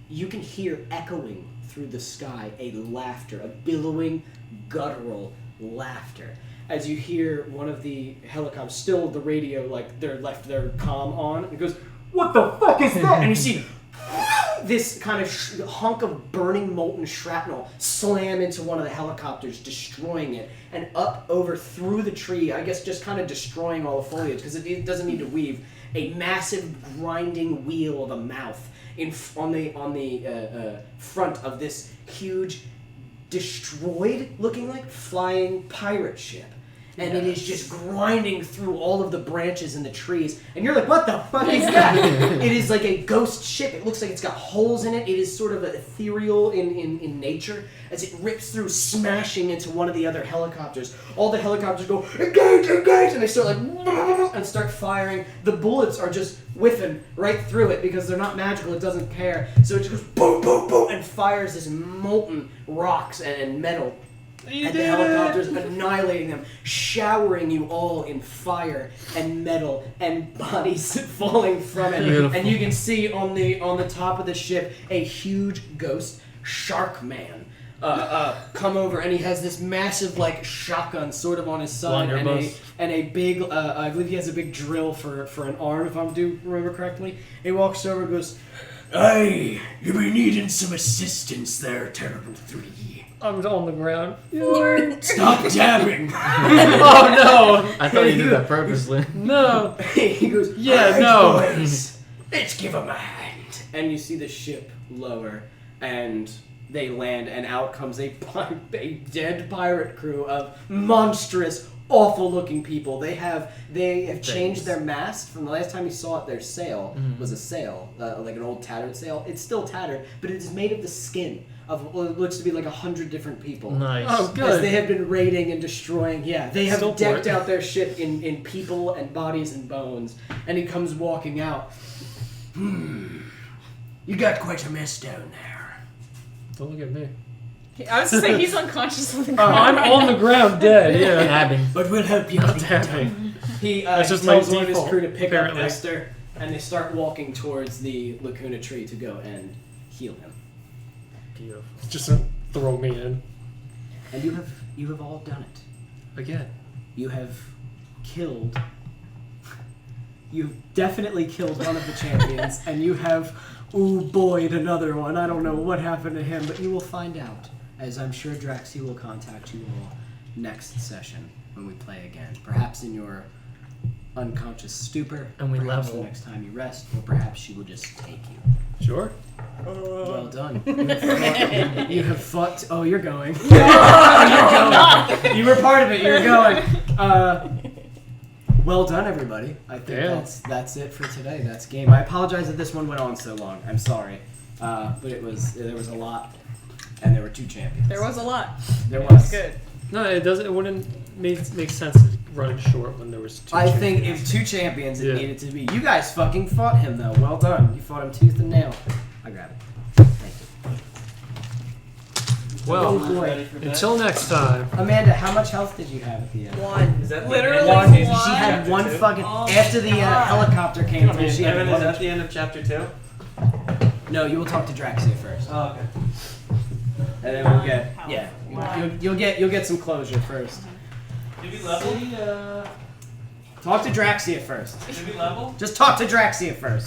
You can hear echoing through the sky a laughter, a billowing, guttural laughter. As you hear one of the helicopters, still the radio, like they're left their comm on, and it goes, "What the fuck is that?" And you see this kind of hunk of burning molten shrapnel slam into one of the helicopters, destroying it, and up over through the tree, I guess just kind of destroying all the foliage, because it doesn't need to weave, a massive grinding wheel of a mouth on the front of this huge, destroyed, looking like flying pirate ship. And it is just grinding through all of the branches and the trees. And you're like, what the fuck is that? It is like a ghost ship. It looks like it's got holes in it. It is sort of ethereal in nature as it rips through, smashing into one of the other helicopters. All the helicopters go, engage, engage! And they start like, and start firing. The bullets are just whiffing right through it because they're not magical. It doesn't care. So it just goes boom, boom, boom, and fires this molten rocks and metal. And the helicopters annihilating them, showering you all in fire and metal and bodies falling from it. Beautiful. And you can see on the top of the ship a huge ghost shark man come over, and he has this massive like shotgun sort of on his side, and a big I believe he has a big drill for an arm, if I do remember correctly. He walks over and goes, "Hey, you be needing some assistance there, Terrible 3. I'm on the ground. Stop dabbing!" Oh no! I thought you did that purposely. No! He goes, Yeah, "Alright, no." boys, let's give him a hand. And you see the ship lower, and they land, and out comes a dead pirate crew of monstrous, awful-looking people. They have changed their mast. From the last time you saw it, their sail was a sail, like an old tattered sail. It's still tattered, but it is made of the skin of what looks to be like 100 different people. Nice. Oh, As good. they have been raiding and destroying. Yeah, they have Still decked port. out their ship in people and bodies and bones. And he comes walking out. You got quite a mess down there. Don't look at me. I was saying he's unconscious on the Oh, ground. I'm on the ground dead, yeah. Dabbing. But we'll help you. Not dabbing. He That's he just my tells one of his default, crew to pick apparently. up Esther, and they start walking towards the Lacuna tree to go and heal him. Beautiful. Just throw me in. And you have all done it. Again. You have killed. You've definitely killed one of the champions, and you have, boyed another one. I don't know what happened to him, but you will find out, as I'm sure Draxi will contact you all next session when we play again. Perhaps in your unconscious stupor, And we perhaps level. the next time you rest, or perhaps she will just take you. Sure. Well done. You have fought. Oh, you're going. You're going. You were part of it. You're going. Well done, everybody. I think Yeah. that's it for today. That's game. I apologize that this one went on so long. I'm sorry, but there was a lot, and there were 2 champions. There was a lot. There was. Good. No, it doesn't. It wouldn't make sense to run it short when there was 2 I think champions. if 2 champions, it Yeah. needed to be. You guys fucking fought him though. Well done. You fought him tooth and nail. I grab it. Thank you. Well, Oh, boy. until next time. Amanda, how much health did you have at the end? 1. Is that Literally the end of one. She had chapter one 2? fucking. Oh After the my God. helicopter came through, she had Evan, one. is that the end of chapter 2? No, you will talk to Draxia first, Oh, okay. and then we'll get you'll get some closure first. Did we level? Talk to Draxia first. Did we level? Just talk to Draxia first.